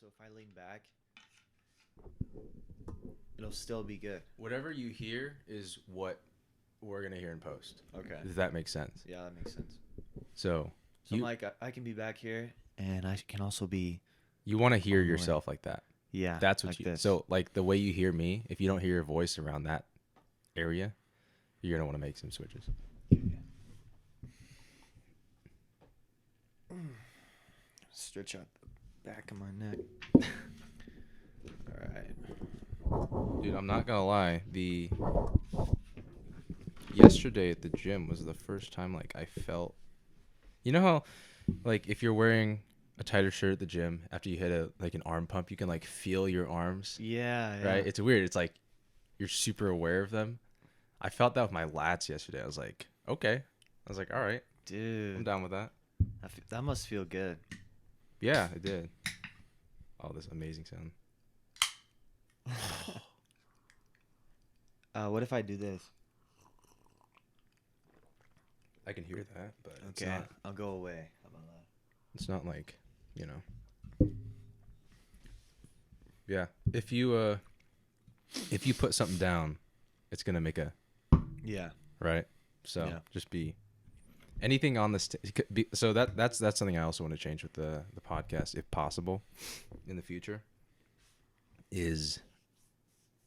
so if I lean back, it'll still be good. Whatever you hear is what we're gonna hear in post. Okay. If that makes sense. Yeah, that makes sense. So I'm like, I can be back here, and I can also be. you want to hear all the way. yourself like that. Yeah. That's what like you. This. So like the way you hear me, if you don't hear your voice around that area, you're gonna want to make some switches. Stretch out the back of my neck. All right. Dude, I'm not gonna lie. Yesterday at the gym was the first time like I felt. You know how, like, if you're wearing a tighter shirt at the gym after you hit an arm pump, you can like feel your arms. Yeah. Right. It's weird. It's like you're super aware of them. I felt that with my lats yesterday. I was like, okay. I was like, all right, Dude. I'm down with that. That must feel good. Yeah, it did. Oh, this amazing sound. What if I do this? I can hear that, but Okay, I'll go away. How about that? it's not like, you know. Yeah, if you put something down, it's gonna make a Yeah. right. So Yeah. just be anything on this. So that's something I also want to change with the podcast, if possible, in the future. Is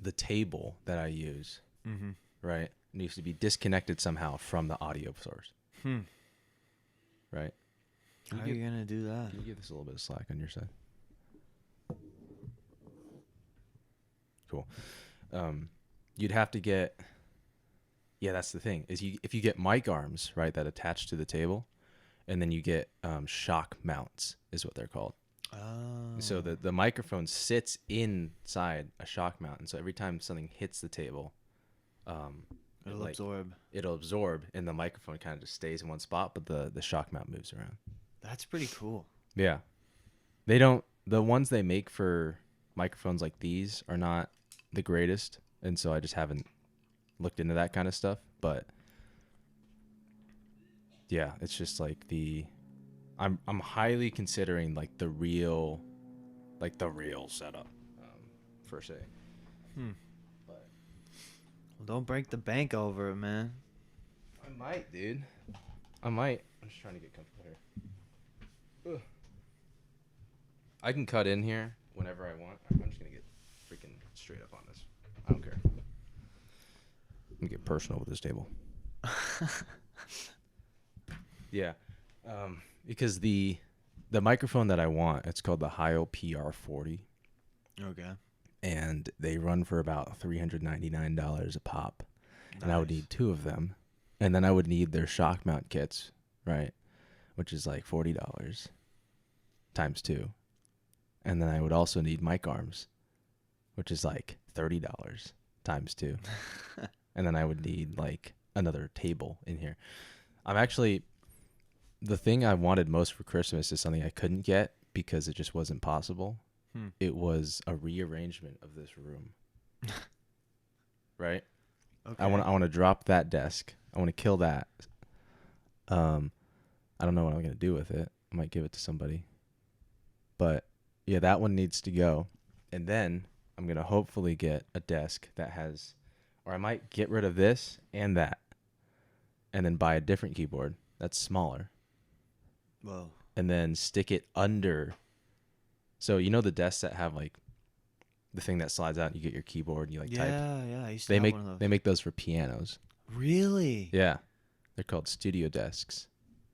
the table that I use, Mm-hmm. right, needs to be disconnected somehow from the audio source. Right? How are you gonna do that? Can you give this a little bit of slack on your side? Cool. You'd have to get. Yeah, that's the thing. If you get mic arms, right, that attach to the table, and then you get shock mounts, is what they're called. Oh. So the microphone sits inside a shock mount, and so every time something hits the table, It'll absorb. It'll absorb, and the microphone kind of just stays in one spot, but the shock mount moves around. That's pretty cool. Yeah, the ones they make for microphones like these are not the greatest, and so I just haven't looked into that kind of stuff. But yeah, it's just like I'm highly considering like the real setup, per se. But Well, don't break the bank over it, man. I might, dude. I might. I'm just trying to get comfortable here. Ugh. I can cut in here whenever I want. I'm just gonna get freaking straight up on this. I don't care. I'm gonna get personal with this table. Yeah, because the microphone that I want, it's called the Hio PR40. Okay. And they run for about $399 a pop. Nice. And I would need 2 of them. And then I would need their shock mount kits, right? Which is like $40 times 2. And then I would also need mic arms, which is like $30 times 2. And then I would need like another table in here. The thing I wanted most for Christmas is something I couldn't get because it just wasn't possible. It was a rearrangement of this room. Right? Okay. I want to drop that desk. I want to kill that. I don't know what I'm going to do with it. I might give it to somebody. But yeah, that one needs to go. And then I'm going to hopefully get a desk that has, or I might get rid of this and that and then buy a different keyboard that's smaller. Whoa. And then stick it under. So you know the desks that have like the thing that slides out and you get your keyboard and you like type? Yeah. I used to have one of those. They make those for pianos. Really? Yeah. They're called studio desks.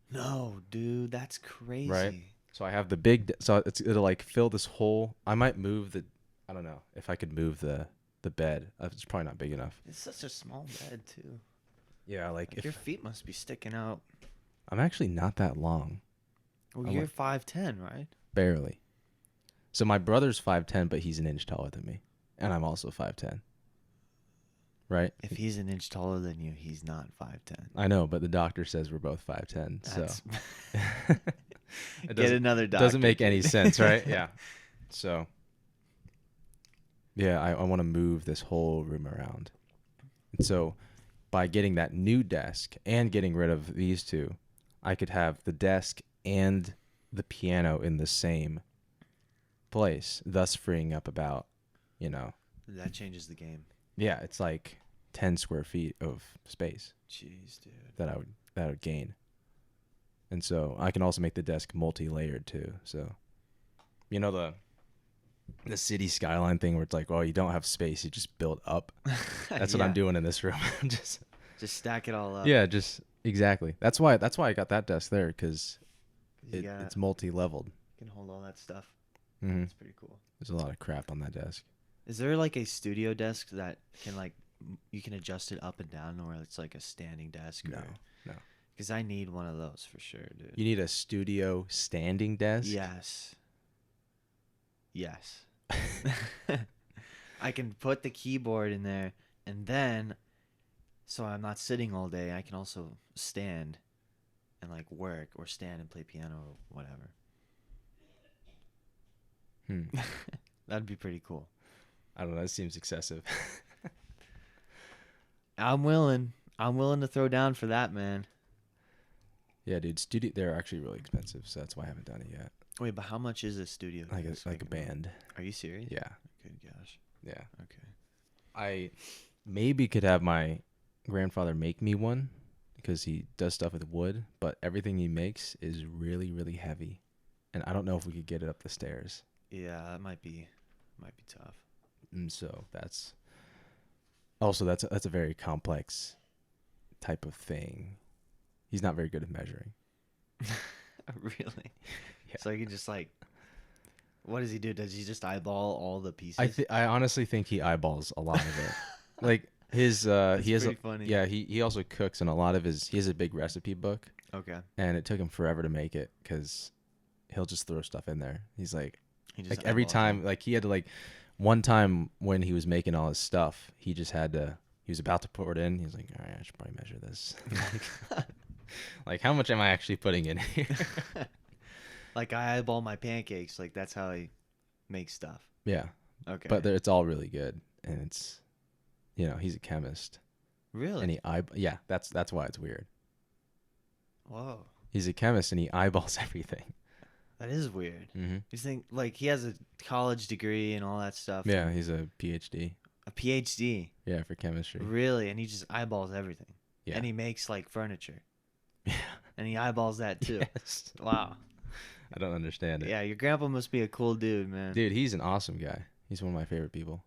No, dude, that's crazy. Right. So I have the big so it'll like fill this whole. I might move I don't know if I could move the bed. It's probably not big enough. It's such a small bed too. Yeah, like if Your feet must be sticking out. I'm actually not that long. Well, I'm you're like- 5'10", right? Barely. So my brother's 5'10", but he's an inch taller than me, and I'm also 5'10". Right? If he's an inch taller than you, he's not 5'10". I know, but the doctor says we're both 5'10", so Get another doctor. Doesn't make any sense, right? Yeah. So yeah, I want to move this whole room around. And so by getting that new desk and getting rid of these 2, I could have the desk and the piano in the same place, thus freeing up about, That changes the game. yeah, it's like 10 square feet of space Jeez, dude. that I would gain. And so I can also make the desk multi-layered too. So, the city skyline thing where it's like, oh, you don't have space, you just build up. That's what I'm doing in this room. Just stack it all up. Yeah, just exactly. That's why I got that desk there, because You it's multi-leveled. can hold all that stuff. Mm-hmm. That's pretty cool. There's a lot of crap on that desk. Is there like a studio desk that can like you can adjust it up and down, or it's like a standing desk? No. Because I need one of those for sure, dude. You need a studio standing desk? Yes. I can put the keyboard in there, and then, so I'm not sitting all day, I can also stand and like work, or stand and play piano or whatever. That'd be pretty cool. I don't know. That seems excessive. I'm willing to throw down for that, man. Yeah, dude. They're actually really expensive, so that's why I haven't done it yet. Wait, but how much is a studio? Like a band. Are you serious? Yeah. Good gosh. Yeah. Okay. I maybe could have my grandfather make me one, because he does stuff with wood, but everything he makes is really, really heavy, and I don't know if we could get it up the stairs. Yeah, that might be tough. And so that's a very complex type of thing. He's not very good at measuring. Really? Yeah. So he can just like, what does he do? Does he just eyeball all the pieces? I honestly think he eyeballs a lot of it. Like his he has pretty funny. Yeah, he also cooks, and a lot of he has a big recipe book. Okay. And it took him forever to make it, because he'll just throw stuff in there. He's like, He just every eyeballs time, them. like he had to one time when he was making all his stuff, he was about to pour it in. He was like, all right, I should probably measure this. Like, how much am I actually putting in here? Like I eyeball my pancakes. Like that's how I make stuff. Yeah. Okay. But it's all really good. And it's, he's a chemist. really? And yeah, that's why it's weird. Whoa, He's a chemist, and he eyeballs everything. that is weird. Mm-hmm. You think like he has a college degree and all that stuff? Yeah, he's a PhD. A PhD. Yeah, for chemistry. Really? And he just eyeballs everything. Yeah. And he makes like furniture. Yeah. And he eyeballs that too. Yes. Wow. I don't understand it. Yeah, your grandpa must be a cool dude, man. Dude, he's an awesome guy. He's one of my favorite people.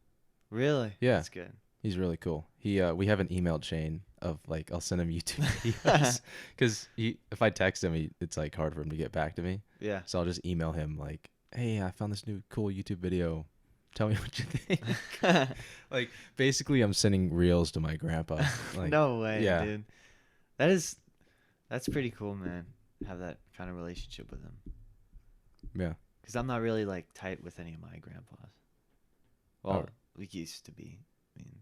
Really? Yeah. That's good. He's really cool. We have an email chain of like, I'll send him YouTube videos, because if I text him, it's like hard for him to get back to me. Yeah. So I'll just email him like, hey, I found this new cool YouTube video. Tell me what you think. Like, basically, I'm sending reels to my grandpa. Like, no way, yeah. dude. That's pretty cool, man. Have that kind of relationship with him. Yeah. Because I'm not really like tight with any of my grandpas. Well, Oh. we used to be. I mean,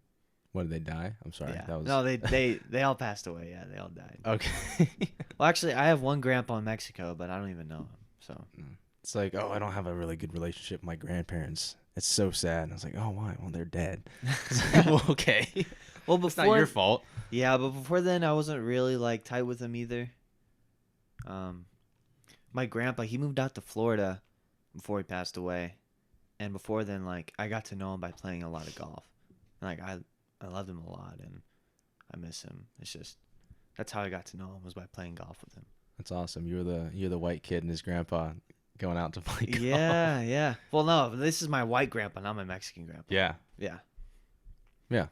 When did they die? I'm sorry. yeah. That was No, they all passed away. Yeah, they all died. okay. Well, actually, I have one grandpa in Mexico, but I don't even know him. So It's like, oh, I don't have a really good relationship with my grandparents. It's so sad. And I was like, oh, why? Well, they're dead. Well, okay. well, It's before not your fault. yeah, but before then, I wasn't really like tight with him either. My grandpa, he moved out to Florida before he passed away, and before then, like I got to know him by playing a lot of golf. And, like I loved him a lot, and I miss him. It's just that's how I got to know him, was by playing golf with him. That's awesome. You're the white kid and his grandpa going out to play golf. Yeah, yeah. Well, no, this is my white grandpa, not my Mexican grandpa. Yeah. Yeah. Yeah.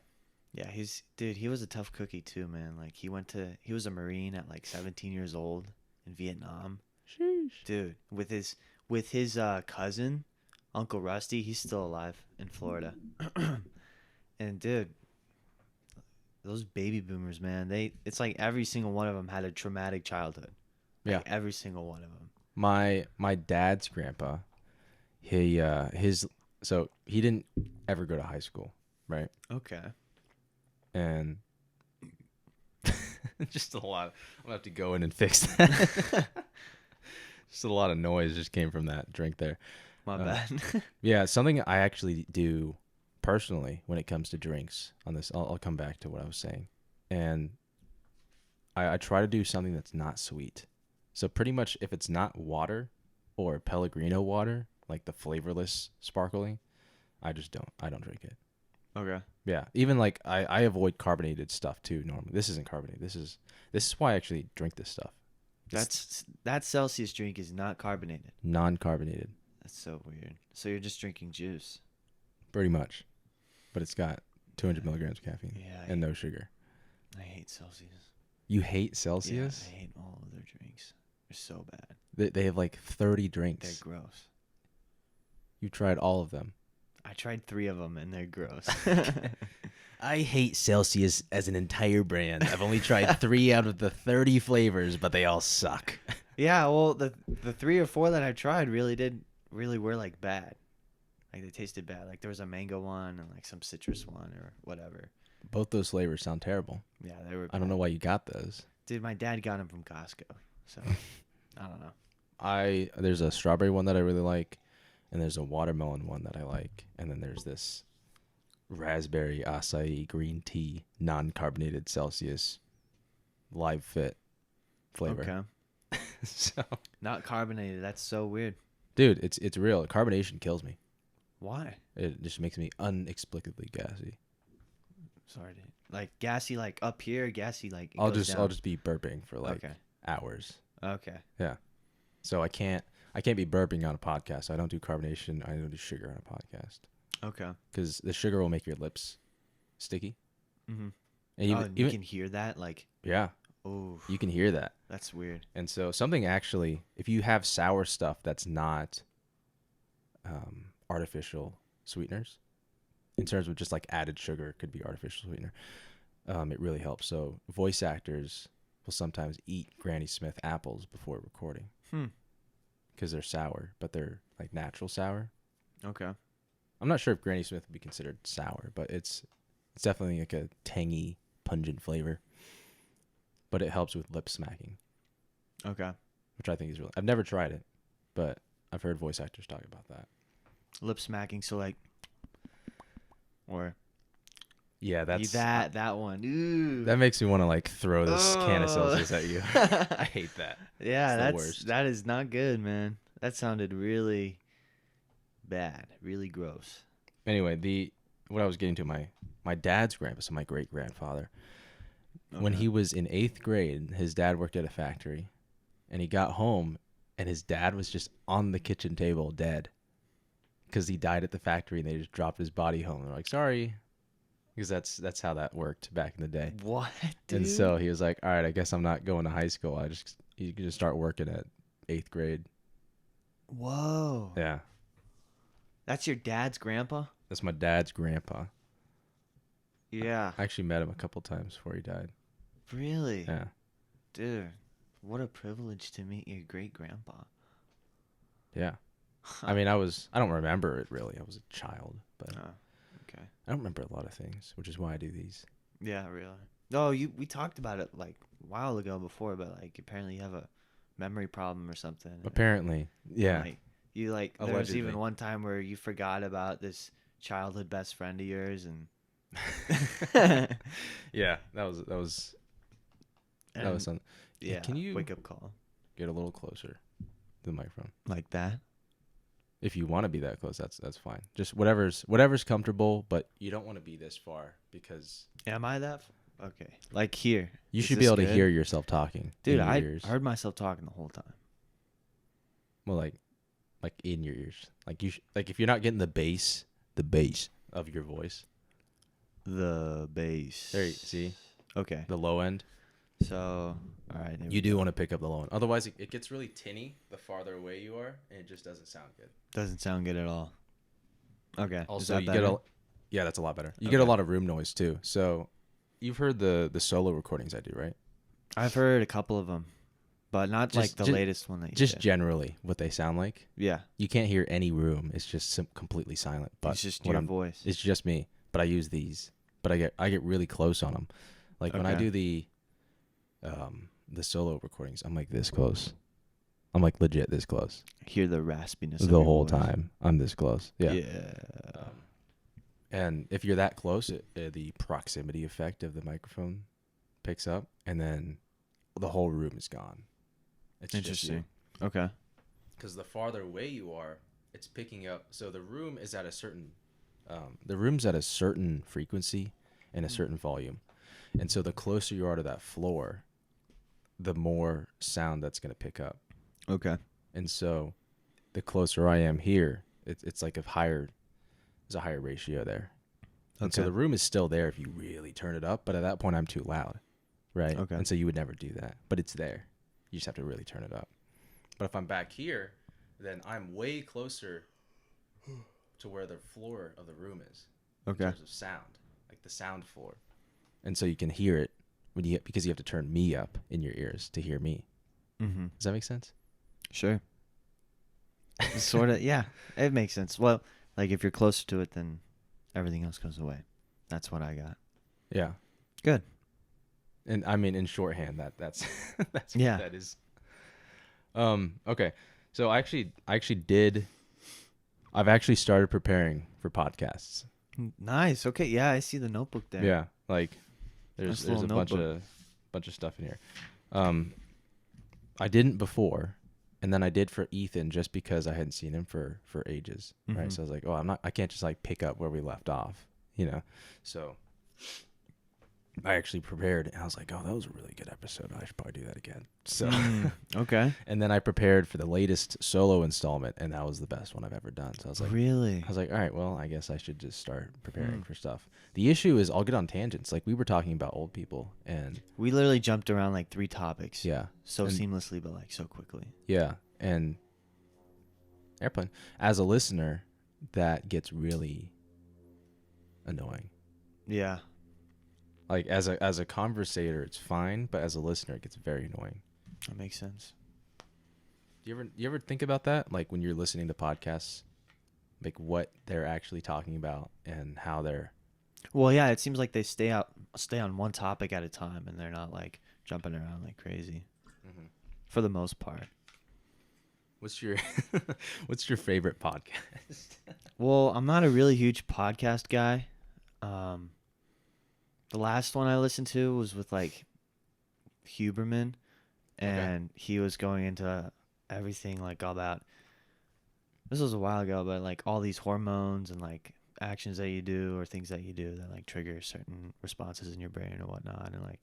Yeah, he was a tough cookie too, man. Like he was a Marine at like 17 years old in Vietnam. Sheesh. Dude, with his cousin, Uncle Rusty, he's still alive in Florida. And dude, those baby boomers, man, it's like every single one of them had a traumatic childhood. Like, Yeah. every single one of them. My dad's grandpa, so he didn't ever go to high school, right? Okay. And just a lot. I'm gonna have to go in and fix that. Just a lot of noise just came from that drink there. My bad. Yeah, something I actually do personally when it comes to drinks on this. I'll come back to what I was saying. And I try to do something that's not sweet. So pretty much if it's not water or Pellegrino water, like the flavorless sparkling, I don't drink it. Okay. Yeah, even like I avoid carbonated stuff too normally. This isn't carbonated. This is why I actually drink this stuff. That Celsius drink is not carbonated. Non-carbonated, That's so weird. So you're just drinking juice. pretty much, but it's got 200 milligrams of caffeine Yeah. and no sugar. I hate Celsius. You hate Yeah, Celsius? I hate all of their drinks. They're so bad. They have like 30 They're drinks. gross. You tried all of them. I tried 3 of them and they're gross. I hate Celsius as an entire brand. I've only tried 3 out of the 30 flavors, but they all suck. Yeah, well, the 3 or 4 that I tried really were like bad. Like they tasted bad. Like there was a mango one and like some citrus one or whatever. Both those flavors sound terrible. Yeah, they were. I don't know why you got those. Dude, my dad got them from Costco, so I don't know. There's a strawberry one that I really like, and there's a watermelon one that I like, and then there's this raspberry acai green tea non-carbonated Celsius Live Fit flavor. Okay. So, Not carbonated. That's so weird. dude, it's real. Carbonation kills me. Why? It just makes me unexplicably gassy. Sorry, dude. Like gassy, like up here, gassy, like it I'll goes just down. be burping for like Okay. hours. Okay. Yeah. So I can't be burping on a podcast. I don't do carbonation. I don't do sugar on a podcast Okay. because the sugar will make your lips sticky. Mm-hmm. And You even can hear that, like, yeah, oh, you can hear that. that's weird. And so something actually, if you have sour stuff that's not artificial sweeteners, in terms of just like added sugar, it could be artificial sweetener. It really helps. So voice actors will sometimes eat Granny Smith apples before recording because they're sour, but they're like natural sour. Okay. I'm not sure if Granny Smith would be considered sour, but it's definitely like a tangy, pungent flavor. But it helps with lip smacking, Okay. which I think is really. I've never tried it, but I've heard voice actors talk about that. Lip smacking, so like, or Yeah, that's that one. Ooh. that makes me want to like throw this can of Oh. Celsius at you. I hate that. Yeah, It's the worst. that is not good, man. That sounded really bad, really gross. Anyway, what I was getting to, my dad's grandpa, so my great grandfather, when Okay. he was in 8th grade, his dad worked at a factory, and he got home, and his dad was just on the kitchen table dead, because he died at the factory, and they just dropped his body home. They're like, sorry, because that's how that worked back in the day. What, dude? And so he was like, all right, I guess I'm not going to high school. You can just start working at 8th grade. Whoa. Yeah, That's your dad's grandpa? that's my dad's grandpa. Yeah. I actually met him a couple times before he died. Really? Yeah. Dude, what a privilege to meet your great grandpa. Yeah. I mean, I don't remember it really. I was a child, but Oh, okay. I don't remember a lot of things, which is why I do these. Yeah, really. No, we talked about it like a while ago before, but like apparently you have a memory problem or something. and, Apparently, yeah. Like, there was Allegedly. even one time where you forgot about this childhood best friend of yours, and Yeah, that was something. yeah. Can you wake up call get a little closer to the microphone? like that? If you want to be that close, that's fine. Just whatever's comfortable, but you don't want to be this far because Am I that? Okay, like here. you Is should be this able to good? hear yourself talking. Dude, in your I ears. heard myself talking the whole time. Well, like in your ears. Like like if you're not getting the bass of your voice. The bass. There, see Okay. the low end. So, all right. here You we do go. want to pick up the low end. Otherwise, it gets really tinny the farther away you are, and it just doesn't sound good. Doesn't sound good at all. Okay. Is Also, that you better? get yeah, that's a lot better. You get a Okay. lot of room noise too. So, you've heard the solo recordings I do, right? I've heard a couple of them, but not like Just- the just- latest one that you Just did. generally what they sound like. Yeah. You can't hear any room. It's just completely silent. But It's just what your I'm- voice. It's just me. But I use these. But I get really close on them. Like when I Okay. do the solo recordings, I'm like this close. I'm like legit this close. Hear the raspiness of The your whole voice. time I'm this close. Yeah. Yeah. And if you're that close, the proximity effect of the microphone picks up, and then the whole room is gone. It's Interesting. Okay. Because the farther away you are, it's picking up. So the room is at a certain, the room's at a certain frequency and a certain volume, and so the closer you are to that floor, the more sound that's going to pick up. Okay. And so, the closer I am here, it's like there's a higher ratio there. And so Okay. the room is still there if you really turn it up, but at that point I'm too loud, right? Okay. And so you would never do that, but it's there. You just have to really turn it up. But if I'm back here, then I'm way closer to where the floor of the room is in Okay. terms of sound, like the sound floor. And so you can hear it because you have to turn me up in your ears to hear me. Mm-hmm. Does that make sense? Sure. Sort of. Yeah, it makes sense. Well, like if you're closer to it, then everything else goes away. That's what I got. Yeah. Good. And I mean, in shorthand, that's that's Yeah. what that is. Okay. So I've actually started preparing for podcasts. Nice. Okay. Yeah, I see the notebook there. Yeah. Like Nice there's a little notebook. bunch of stuff in here. I didn't before, and then I did for Ethan just because I hadn't seen him for ages. Right. Mhm. So I was like, oh, I can't just like pick up where we left off, you know? So I actually prepared, and I was like, oh, that was a really good episode. I should probably do that again. So, Okay. and then I prepared for the latest solo installment, and that was the best one I've ever done. So Really? I was like, all right, well, I guess I should just start preparing Mm. for stuff. The issue is I'll get on tangents. Like we were talking about old people, and We literally jumped around like 3 topics. yeah, So and, seamlessly, but like so quickly. yeah, and airplane. As a listener, that gets really annoying. Yeah. Like as a conversator, it's fine, but as a listener, it gets very annoying. That makes sense. Do you ever think about that? Like when you're listening to podcasts, like what they're actually talking about and how they're. Well, yeah, it seems like they stay on one topic at a time, and they're not like jumping around like crazy. Mm-hmm. For the most part. What's your what's your favorite podcast? Well, I'm not a really huge podcast guy. The last one I listened to was with like Huberman, and he was going into everything like all about. This was a while ago, but like all these hormones and like actions that you do or things that you do that like trigger certain responses in your brain or whatnot, and like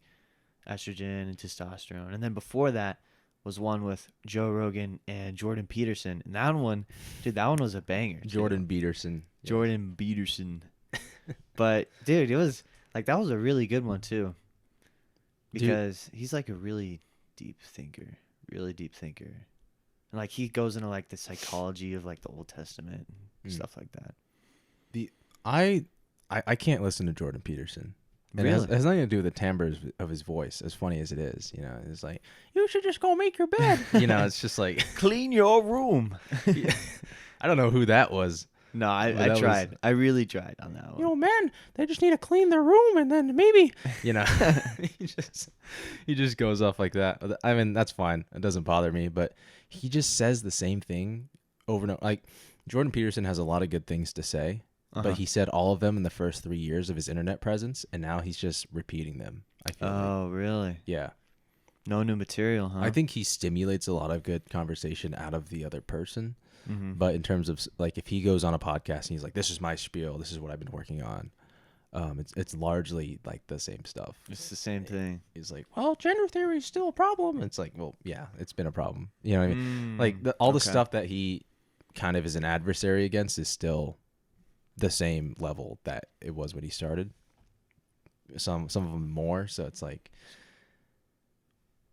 estrogen and testosterone. And then before that was one with Joe Rogan and Jordan Peterson, and that one, dude, that one was a banger. Jordan Peterson. Jordan Peterson. But dude, it was like that was a really good one too, because he's like a really deep thinker, and like he goes into like the psychology of like the Old Testament and stuff like that. I can't listen to Jordan Peterson. And Really? it has nothing to do with the timbre of his voice, as funny as it is. You know, it's like, you should just go make your bed. You know, it's just like, Clean your room. I don't know who that was. No, I But that tried. I really tried on that one. You know, man, they just need to clean their room and then maybe, you know, he just goes off like that. I mean, that's fine. It doesn't bother me, but he just says the same thing over and over. Like Jordan Peterson has a lot of good things to say, but he said all of them in the first 3 years of his internet presence, and now he's just repeating them. I feel like. Oh, really? Yeah. No new material, huh? I think he stimulates a lot of good conversation out of the other person. Mm-hmm. But in terms of like, if he goes on a podcast and he's like, "This is my spiel. This is what I've been working on," it's largely like the same stuff. It's the same thing. He's like, "Well, gender theory is still a problem." It's like, well, yeah, it's been a problem. You know what I mean? Like all the stuff that he kind of is an adversary against is still the same level that it was when he started. Some of them more. So it's like,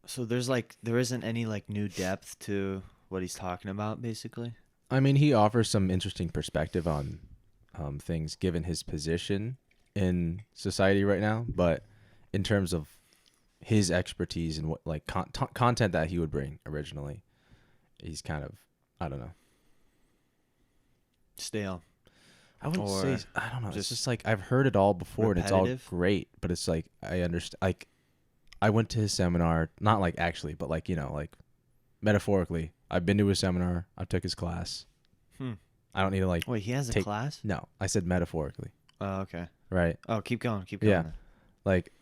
so there isn't any like new depth to what he's talking about, basically. I mean, he offers some interesting perspective on things given his position in society right now, but in terms of his expertise and what like content that he would bring originally, he's kind of, I don't know. Stale. I wouldn't Or say, I don't know. It's just just like I've heard it all before and it's all repetitive? great, but it's like I understand. Like I went to his seminar, not like actually, but like, you know, like metaphorically. I've been to his seminar. I took his class. I don't need to like. Wait, he has a class? No, I said metaphorically. Oh, okay. Right. Oh, keep going. Keep going. Yeah. Like,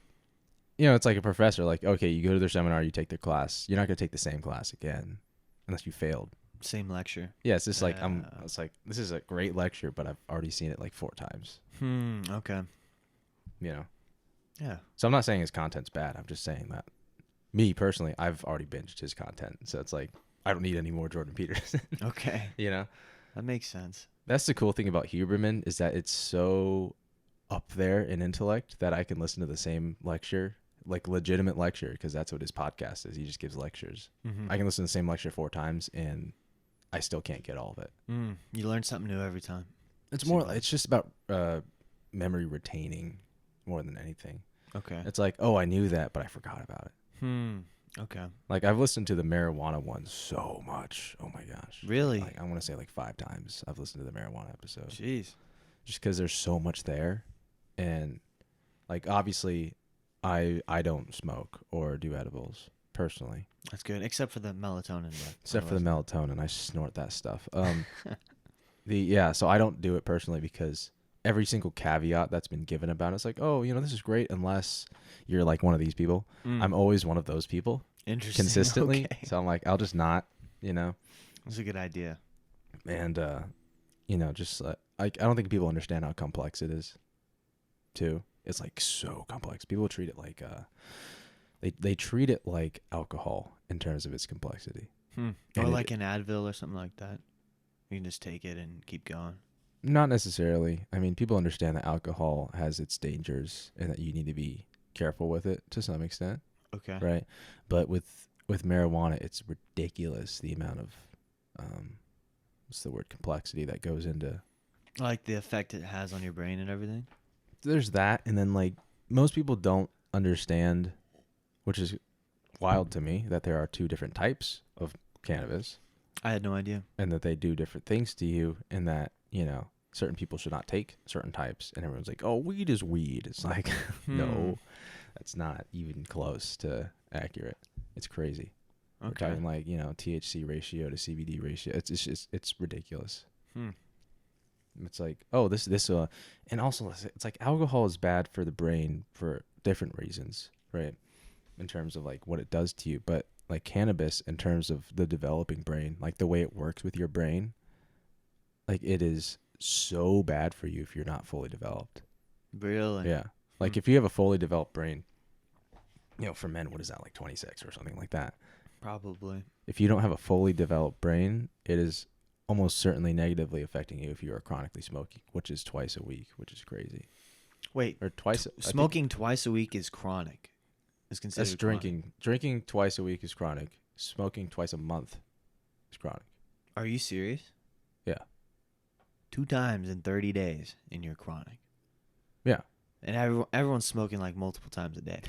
you know, it's like a professor. Like, okay, you go to their seminar, you take their class. You're not gonna take the same class again, unless you failed. Same lecture. Yeah, it's just like Uh, it's like this is a great lecture, but I've already seen it like 4 times. Okay. You know, Yeah. so I'm not saying his content's bad. I'm just saying that me personally, I've already binged his content, so it's like I don't need any more Jordan Peterson. Okay. You know, That makes sense. that's the cool thing about Huberman is that it's so up there in intellect that I can listen to the same lecture, like legitimate lecture, because that's what his podcast is. He just gives lectures. Mm-hmm. I can listen to the same lecture 4 times and I still can't get all of it. You learn something new every time. It's Seems more. like. It's just about memory retaining more than anything. Okay. It's like, oh, I knew that, but I forgot about it. Okay. Like I've listened to the marijuana one so much. Oh my gosh. Really? Like I want to say like 5 times I've listened to the marijuana episode. Jeez. Just because there's so much there, and like obviously, I don't smoke or do edibles personally, That's good. Except for the melatonin. But except for the otherwise- melatonin. I snort that stuff. So I don't do it personally because every single caveat that's been given about it's like, oh, this is great unless you're like one of these people. I'm always one of those people Interesting. consistently. Okay. So I'm like, I'll just not, That's a good idea. and just I don't think people understand how complex it is. Too, it's like so complex. People treat it like they treat it like alcohol in terms of its complexity. Or And like an Advil or something like that. You can just take it and keep going. Not necessarily. I mean, people understand that alcohol has its dangers and that you need to be careful with it to some extent, Okay. right? But with marijuana, it's ridiculous the amount of what's the word, complexity that goes into. Like the effect it has on your brain and everything. There's that, and then like most people don't understand, which is wild to me, that there are 2 different types of cannabis I had no idea. and that they do different things to you, and that certain people should not take certain types, and everyone's like, oh, weed is weed. It's like no, that's not even close to accurate. It's crazy. We're Okay. talking like THC ratio to CBD ratio. It's ridiculous. It's like, oh, this and also it's like alcohol is bad for the brain for different reasons, right? In terms of like what it does to you, but like cannabis in terms of the developing brain, like the way it works with your brain, like it is so bad for you if you're not fully developed. Really? Yeah. Like if you have a fully developed brain, for men, what is that, like 26 or something like that? Probably. If you don't have a fully developed brain, it is almost certainly negatively affecting you if you are chronically smoking, which is twice a week, which is crazy. Wait. Or twice. Smoking twice a week is chronic. Is considered That's chronic. drinking. Drinking twice a week is chronic. Smoking twice a month is chronic. Are you serious? Yeah. 2 times in 30 days and you're chronic. Yeah. And everyone's smoking like multiple times a day.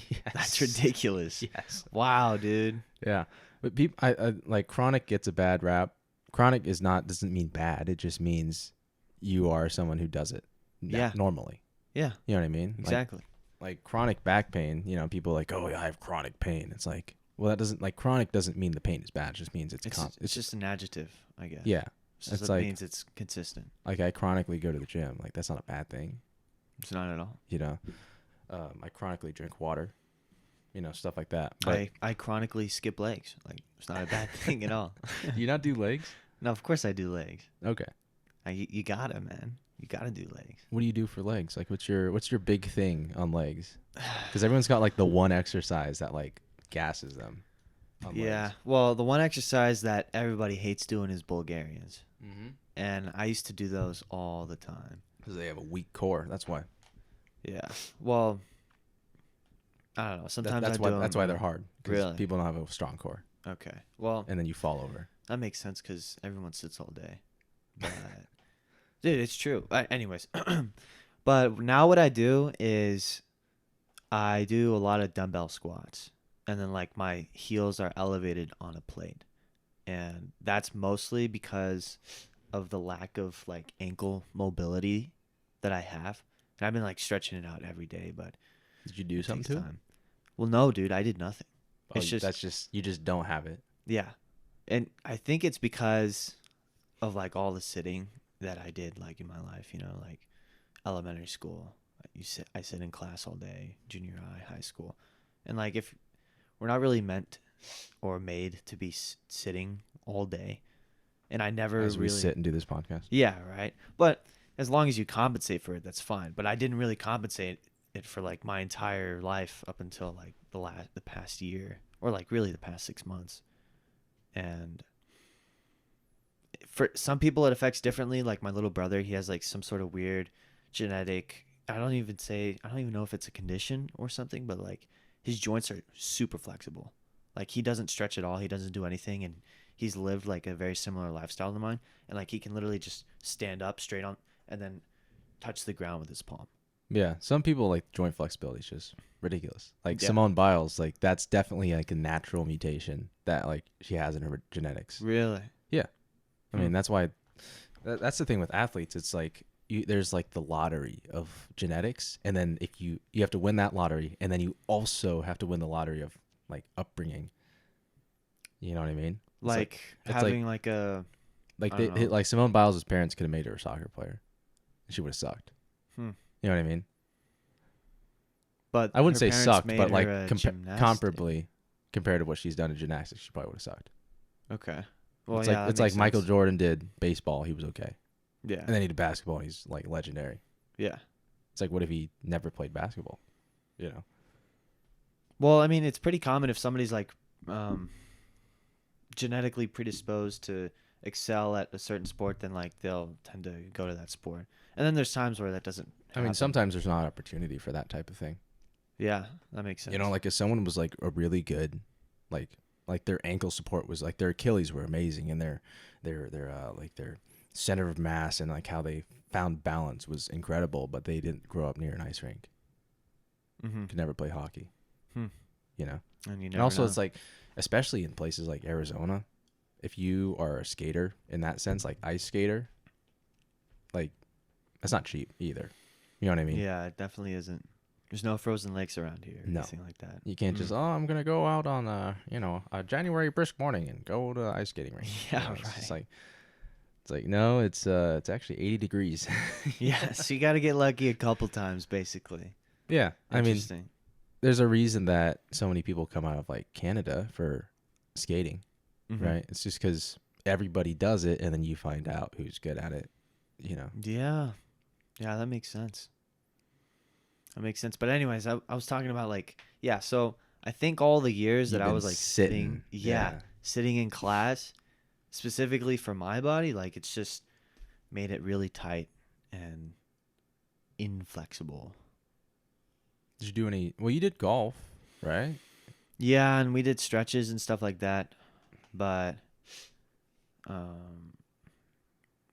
Yes. That's ridiculous. Yes. Wow, dude. Yeah. But people, I like chronic gets a bad rap. Chronic doesn't mean bad. It just means you are someone who does it normally. Yeah. You know what I mean? Exactly. Like chronic back pain, people are like, oh, yeah, I have chronic pain. It's like, well, that doesn't, like, chronic doesn't mean the pain is bad. It just means it's just an adjective, I guess. yeah. It like, means it's consistent. Like I chronically go to the gym. Like that's not a bad thing. It's not at all. I chronically drink water, stuff like that. But I chronically skip legs. Like it's not a bad thing at all. do you not do legs? No, of course I do legs. Okay. You gotta, man. You gotta do legs. What do you do for legs? Like what's your big thing on legs? Because everyone's got like the one exercise that like gasses them. Yeah. Well, the one exercise that everybody hates doing is Bulgarians. Mm-hmm. And I used to do those all the time. Because they have a weak core. That's why. Yeah. Well, I don't know. Sometimes that's I why do that's them. why they're hard. Because Really? people don't have a strong core. Okay. Well, And then you fall over. that makes sense because everyone sits all day. But, dude, it's true. Anyways, but now what I do is I do a lot of dumbbell squats. And then, like, my heels are elevated on a plate. And that's mostly because of the lack of, like, ankle mobility that I have. And I've been, like, stretching it out every day, but Did you do it something takes to it? time. Well, no, dude, I did nothing. Oh, It's just- that's just you just don't have it. Yeah. And I think it's because of like all the sitting that I did like in my life, like elementary school. I sit in class all day, junior high, high school. And like if we're not really meant or made to be sitting all day, and I never As we really. sit and do this podcast. Yeah, right. But as long as you compensate for it, that's fine. But I didn't really compensate it for like my entire life up until like the past year, or like really the past 6 months. And for some people, it affects differently. Like my little brother, he has like some sort of weird genetic. I don't even know if it's a condition or something, but like his joints are super flexible. Like he doesn't stretch at all. He doesn't do anything, and he's lived like a very similar lifestyle to mine. And like he can literally just stand up straight on and then touch the ground with his palm. Yeah, some people like joint flexibility is just ridiculous. Like Yeah. Simone Biles, like that's definitely like a natural mutation that like she has in her genetics. Really? Yeah, I Hmm. mean that's why. That's the thing with athletes. It's like there's like the lottery of genetics, and then if you have to win that lottery, and then you also have to win the lottery of like upbringing. You know what I mean? It's like Like it's like having like a like I they don't know. like Simone Biles' parents could have made her a soccer player. She would have sucked. Hmm. You know what I mean? But I wouldn't her say parents sucked, made but like her a gymnastic. comparably compared to what she's done in gymnastics, she probably would have sucked. Okay. Well, It's like yeah, that it's makes like Michael sense. Jordan did baseball, he was okay, Yeah. and then he did basketball, and he's like legendary. Yeah. It's like what if he never played basketball? You know? Well, I mean, it's pretty common if somebody's like um, genetically predisposed to excel at a certain sport, then like they'll tend to go to that sport. And then there's times where that doesn't I mean, happen. sometimes there's not opportunity for that type of thing. Yeah, that makes sense. You know, like if someone was like a really good, like their ankle support was like their Achilles were amazing, and their center of mass and like how they found balance was incredible, but they didn't grow up near an ice rink. Mm-hmm. Could never play hockey. Hmm. You know, And you and never also know. it's like, especially in places like Arizona, if you are a skater in that sense, like ice skater, like that's not cheap either. You know what I mean? Yeah, it definitely isn't. There's no frozen lakes around here or No. anything like that. You can't just, oh, I'm gonna go out on a January brisk morning and go to the ice skating rink. Yeah, It's just right. like no, it's actually 80 degrees. Yeah, so you got to get lucky a couple times, basically. Yeah, I mean, Interesting. there's a reason that so many people come out of like Canada for skating, Mm-hmm. right? It's just because everybody does it, and then you find out who's good at it. You know. Yeah. Yeah, that makes sense. That makes sense. But anyways, I was talking about like, yeah, so I think all the years that You've I been was like sitting, sitting. Yeah. sitting in class, specifically for my body, like it's just made it really tight and inflexible. Did you do any? Well, you did golf, right? Yeah, and we did stretches and stuff like that, but um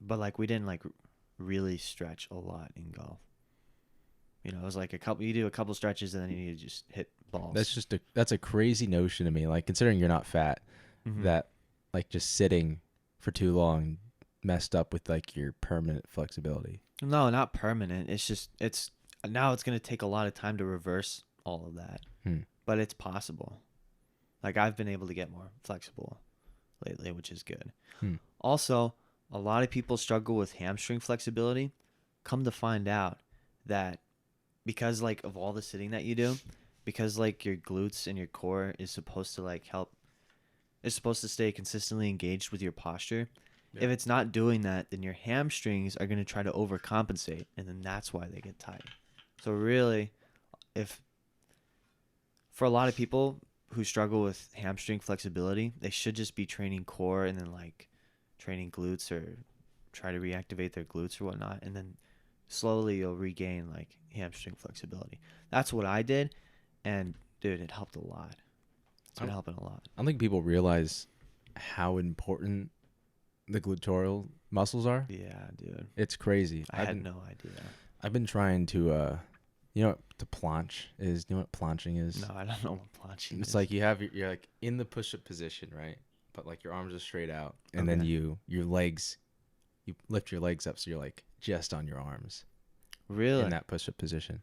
but like we didn't like really stretch a lot in golf. You know, it was like a couple you do a couple stretches and then you need to just hit balls. That's a crazy notion to me. Like considering you're not fat, Mhm. that like just sitting for too long messed up with like your permanent flexibility. No, not permanent. It's just it's now it's going to take a lot of time to reverse all of that. Hmm. But it's possible. Like I've been able to get more flexible lately, which is good. Hmm. Also, a lot of people struggle with hamstring flexibility. Come to find out that because like of all the sitting that you do, because like your glutes and your core is supposed to like help is supposed to stay consistently engaged with your posture. Yeah. If it's not doing that, then your hamstrings are going to try to overcompensate, and then that's why they get tight. So really, if for a lot of people who struggle with hamstring flexibility, they should just be training core and then like training glutes or try to reactivate their glutes or whatnot, and then slowly you'll regain like hamstring flexibility. That's what I did, and dude, it helped a lot. It's I been don't, helping a lot. I don't think people realize how important the gluteal muscles are. Yeah, dude. It's crazy. I had no idea. I've been trying to you know what the planche is? You know what planching is? No, I don't know what planching It's is. like you're like in the push-up position, right? But like your arms are straight out, and then Okay. you lift your legs up so you're like just on your arms Really? in that push-up position.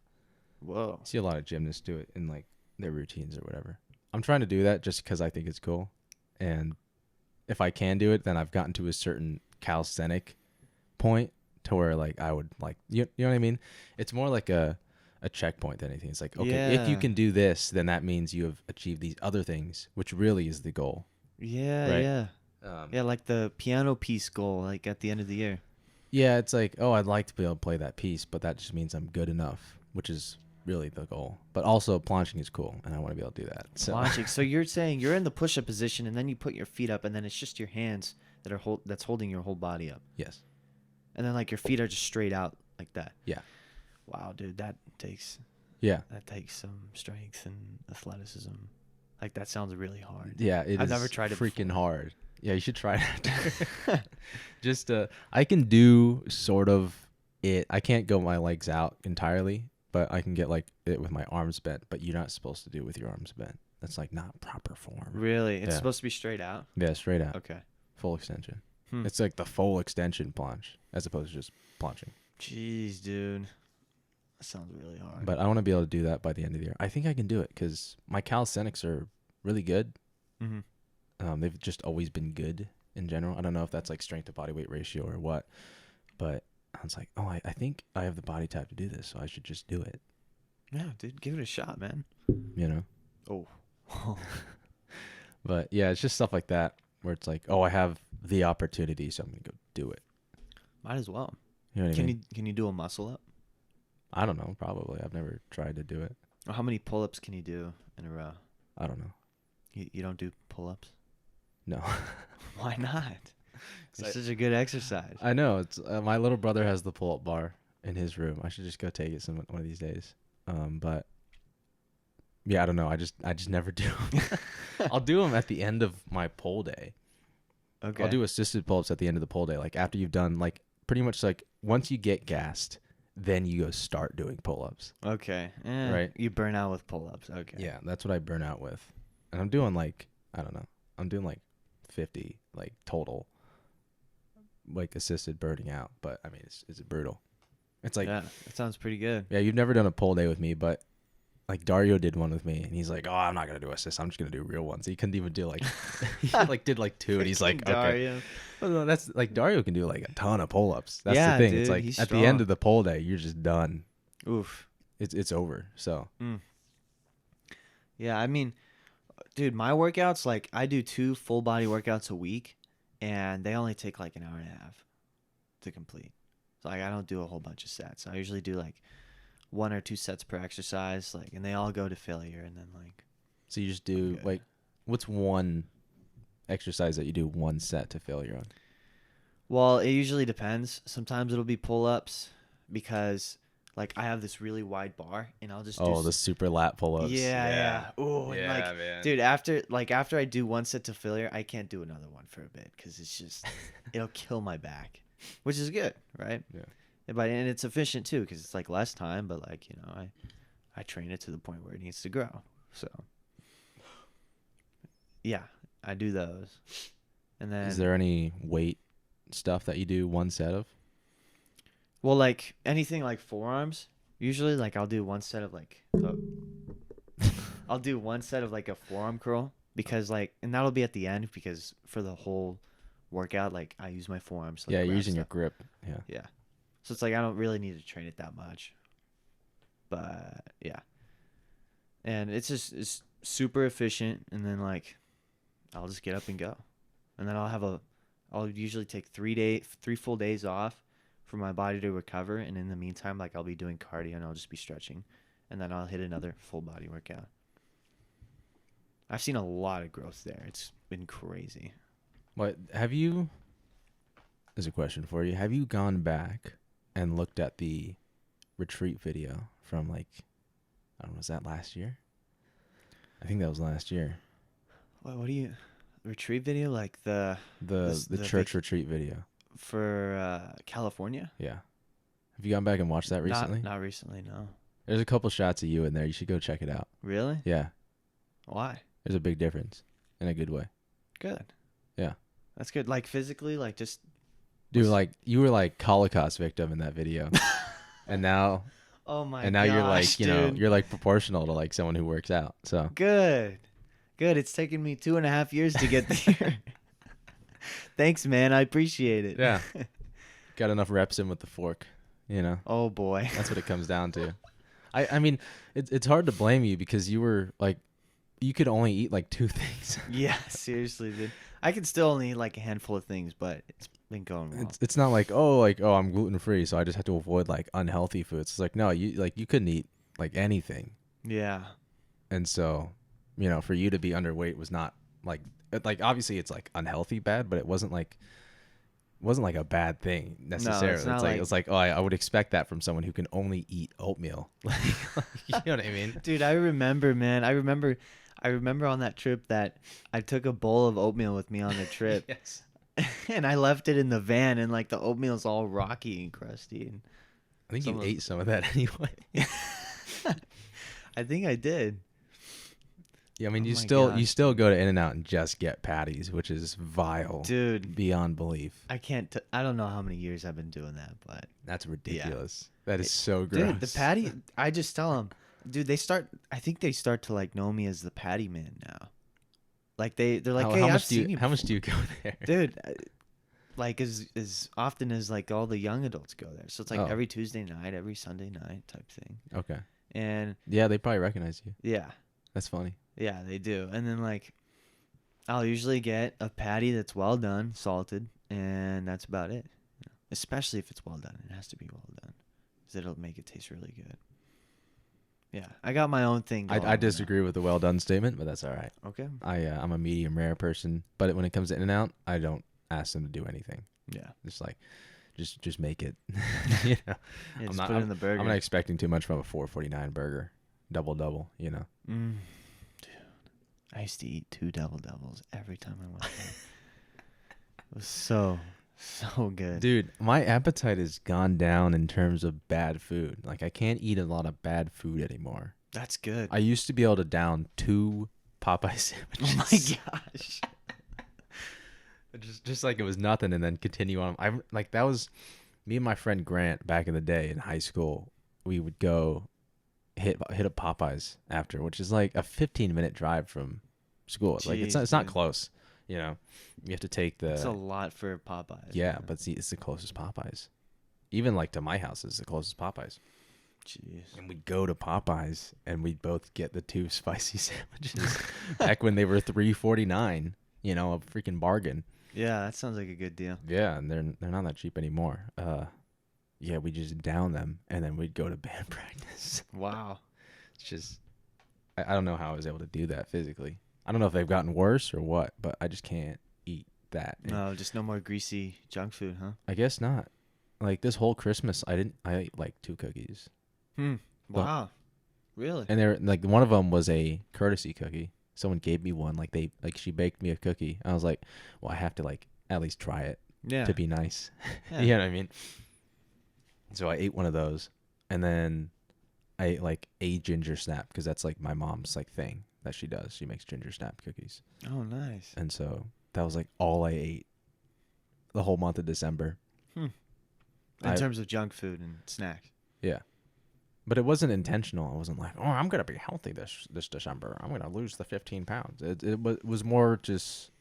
Whoa. I see a lot of gymnasts do it in like their routines or whatever. I'm trying to do that just because I think it's cool, and if I can do it, then I've gotten to a certain calisthenic point to where like I would like you know what I mean? It's more like a checkpoint than anything. It's like, okay, if you Yeah. can do this, then that means you have achieved these other things, which really is the goal. Yeah, Right. yeah. Yeah, like the piano piece goal, like at the end of the year. Yeah, it's like, oh, I'd like to be able to play that piece, but that just means I'm good enough, which is really the goal. But also, planching is cool, and I want to be able to do that. So, Launching. So you're saying you're in the push-up position, and then you put your feet up, and then it's just your hands that's holding your whole body up, yes, and then like your feet are just straight out like that. yeah, Wow, dude, yeah, that takes some strength and athleticism. Like that sounds really hard. yeah. It I've is never tried it freaking before. hard. Yeah, you should try it. Just, I can do sort of it. I can't go my legs out entirely, but I can get like it with my arms bent. But you're not supposed to do it with your arms bent. That's like not proper form. Really? It's Yeah. supposed to be straight out? Yeah, straight out, Okay. full extension. Hmm. It's like the full extension planche as opposed to just planching. Jeez, dude. That sounds really hard. But I want to be able to do that by the end of the year. I think I can do it because my calisthenics are really good. Mm-hmm. They've just always been good in general. I don't know if that's like strength to body weight ratio or what, but I was like, oh, I think I have the body type to do this, so I should just do it. Yeah, dude, give it a shot, man. You know? Oh. But yeah, it's just stuff like that where it's like, oh, I have the opportunity, so I'm gonna go do it. Might as well. You know what I mean? Can you do a muscle up? I don't know. Probably. I've never tried to do it. Or how many pull-ups can you do in a row? I don't know. You don't do pull-ups? No. Why not? It's I- such a good exercise. I know. It's my little brother has the pull-up bar in his room. I should just go take it one of these days. But yeah, I don't know. I just never do. I'll do them at the end of my pole day. Okay. I'll do assisted pull-ups at the end of the pole day, like after you've done like pretty much like once you get gassed, then you go start doing pull-ups. Okay. Right. You burn out with pull-ups. Okay. Yeah, that's what I burn out with, and I'm doing like I don't know. I'm doing like 50 like total, like assisted burning out. But I mean, it's brutal. It's like Yeah, that sounds pretty good. yeah, you've never done a pole day with me, but like Dario did one with me, and he's like, "Oh, I'm not gonna do assists. I'm just gonna do real ones." He couldn't even do like, he like did like two, and he's like, "Okay." Dario. Well, no, that's like Dario can do like a ton of pull-ups. That's Yeah, the thing. It's dude, like he's at the end strong. of the pole day, you're just done. Oof. It's over. So Yeah, I mean, dude, my workouts, like I do 2 full body workouts a week, and they only take like an hour and a half to complete. So like I don't do a whole bunch of sets. I usually do like 1 or 2 sets per exercise, like, and they all go to failure, and then like. so you just do Okay. like, what's one exercise that you do one set to failure on? Well, it usually depends. Sometimes it'll be pull-ups because like I have this really wide bar, and I'll just Oh, the super lat pull-ups. yeah. Oh, and like, man. dude, after I do one set to failure, I can't do another one for a bit because it's just it'll kill my back, which is good, right? Yeah. And it's efficient too because it's like less time, but like I train it to the point where it needs to grow. So yeah, I do those, and then Is there any weight stuff that you do one set of? well, like anything like forearms, usually like I'll do one set of like I'll do one set of like a forearm curl because like, and that'll be at the end because for the whole workout, like I use my forearms. To, like, Yeah, you're grab using your stuff. grip. Yeah. Yeah. So it's like I don't really need to train it that much. But yeah. And it's super efficient, and then like I'll just get up and go. And then I'll usually take 3 full days off for my body to recover, and in the meantime like I'll be doing cardio and I'll just be stretching, and then I'll hit another full body workout. I've seen a lot of growth there. It's been crazy. What have you? There's a question for you. Have you gone back and looked at the retreat video from like, I don't know, was that last year? I think that was last year. What do you retreat video like the The church retreat video. for California? Yeah. Have you gone back and watched that recently? Not recently, no. There's a couple shots of you in there. You should go check it out. Really? Yeah. Why? There's a big difference in a good way. Good. Yeah. That's good. Like physically, like just Dude, like you were like Holocaust victim in that video. and now oh my and now you're like, gosh, you know, dude. you're like proportional to like someone who works out. So Good. It's taken me 2.5 years to get there. Thanks, man. I appreciate it. yeah. Got enough reps in with the fork, you know. Oh boy. That's what it comes down to. I mean, it's hard to blame you because you were like, you could only eat like 2 things. Yeah, seriously, dude. I can still only eat like a handful of things, but it's been going well. It's not like oh I'm gluten free, so I just have to avoid like unhealthy foods. It's like no, you couldn't eat like anything, Yeah. and so you know for you to be underweight was not like obviously it's like unhealthy bad, but it wasn't like a bad thing No, it's necessarily. not It was like oh I would expect that from someone who can only eat oatmeal. Like you know what I mean? Dude, I remember, man. I remember on that trip that I took a bowl of oatmeal with me on the trip. Yes. And I left it in the van, and like the oatmeal's all rocky and crusty. And I think you someone, ate some of that anyway. I think I did. Yeah, I mean Oh you my still gosh, still go to In-N-Out and just get patties, which is vile dude. beyond belief. I can't. I don't know how many years I've been doing that, but That's ridiculous. That is so gross. dude, the patty. I just tell them, dude. They start. I think they start to like know me as the patty man now. Like they're like, hey, I've seen you. How much do you go there? Dude? Like as often as like all the young adults go there. So it's like Oh. every Tuesday night, every Sunday night type thing. Okay. And Yeah, they probably recognize you. yeah, That's funny. yeah, they do. And then like I'll usually get a patty that's well done, salted, and that's about it. Especially if it's well done. It has to be well done, because it'll make it taste really good. Yeah, I got my own thing going I on disagree with the well done statement, but that's all right. now. Okay. I'm a medium rare person, but when it comes to In-N-Out, I don't ask them to do anything. Yeah. Just like, just make it. You know, Yeah, I'm just not. put it in the burger. I'm not expecting too much from a $4.49 burger, double. You know. Dude, I used to eat 2 double doubles every time I went there. It was so good. Dude, my appetite has gone down in terms of bad food. Like I can't eat a lot of bad food anymore. That's good. I used to be able to down 2 Popeye sandwiches. Oh my gosh. just like it was nothing, and then continue on. I like that was me and my friend Grant back in the day in high school. We would go hit a Popeyes after, which is like a 15-minute drive from school. Like it's Jeez, not dude. close. You know, you have to take the It's a lot for Popeyes. yeah, man. but see, it's the closest Popeyes. Even like to my house is the closest Popeyes. Jeez. And we'd go to Popeyes and we'd both get the 2 spicy sandwiches back when they were $3.49. You know, a freaking bargain. Yeah, that sounds like a good deal. Yeah, and they're not that cheap anymore. Yeah, we just down them and then we'd go to band practice. Wow. It's just I don't know how I was able to do that physically. I don't know if they've gotten worse or what, but I just can't eat that. And No, just no more greasy junk food, huh? I guess not. Like this whole Christmas, I ate like 2 cookies. But- Wow. Really? And they're like one of them was a courtesy cookie. Someone gave me one. Like she baked me a cookie. I was like, well, I have to like at least try it Yeah. to be nice. Yeah. You know what I mean? So I ate one of those, and then I ate like a ginger snap because that's like my mom's like thing that she does. She makes ginger snap cookies, Oh, nice. and so that was like all I ate the whole month of December. In I- terms of junk food and snacks. Yeah. But it wasn't intentional. I wasn't like, oh, I'm gonna be healthy this December. I'm gonna lose the 15 pounds. It was more just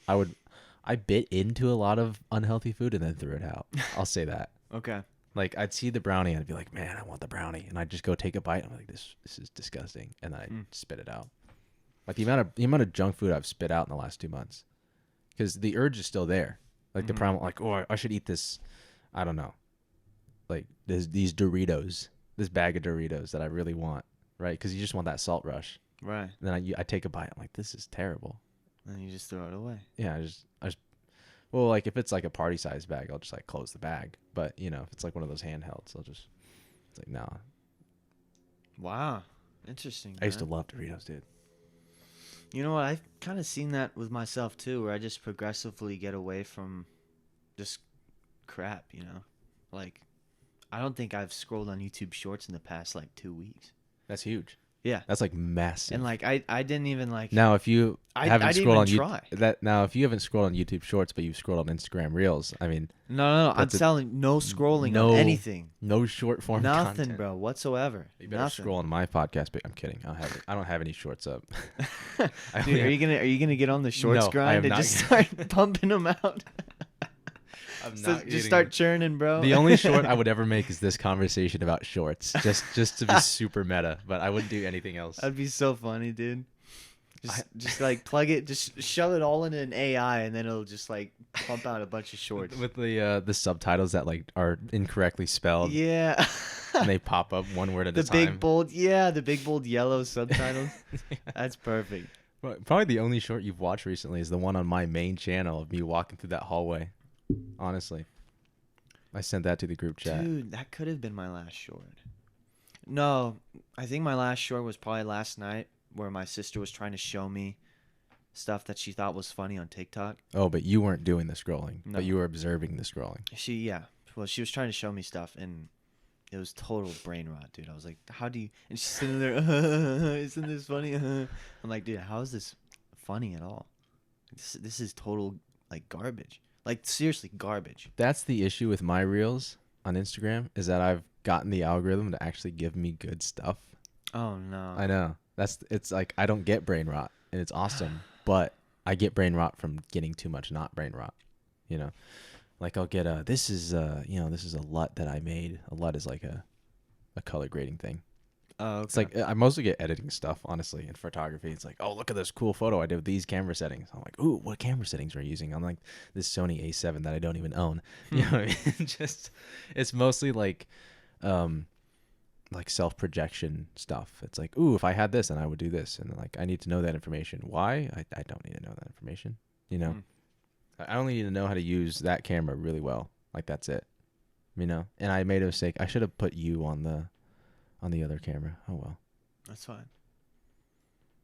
I bit into a lot of unhealthy food and then threw it out. I'll say that. Okay. Like I'd see the brownie and I'd be like, man, I want the brownie, and I'd just go take a bite. And I'm like, this is disgusting, and then I'd spit it out. Like the amount of junk food I've spit out in the last 2 months, because the urge is still there. Like the problem, like I should eat this. I don't know. Like these Doritos. This bag of Doritos that I really want, right? Because you just want that salt rush. Right. And then I take a bite. I'm like, this is terrible. And you just throw it away. Yeah, well, like if it's like a party size bag, I'll just like close the bag. But you know, if it's like one of those handhelds, it's like, no. Wow. Interesting. I used to man. love Doritos, dude. You know what? I've kind of seen that with myself too, where I just progressively get away from just crap, you know? Like, I don't think I've scrolled on YouTube Shorts in the past like 2 weeks. That's huge. Yeah. That's like massive. And like, I didn't even like. Now, if you I haven't didn't scrolled on even now if you haven't scrolled on YouTube Shorts, but you've scrolled on Instagram Reels, I mean, No. I'm That's telling no scrolling no on anything. no short form Nothing, content. bro, whatsoever. You better Nothing. scroll on my podcast. But I'm kidding. I don't have any shorts up. Dude, are you gonna get on the shorts No, I grind am and not just start pumping them out? I'm So not just start churning, bro. The only short I would ever make is this conversation about shorts, just to be super meta. But I wouldn't do anything else. That'd be so funny, dude. Just like plug it, just shove it all into an AI, and then it'll just like pump out a bunch of shorts. with the subtitles that like are incorrectly spelled Yeah. and they pop up one word at a The big time. bold, the big bold yellow subtitles. That's perfect. Probably the only short you've watched recently is the one on my main channel of me walking through that hallway. Honestly, I sent that to the group chat. Dude, that could have been my last short. No, I think my last short was probably last night, where my sister was trying to show me stuff that she thought was funny on TikTok. Oh, but you weren't doing the scrolling, No. but you were observing the scrolling. Well, she was trying to show me stuff, and it was total brain rot, dude. I was like, how do you, and she's sitting there, isn't this funny? I'm like, dude, how is this funny at all? This is total, like, garbage. Like, seriously, garbage. That's the issue with my reels on Instagram, is that I've gotten the algorithm to actually give me good stuff. Oh, no. I know. It's like I don't get brain rot, and it's awesome, but I get brain rot from getting too much not brain rot. You know, like I'll get this is a LUT that I made. A LUT is like a color grading thing. Oh, okay. It's like I mostly get editing stuff, honestly, in photography. It's like, oh, look at this cool photo I did with these camera settings. I'm like, ooh, what camera settings are you using? I'm like, this Sony A7 that I don't even own. You know what I mean? Just, it's mostly like self-projection stuff. It's like, ooh, if I had this, then I would do this. And like, I need to know that information. Why? I don't need to know that information. You know, I only need to know how to use that camera really well. Like, that's it. You know, and I made a mistake. I should have put you on the other camera. Oh well. That's fine.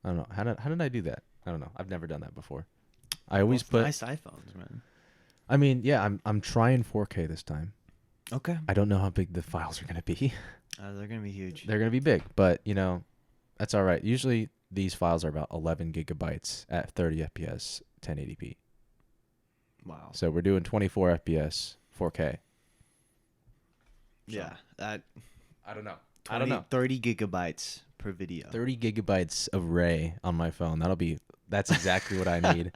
I don't know. How did I do that? I don't know. I've never done that before. I always put nice iPhones, man. I mean, yeah, I'm trying 4K this time. Okay. I don't know how big the files are going to be. They're gonna be huge. They're going to be big, but you know, that's all right. Usually these files are about 11 gigabytes at 30 FPS 1080p. Wow. So we're doing 24 FPS 4K. Yeah, that I don't know. 30 gigabytes per video. 30 gigabytes of RAY on my phone. That's exactly what I need.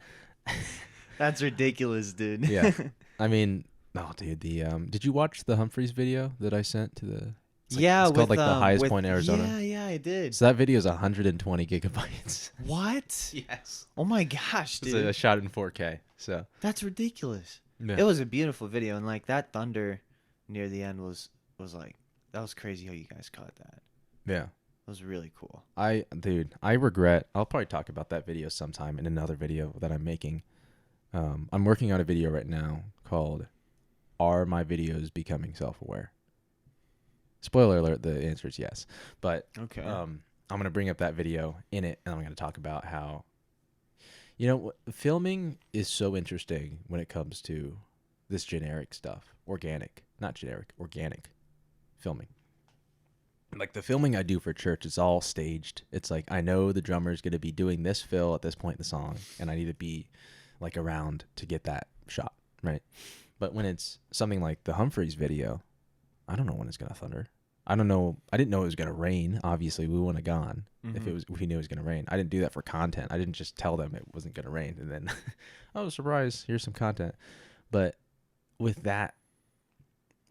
That's ridiculous, dude. Yeah. I mean, oh, dude, did you watch the Humphreys video that I sent to the? It's called like the highest point in Arizona. Yeah, I did. So that video is 120 gigabytes. What? Yes. Oh my gosh, It's dude. a shot in 4K. So That's ridiculous. yeah. It was a beautiful video, and like that thunder near the end was like, that was crazy how you guys caught that. Yeah. It was really cool. I regret. I'll probably talk about that video sometime in another video that I'm making. I'm working on a video right now called "Are My Videos Becoming Self-Aware?" Spoiler alert: the answer is yes. But Okay. I'm gonna bring up that video in it, and I'm gonna talk about how, you know, filming is so interesting when it comes to this generic stuff, organic filming. Like the filming I do for church is all staged. It's like I know the drummer's going to be doing this fill at this point in the song, and I need to be like around to get that shot, right? But when it's something like the Humphreys video, I don't know when it's going to thunder. I don't know. I didn't know it was going to rain. Obviously, we wouldn't have gone if we knew it was going to rain. I didn't do that for content. I didn't just tell them it wasn't going to rain and then, oh, surprise, here's some content. But with that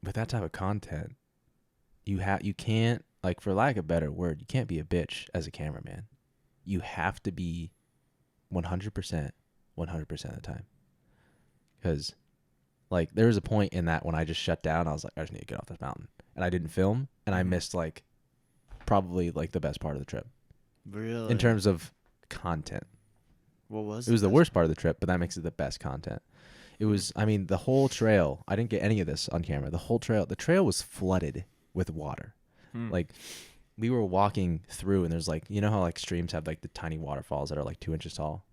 type of content, you can't, like, for lack of a better word, you can't be a bitch as a cameraman. You have to be 100% 100% of the time. Because, like, there was a point in that when I just shut down, I was like, I just need to get off this mountain. And I didn't film, and I missed, like, probably, like, the best part of the trip. Really? In terms of content. What was it? It was the worst part of the trip, but that makes it the best content. It was, I mean, the whole trail, I didn't get any of this on camera. The trail was flooded with water. Like, we were walking through, and there's, like, you know how, like, streams have, like, the tiny waterfalls that are, like, 2 inches tall?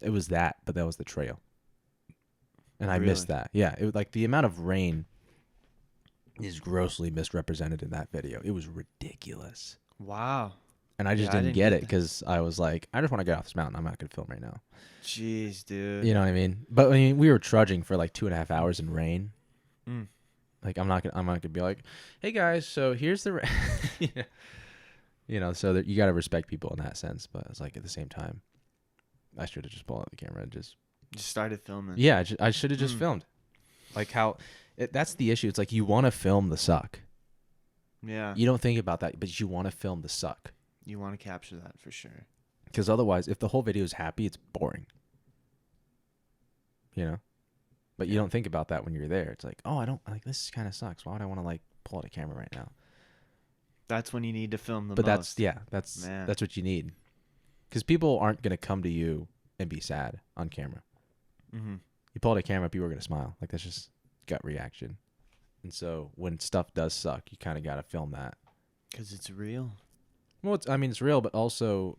It was that, but that was the trail. And I missed that. Yeah, it was, like, the amount of rain is grossly misrepresented in that video. It was ridiculous. Wow. And I just didn't get it because I was like, I just want to get off this mountain. I'm not going to film right now. Jeez, dude. You know what I mean? But I mean, we were trudging for like 2.5 hours in rain. Like, I'm not gonna be like, hey guys, so here's the you know, so that you got to respect people in that sense. But it's like, at the same time, I should have just pulled out the camera and just started filming. Yeah, I should have just filmed. Like that's the issue. It's like, you want to film the suck. Yeah. You don't think about that, but you want to film the suck. You want to capture that for sure. Because otherwise, if the whole video is happy, it's boring. You know? But you Yeah. don't think about that when you're there. It's like, oh, I don't like this. Kind of sucks. Why would I want to like pull out a camera right now? That's when you need to film the But most. Man. that's what you need. Because people aren't gonna come to you and be sad on camera. Mm-hmm. You pull out a camera, people are gonna smile. Like that's just gut reaction. And so when stuff does suck, you kind of gotta film that. Because it's real. Well, it's real, but also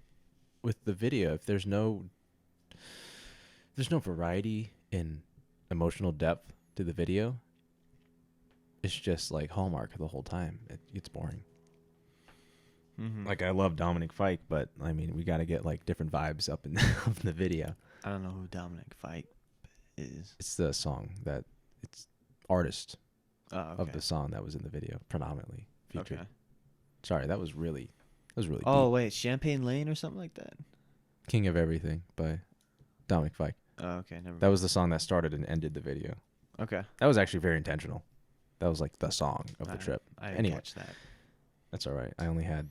with the video, if there's no variety in emotional depth to the video, it's just like Hallmark the whole time. It gets boring. Mm-hmm. Like I love Dominic Fike, but I mean we got to get like different vibes up in the video. I don't know who Dominic Fike is. It's the song that it's artist Oh, okay. of the song that was in the video predominantly featured. Okay. Sorry, that was really Oh, deep. wait. Champagne Lane or something like that? King of Everything by Dominic Fike. Oh, okay. Never mind. That was the song that started and ended the video. Okay. That was actually very intentional. That was like the song of the trip. I didn't Anyway. catch that. That's all right. I only had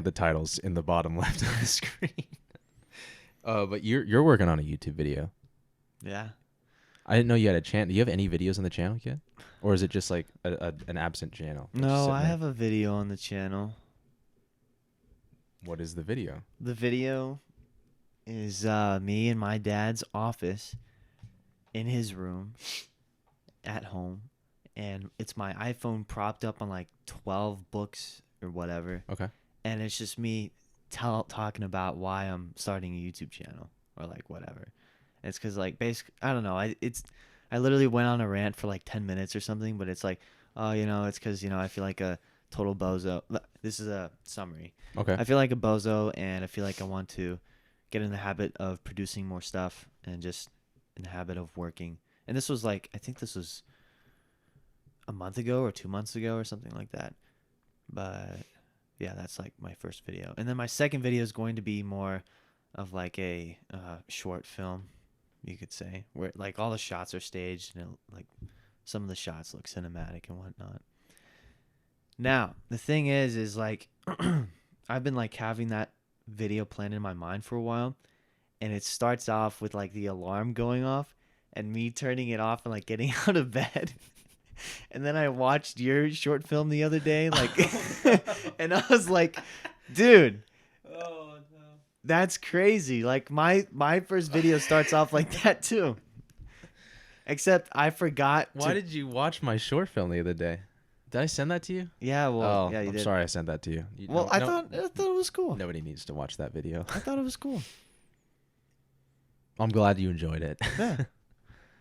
the titles in the bottom left of the screen. But you're working on a YouTube video. Yeah. I didn't know you had a channel. Do you have any videos on the channel yet, or is it just like an absent channel? Just No, sitting I there? have a video on the channel. What is the video? The video is me in my dad's office in his room at home, and it's my iPhone propped up on like 12 books or whatever, Okay. and it's just me talking about why I'm starting a YouTube channel or like whatever. It's because like basically I don't know, I literally went on a rant for like 10 minutes or something, but it's like, oh, it's because I feel like a total bozo. This is a summary. Okay. I feel like a bozo, and I feel like I want to get in the habit of producing more stuff and just in the habit of working. And this was like, I think this was a month ago or 2 months ago or something like that. But yeah, that's like my first video. And then my second video is going to be more of like a short film, you could say, where like all the shots are staged and like some of the shots look cinematic and whatnot. Now, the thing is like, I've been like having that video planned in my mind for a while, and it starts off with like the alarm going off and me turning it off and like getting out of bed. And then I watched your short film the other day, like, and I was like, dude, Oh no. that's crazy. Like my first video starts off like that too. Except I forgot. Why did you watch my short film the other day? Did I send that to you? Yeah, well, yeah, you I'm did. sorry I sent that to you. Well, I thought it was cool. Nobody needs to watch that video. I thought it was cool. I'm glad you enjoyed it. Yeah.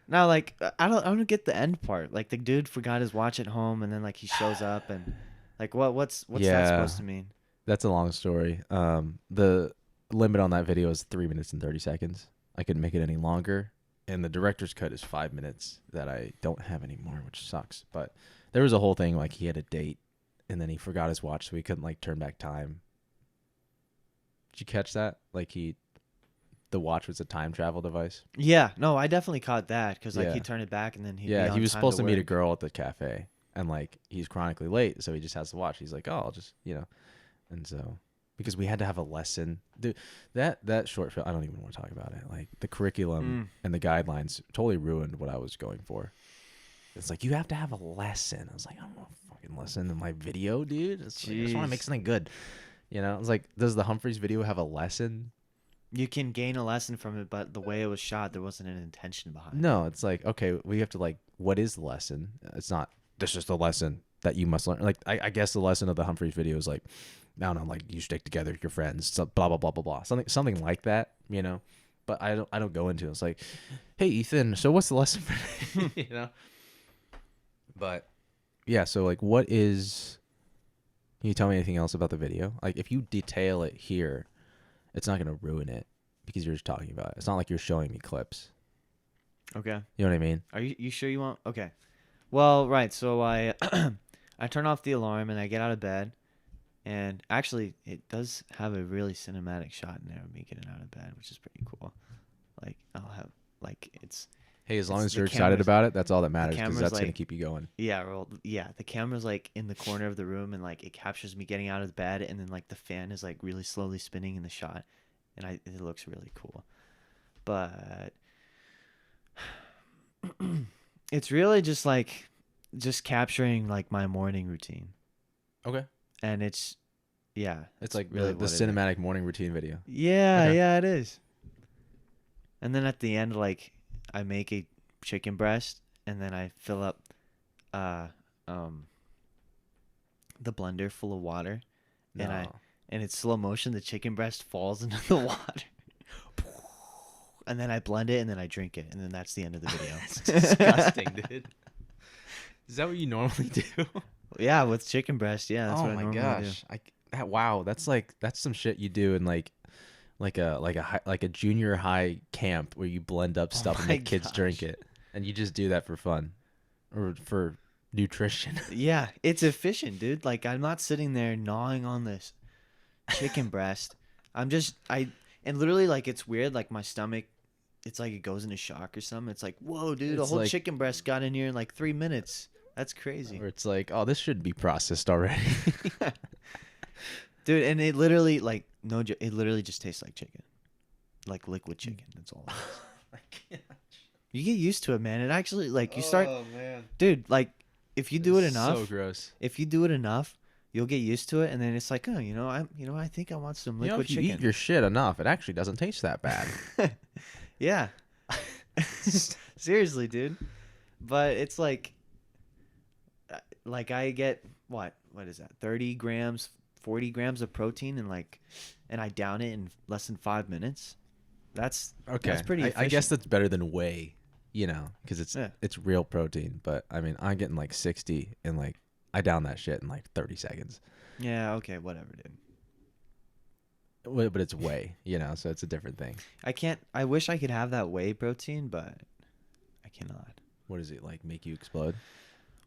Now, like, I don't get the end part. Like, the dude forgot his watch at home, and then like he shows up, and like, what's that Yeah. supposed to mean? That's a long story. The limit on that video is 3 minutes and 30 seconds. I couldn't make it any longer. And the director's cut is 5 minutes that I don't have anymore, which sucks. But there was a whole thing like he had a date and then he forgot his watch, so he couldn't like turn back time. Did you catch that? Like the watch was a time travel device. Yeah, no, I definitely caught that because like Yeah. he turned it back and then he He was supposed to meet a work. girl at the cafe, and like he's chronically late, so he just has the watch. He's like, oh, I'll just and so because we had to have a lesson, dude. That short film, I don't even want to talk about it. Like the curriculum and the guidelines totally ruined what I was going for. It's like you have to have a lesson. I was like, I don't want a fucking lesson in my video, dude. It's like, I just want to make Jeez. something good. It's like, does the Humphreys video have a lesson? You can gain a lesson from it, but the way it was shot, there wasn't an intention behind it. No, it's like, okay, we have to like, what is the lesson? It's not, this is the lesson that you must learn. Like, I guess the lesson of the Humphreys video is like, I don't know, like you stick together, your friends, so blah, blah, blah, blah, blah. Something like that, but I don't go into it. It's like, hey, Ethan, so what's the lesson for today? But yeah, so like, can you tell me anything else about the video? Like if you detail it here, it's not going to ruin it because you're just talking about it. It's not like you're showing me clips. Okay. You know what I mean? Are you sure you want? Okay. Well, right. So I I turn off the alarm and I get out of bed, and actually it does have a really cinematic shot in there of me getting out of bed, which is pretty cool. Like I'll have like it's Hey, as long It's as the you're excited camera's- about it, that's all that matters because camera's that's going to like- keep you going. yeah, well, yeah. The camera's like in the corner of the room, and like it captures me getting out of bed, and then like the fan is like really slowly spinning in the shot, and it looks really cool. But it's really just like just capturing like my morning routine, Okay. and it's yeah, It's it's like really the what it is. cinematic morning routine video. Yeah, Okay. yeah, it is. And then at the end, like I make a chicken breast, and then I fill up uh um the blender full of water, and I No. and it's slow motion. The chicken breast falls into the water, and then I blend it, and then I drink it, and then that's the end of the video. It's disgusting, dude. Is that what you normally do? Yeah, with chicken breast. Yeah, that's Oh what I my normally do. gosh. Wow, that's some shit you do in like a junior high camp where you blend up Oh stuff and my make kids drink gosh. it. And you just do that for fun or for nutrition. Yeah, it's efficient, dude. Like I'm not sitting there gnawing on this chicken breast. And literally like it's weird. Like my stomach, it's like it goes into shock or something. It's like, whoa, dude, a It's whole like chicken breast got in here in like 3 minutes. That's crazy. where it's like, "Oh, this should be processed already." Dude, and it literally like it literally just tastes like chicken, like liquid chicken. That's all. I can't. You get used to it, man. It actually like you start, Oh man. dude. Like if you do it It's enough, so gross. if you do it enough, you'll get used to it, and then it's like, oh, I think I want some You know, liquid if you chicken. eat your shit enough, it actually doesn't taste that bad. Yeah. Seriously, dude. But it's like I get what is that? 30 grams, 40 grams of protein and I down it in less than 5 minutes. That's pretty I guess efficient. that's better than whey, because Yeah. it's real protein. But I mean, I'm getting like 60, and like I down that shit in like 30 seconds. Yeah, okay, whatever, dude. But it's whey, so it's a different thing. I wish I could have that whey protein, but I cannot. What does it like make you explode?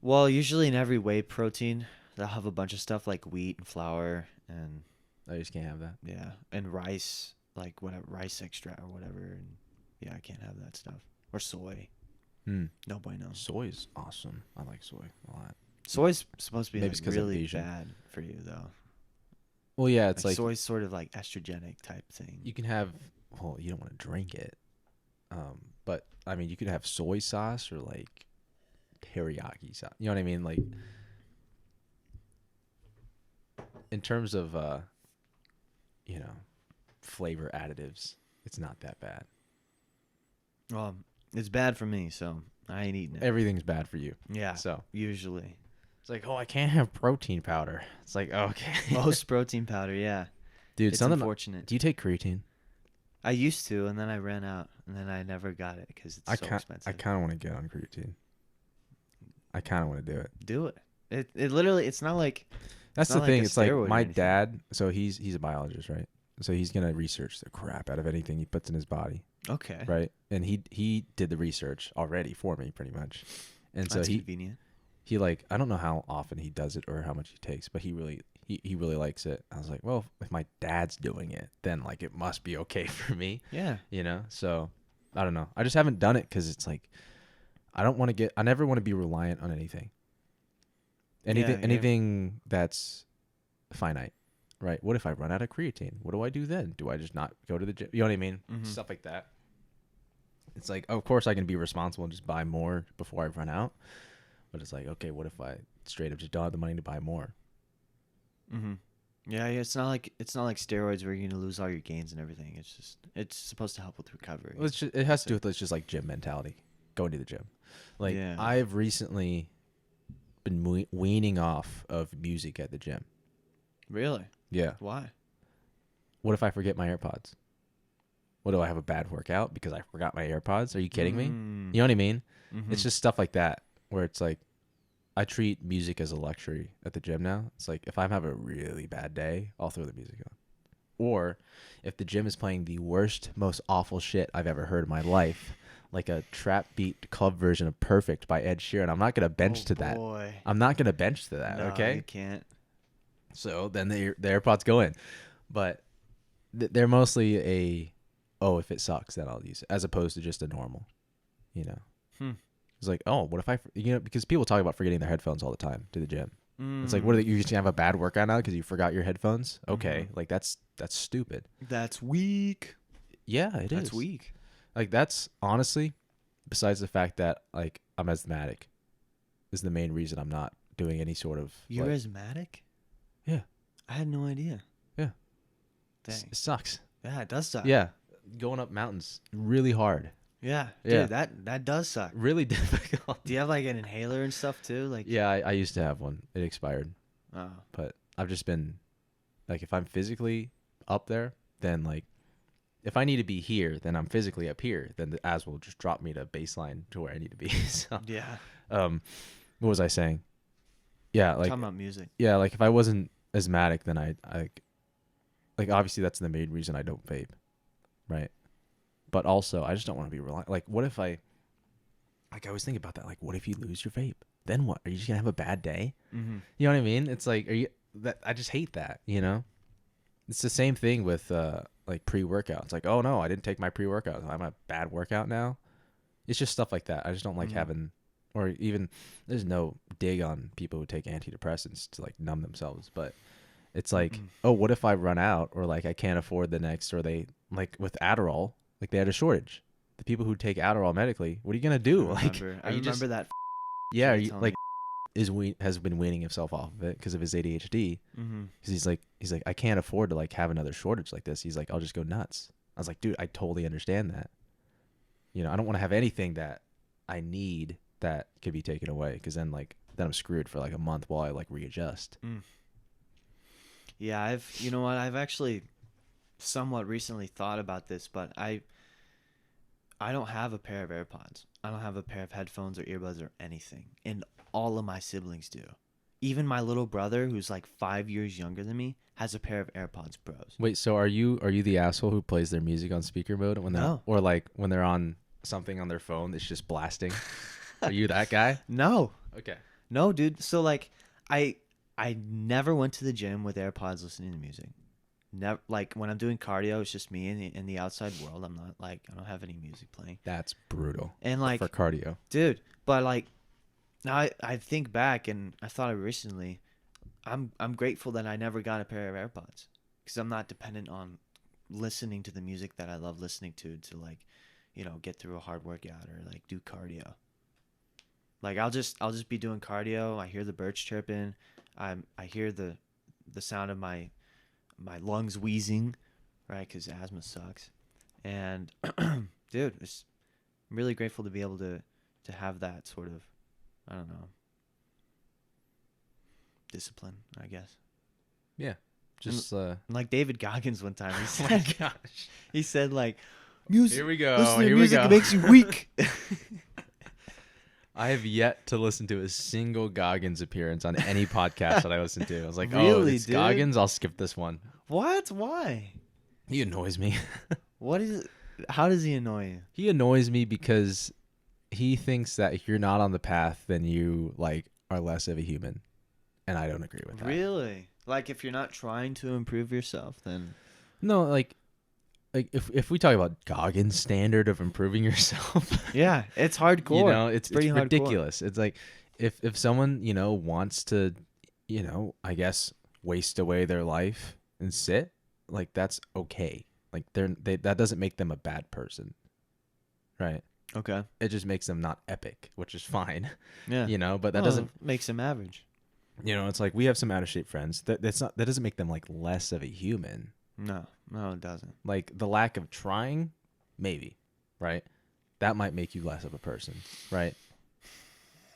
Well, usually in every whey protein, they'll have a bunch of stuff like wheat and flour and I just can't have that. yeah, and rice, like whatever, rice extract or whatever. And yeah, I can't have that stuff. Or soy. Hmm. No bueno. Soy is awesome. I like soy a lot. Soy's supposed to be Maybe like it's 'cause I'm really Asian. bad for you though. Well, yeah, it's like Soy's sort of like estrogenic type thing. you can have. Well, you don't want to drink it. But I mean, you could have soy sauce or like teriyaki sauce. You know what I mean? Like in terms of flavor additives, it's not that bad. Well, it's bad for me, so I ain't eating it. Everything's bad for you. Yeah, So usually. it's like, oh, I can't have protein powder. It's like, okay. Most protein powder, yeah. Dude, It's something. unfortunate. Do you take creatine? I used to, and then I ran out, and then I never got it because it's so expensive. I kind of want to get on creatine. I kind of want to do it. Do it. It literally, it's not like That's not the like thing. a It's like steroid or my anything. dad. So he's a biologist, right? So he's gonna research the crap out of anything he puts in his body, okay. right? And he did the research already for me, pretty much. And so That's convenient. he like I don't know how often he does it or how much he takes, but he really likes it. I was like, well, if my dad's doing it, then like it must be okay for me, Yeah. So I don't know. I just haven't done it because it's like I never want to be reliant on anything. Yeah. Anything that's finite, right? What if I run out of creatine? What do I do then? Do I just not go to the gym? You know what I mean? Mhm. Stuff like that. It's like, of course I can be responsible and just buy more before I run out. But it's like, okay, what if I straight up just don't have the money to buy more? Mhm. Yeah, it's not like steroids where you're gonna lose all your gains and everything. It's supposed to help with recovery. Well, it has to do with it's just like gym mentality, going to the gym. Like Yeah. I've recently been weaning off of music at the gym. Really? Yeah. Why? What if I forget my AirPods? What do I have a bad workout because I forgot my AirPods? Are you kidding me? You know what I mean? Mhm. It's just stuff like that where it's like I treat music as a luxury at the gym now. It's like if I have a really bad day, I'll throw the music on. Or if the gym is playing the worst, most awful shit I've ever heard in my life, like a trap beat club version of Perfect by Ed Sheeran, I'm not going to bench to that. Boy. I'm not going to bench to that, No, okay? you can't. So then the AirPods go in. But they're mostly if it sucks, then I'll use it, as opposed to just a normal, Hmm. It's like, oh, what if because people talk about forgetting their headphones all the time to the gym. It's like, what are you just gonna have a bad workout now because you forgot your headphones? Okay, Mhm. like that's stupid. That's weak. Yeah, it That's is. weak. Like that's honestly, besides the fact that like I'm asthmatic, is the main reason I'm not doing any sort of You're like. asthmatic? Yeah, I had no idea. yeah, Dang. it sucks. Yeah, it does suck. Yeah, going up mountains really hard. Yeah, Yeah, dude, that does suck. really difficult. Do you have like an inhaler and stuff too? Like, Yeah, I used to have one. It expired, oh, but I've just been like, if I'm physically up there, then like, if I need to be here, then I'm physically up here. Then the as will just drop me to baseline to where I need to be. So, yeah. um, what was I saying? Yeah, like, Talking about music. yeah, like if I wasn't asthmatic, then I like obviously that's the main reason I don't vape, right? But also I just don't want to be reliant. Like, what if I was thinking about that. Like, what if you lose your vape? Then what? Are you just gonna have a bad day? Mm-hmm. You know what I mean? It's like, are you that? I just hate that. You know, it's the same thing with like pre-workout. It's like, oh no, I didn't take my pre-workout. I'm a bad workout now. It's just stuff like that. I just don't like Mhm. having, or even there's no dig on people who take antidepressants to like numb themselves, but it's like, Mm-mm. oh, what if I run out or like I can't afford the next, or they like with Adderall, like they had a shortage. The people who take Adderall medically, what are you gonna do? Like, I are you just remember that. yeah? Are You you telling like me. has been weaning himself off of it because of his ADHD? Mm-hmm. Because he's like I can't afford to like have another shortage like this. He's like, I'll just go nuts. I was like, dude, I totally understand that. You know, I don't want to have anything that I need that could be taken away because then I'm screwed for like a month while I like readjust. Mm. Yeah, you know what? I've actually somewhat recently thought about this, but I don't have a pair of AirPods. I don't have a pair of headphones or earbuds or anything. And all of my siblings do. Even my little brother, who's like 5 years younger than me, has a pair of AirPods Pros. Wait, so are you the asshole who plays their music on speaker mode when they're No. or like when they're on something on their phone that's just blasting? Are you that guy? No. Okay. No, dude. So like I I never went to the gym with AirPods listening to music. Never, like when I'm doing cardio, it's just me in the outside world. I'm not like, I don't have any music playing. That's brutal And for like, cardio. dude, but like now I think back and I thought of recently, I'm grateful that I never got a pair of AirPods because I'm not dependent on listening to the music that I love listening to like, get through a hard workout or like do cardio. Like I'll just be doing cardio. I hear the birds chirping. I hear the sound of my lungs wheezing, right? Because asthma sucks. And dude, I'm really grateful to be able to have that sort of, I don't know, discipline, I guess. Yeah. Just Like David Goggins one time, he oh my said, gosh. he said like, music. Here we go. Listen to Here we music, go. it makes you weak. I have yet to listen to a single Goggins appearance on any podcast that I listen to. I was like, oh, Really, it's dude? Goggins. I'll skip this one. What? Why? He annoys me. What is? How does he annoy you? He annoys me because he thinks that if you're not on the path, then you like are less of a human, and I don't agree with that. Really? Like if you're not trying to improve yourself, then No, like if we talk about Goggins' standard of improving yourself, yeah, it's hardcore. you know, it's pretty hardcore. ridiculous. It's like if someone wants to, I guess waste away their life and sit, like that's okay. Like that doesn't make them a bad person, right? Okay. It just makes them not epic, which is fine, Yeah. But that Well, doesn't, makes him average. it's like we have some out of shape friends. That doesn't make them like less of a human. No, it doesn't. Like the lack of trying, maybe, right? That might make you less of a person, right?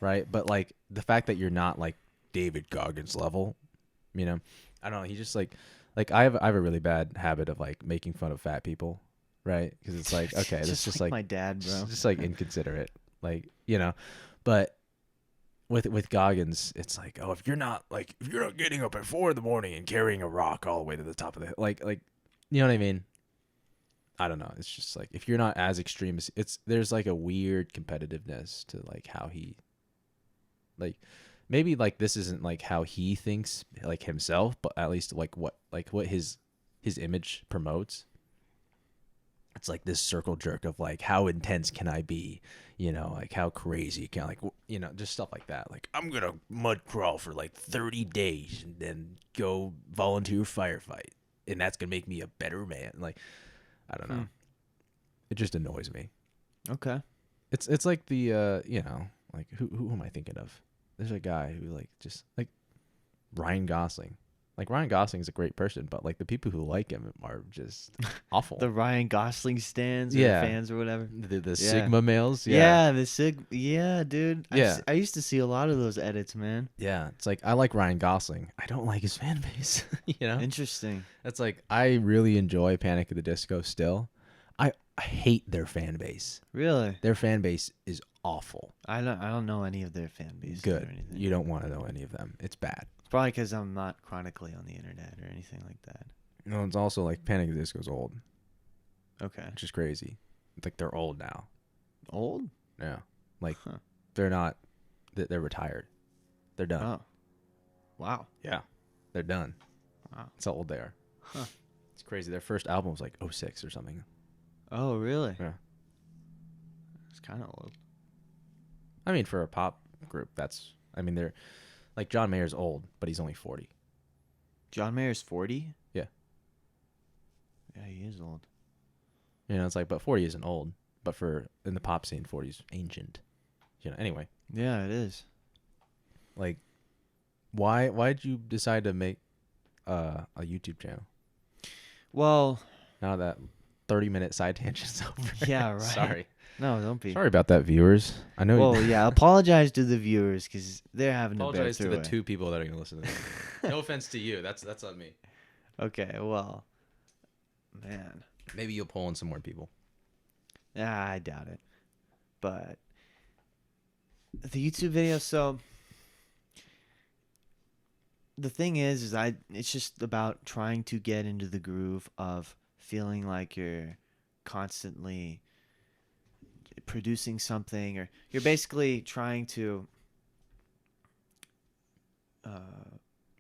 Right? But like the fact that you're not like David Goggins level, I don't know. He just like I have a really bad habit of like making fun of fat people, right? Because it's like, okay, this is just like my dad, bro. just like inconsiderate, like But with Goggins, it's like, oh, if you're not getting up at 4 a.m. and carrying a rock all the way to the top of the like you know what I mean? I don't know. It's just like if you're not as extreme as there's like a weird competitiveness to like how he like maybe like this isn't like how he thinks like himself, but at least like what his image promotes. it's like this circle jerk of like, how intense can I be? You know, like how crazy can I, like, you know, just stuff like that. Like, I'm gonna mud crawl for like 30 days and then go volunteer firefight, and that's gonna make me a better man. Like, I don't Hmm. know. It just annoys me. Okay. It's like the you know, like who am I thinking of? There's a guy who like just like Ryan Gosling. Like Ryan Gosling is a great person, but like the people who like him are just awful. The Ryan Gosling stands or Yeah, fans or whatever. the Yeah. Sigma males. Yeah, Yeah, Yeah, dude. yeah, I used to see a lot of those edits, man. yeah. It's like I like Ryan Gosling. I don't like his fan base. You know, Interesting. that's like I really enjoy Panic at the Disco. Still, I hate their fan base. Really? Their fan base is awful. I don't know any of their fan bases or Good. anything. You don't want to know any of them. It's bad. It's probably because I'm not chronically on the internet or anything like that. No, it's also like Panic at the Disco's old, Okay. which is crazy. Like they're old now. Old? Yeah, like Huh. they're not. They're retired. They're done. Oh. Wow. Yeah, they're done. Wow. That's how old they are. Huh. It's crazy. Their first album was like '06 or something. Oh, really? Yeah. It's kind of old. I mean, for a pop group, that's. I mean, they're like John Mayer's old, but he's only 40. John Mayer's 40? Yeah. Yeah, he is old. You know, it's like, but 40 isn't old. But for in the pop scene, 40 is ancient. You know. Anyway, Yeah, it is. like, why'd you decide to make a YouTube channel? Well, Now that 30-minute side tangent's over. yeah, right. Sorry. No, don't be. Sorry about that, viewers. I know. Well, yeah, apologize to the viewers because they're having to bear Apologize to through the it. 2 people that are gonna listen to this. No offense to you. That's on me. Okay, well, man. Maybe you'll pull in some more people. Yeah, I doubt it. But the YouTube video, so the thing is it's just about trying to get into the groove of feeling like you're constantly producing something, or you're basically trying to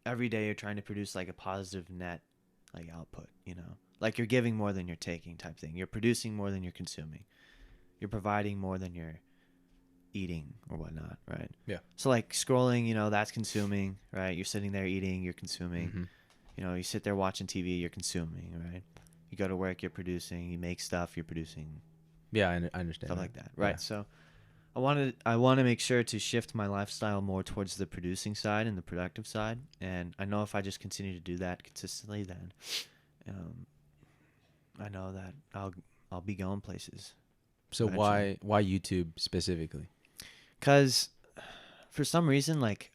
every day you're trying to produce like a positive net like output, you know, like you're giving more than you're taking type thing. You're producing more than you're consuming. You're providing more than you're eating or whatnot, right? Yeah. So like scrolling, you know, that's consuming, right? You're sitting there eating, you're consuming. Mm-hmm. You know, you sit there watching TV, you're consuming, right? You go to work, you're producing. You make stuff, you're producing. Yeah, I understand. Stuff like that, right? Yeah. So I want to make sure to shift my lifestyle more towards the producing side and the productive side. And I know if I just continue to do that consistently, then I know that I'll be going places. So eventually. why YouTube specifically? Because for some reason, like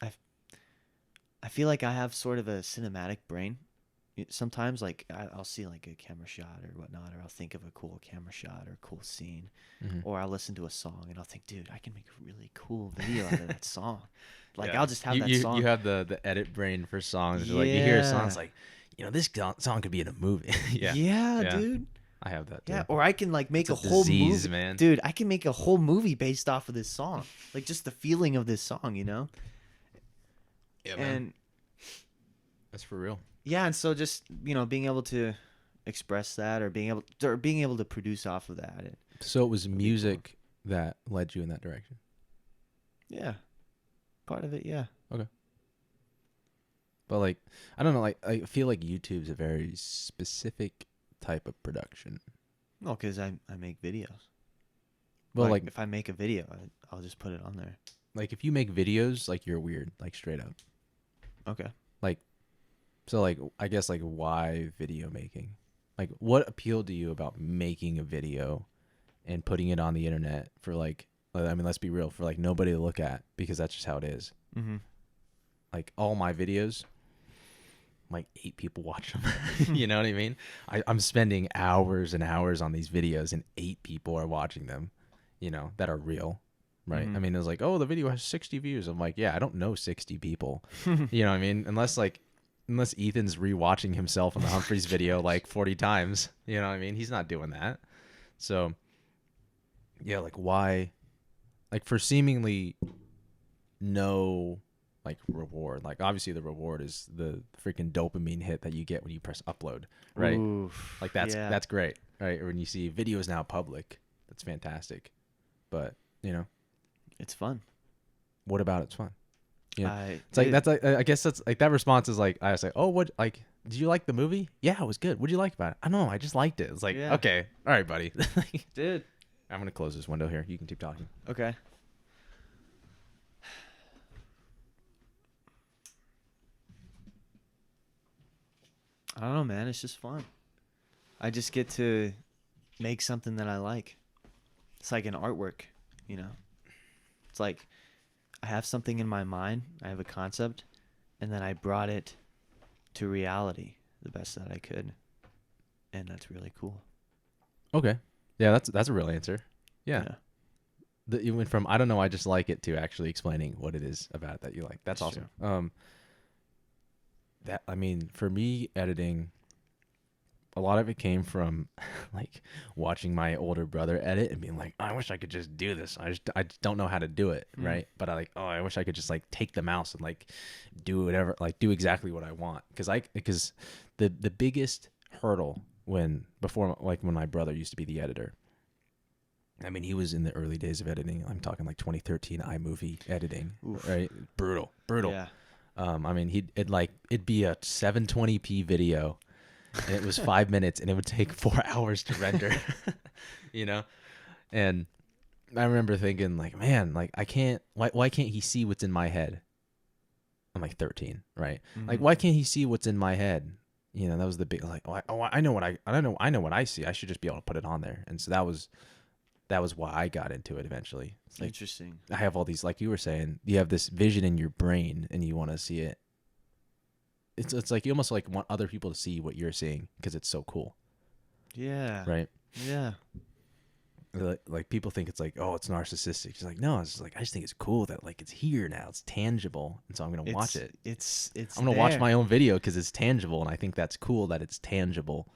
I feel like I have sort of a cinematic brain. Sometimes, like I'll see like a camera shot or whatnot, or I'll think of a cool camera shot or a cool scene, or I'll listen to a song and I'll think, dude, I can make a really cool video out of that song. Like I'll just have that song. You have the edit brain for songs. Like you hear a song, it's like, you know, this song could be in a movie. Yeah. Yeah, dude. I have that too. Yeah, or I can like make It's a whole disease, movie, man. dude. I can make a whole movie based off of this song, like just the feeling of this song, you know. Yeah, man. And That's for real. yeah, and so just, you know, being able to express that, or being able to produce off of that. So it was music that led you in that direction. Yeah, part of it. Yeah. Okay. But like, I don't know. Like, I feel like YouTube's a very specific type of production. No, because I make videos. Well, like if I make a video, I'll just put it on there. like if you make videos, like you're weird, like straight up. Okay. Like, so like I guess like why video making? Like, what appealed to you about making a video and putting it on the internet for like? I mean, let's be real, for like nobody to look at, because that's just how it is. Mm-hmm. Like all my videos, like 8 people watch them. You know what I mean? I'm spending hours and hours on these videos, and 8 people are watching them, you know, that are real, right? Mhm. I mean, it was like, oh, the video has 60 views. I'm like, yeah, I don't know 60 people. You know what I mean? Unless Ethan's rewatching himself in the Humphreys video like 40 times. You know what I mean? He's not doing that. So, yeah, like why? Like for seemingly no like reward. Like obviously the reward is the freaking dopamine hit that you get when you press upload, right? Oof. Like Yeah. that's great, right? Or when you see videos now public, that's fantastic. But you know, It's fun. what about it's fun? Yeah, it's like Dude. that's like I guess that's like that response is like I was like, oh, what like. Did you like the movie? Yeah, it was good. What did you like about it? I don't know. I just liked it. It's like, Yeah. okay, all right, buddy. Dude. I'm gonna close this window here. You can keep talking. Okay. I don't know, man. It's just fun. I just get to make something that I like. It's like an artwork, you know? It's like I have something in my mind, I have a concept, and then I brought it to reality the best that I could. And that's really cool. Okay, yeah, that's a real answer. Yeah, Yeah, you went from I don't know, I just like it to actually explaining what it is about it that you like. That's that's awesome. true. That I mean, for me, editing, a lot of it came from like watching my older brother edit and being like, I wish I could just do this. I just don't know how to do it, Mm. right? But I like, oh, I wish I could just like take the mouse and like do whatever, like do exactly what I want. Because the biggest hurdle when before like when my brother used to be the editor. I mean, he was in the early days of editing. I'm talking like 2013 iMovie editing, Oof. right? Brutal. Yeah. I mean, it'd be a 720p video, and it was 5 minutes, and it would take 4 hours to render, you know. And I remember thinking, like, man, like I can't. Why can't he see what's in my head? I'm like 13, right? Like, Mhm. why can't he see what's in my head? You know, that was the big like, I know what I know what I see. I should just be able to put it on there. And so that was why I got into it eventually. It's like Interesting. I have all these, like you were saying, you have this vision in your brain and you want to see it. It's like you almost like want other people to see what you're seeing because it's so cool, Yeah. right? Yeah. Like people think it's like, oh, it's narcissistic. It's like, no, it's just like I just think it's cool that like it's here now, it's tangible, and so I'm gonna watch it. It's I'm gonna watch there. my own video because it's tangible, and I think that's cool that it's tangible,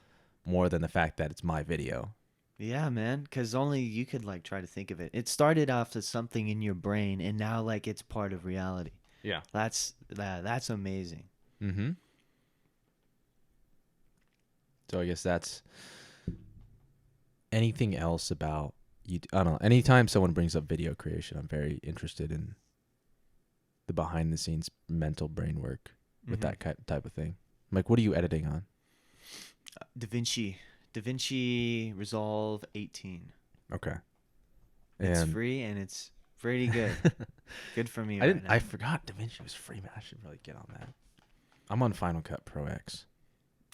more than the fact that it's my video. Yeah, man, because only you could like try to think of it. It started off as something in your brain, and now like it's part of reality. Yeah. That's amazing. Mm-hmm. So I guess that's anything else about you. I don't know. Anytime someone brings up video creation, I'm very interested in the behind the scenes mental brain work with Mhm. that type of thing. Like, what are you editing on? DaVinci Resolve 18. Okay. It's And free and it's pretty good. Good for me I right didn't. I now. forgot DaVinci was free, man. I should really get on that. I'm on Final Cut Pro X.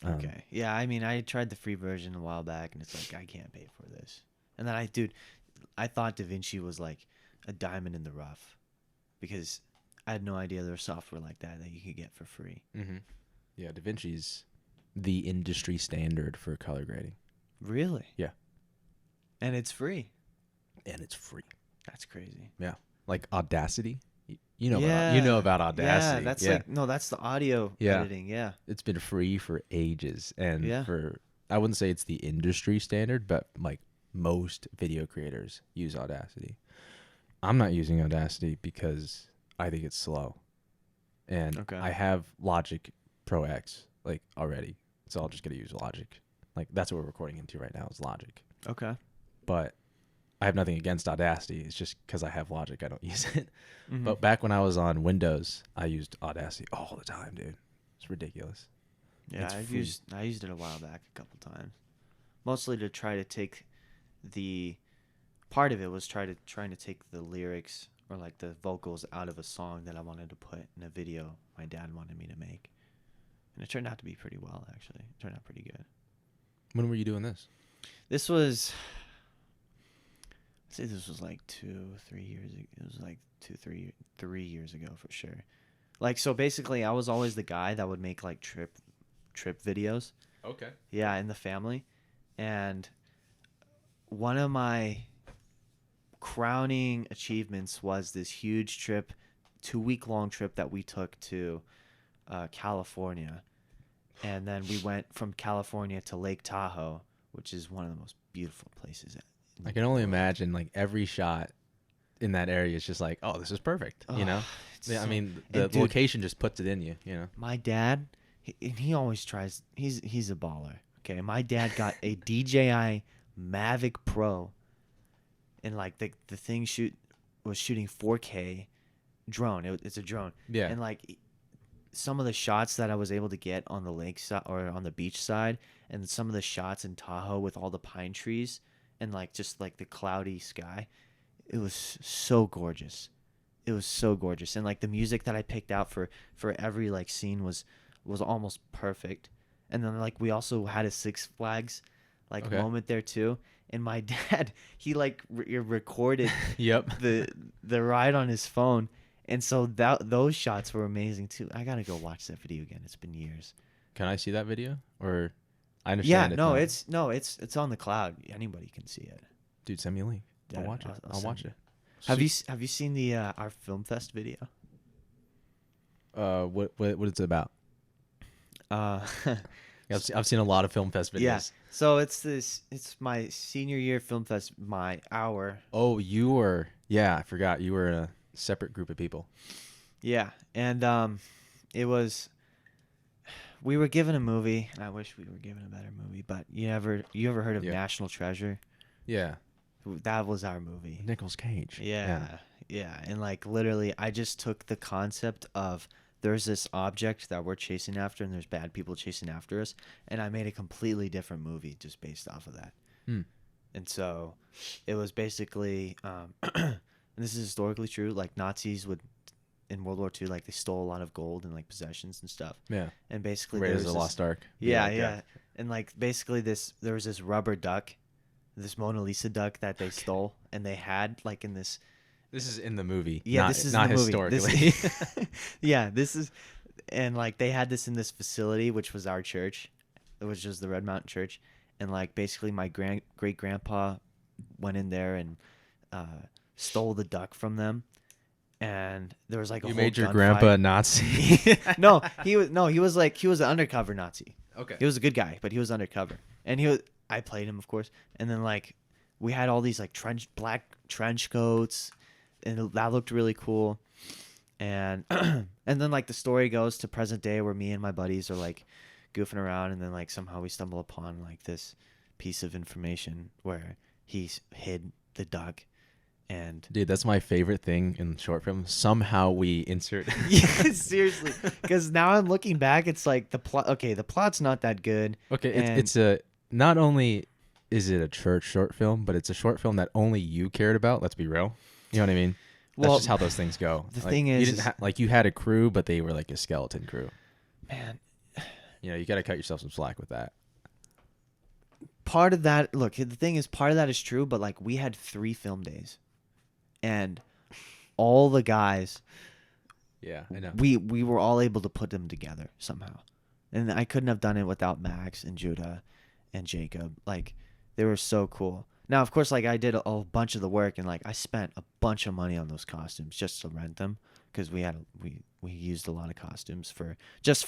Okay. Yeah, I mean, I tried the free version a while back, and it's like I can't pay for this. And then dude, I thought DaVinci was like a diamond in the rough because I had no idea there was software like that you could get for free. Mm-hmm. Yeah, DaVinci's the industry standard for color grading. Really? Yeah. And it's free. And it's free. That's crazy. Yeah. Like Audacity. You know Yeah. you know about Yeah, Audacity. that's Yeah. like no, that's the audio Yeah. editing. Yeah. It's been free for ages, and Yeah. I wouldn't say it's the industry standard, but like most video creators use Audacity. I'm not using Audacity because I think it's slow, and Okay. I have Logic Pro X like already, so I'll just gonna use Logic. Like that's what we're recording into right now is Logic, Okay. but I have nothing against Audacity. It's just because I have Logic, I don't use it. Mhm. But back when I was on Windows, I used Audacity all the time, dude. It's ridiculous. Yeah, It's free. I used it a while back a couple times. Mostly to try to take the part of it was trying to take the lyrics or like the vocals out of a song that I wanted to put in a video my dad wanted me to make. And it turned out to be pretty well actually. It turned out pretty good. When were you doing this? This was I'd say this was like 2-3 years ago. It was like 3 years ago for sure. Like so basically I was always the guy that would make like trip videos. Okay. Yeah, in the family. And one of my crowning achievements was this huge trip, 2-week long trip that we took to California. And then we went from California to Lake Tahoe, which is one of the most beautiful places. I can only imagine like every shot in that area is just like, oh, this is perfect. You know, I mean, the dude, location just puts it in you. You know. my dad, he always tries. He's a baller. Okay, my dad got a DJI Mavic Pro, and like the thing was shooting 4K drone. It's a drone. Yeah. And like some of the shots that I was able to get on the lake side or on the beach side, and some of the shots in Tahoe with all the pine trees and like just like the cloudy sky, it was so gorgeous. It was so gorgeous, and like the music that I picked out for every like scene was almost perfect. And then like we also had a Six Flags like Okay. moment there too. And my dad, he like recorded Yep. the ride on his phone, and so those shots were amazing too. I gotta go watch that video again. It's been years. Can I see that video? Or I Yeah, understand. no, it's on the cloud. Anybody can see it. Dude, send me a link. Yeah, I'll watch it. I'll send watch you. it. Have you seen the our film fest video? What is it about? Uh, I've seen a lot of film fest videos. yeah. So it's my senior year film fest. Oh, you were. Yeah, I forgot. You were in a separate group of people. Yeah, and it was. We were given a movie. I wish we were given a better movie, but you ever heard of Yeah. National Treasure? Yeah. That was our movie. Nicolas Cage. Yeah, and like literally, I just took the concept of there's this object that we're chasing after, and there's bad people chasing after us, and I made a completely different movie just based off of that. Hmm. And so, it was basically, and this is historically true. Like Nazis would in World War II, like they stole a lot of gold and like possessions and stuff. Yeah. And basically, Raiders of the Lost Ark. Yeah, Like, yeah. And like basically, there was this rubber duck, this Mona Lisa duck that they stole, and they had like in this. This is in the movie. Yeah, not, this is not in the movie. historically. Yeah, this is, and like they had this in this facility, which was our church, which was the Red Mountain Church, and like basically my great grandpa went in there and stole the duck from them, and there was like a You whole made your gunfight. grandpa a Nazi. No, he was he was an undercover Nazi. Okay. He was a good guy, but he was undercover, and I played him, of course, and then like we had all these like black trench coats, and that looked really cool. And and then like the story goes to present day where me and my buddies are like goofing around, and then like somehow we stumble upon like this piece of information where he's hid the duck. And Dude, that's my favorite thing in short film. Somehow we insert. yeah, seriously, because now I'm looking back, it's like the plot. Okay, the plot's not that good. Okay, and it's a not only is it a church short film, but it's a short film that only you cared about. Let's be real. You know what I mean? That's Well, just how those things go. the Like, thing you is- didn't like you had a crew, but they were like a skeleton crew. man. You know, you got to cut yourself some slack with that. Part of that, look, the thing is, part of that is true, but like we had 3 film days, and all the guys, Yeah, I know. we were all able to put them together somehow, and I couldn't have done it without Max and Judah and Jacob. Like they were so cool. Now, of course, like I did a bunch of the work, and like I spent a bunch of money on those costumes just to rent them, because we used a lot of costumes for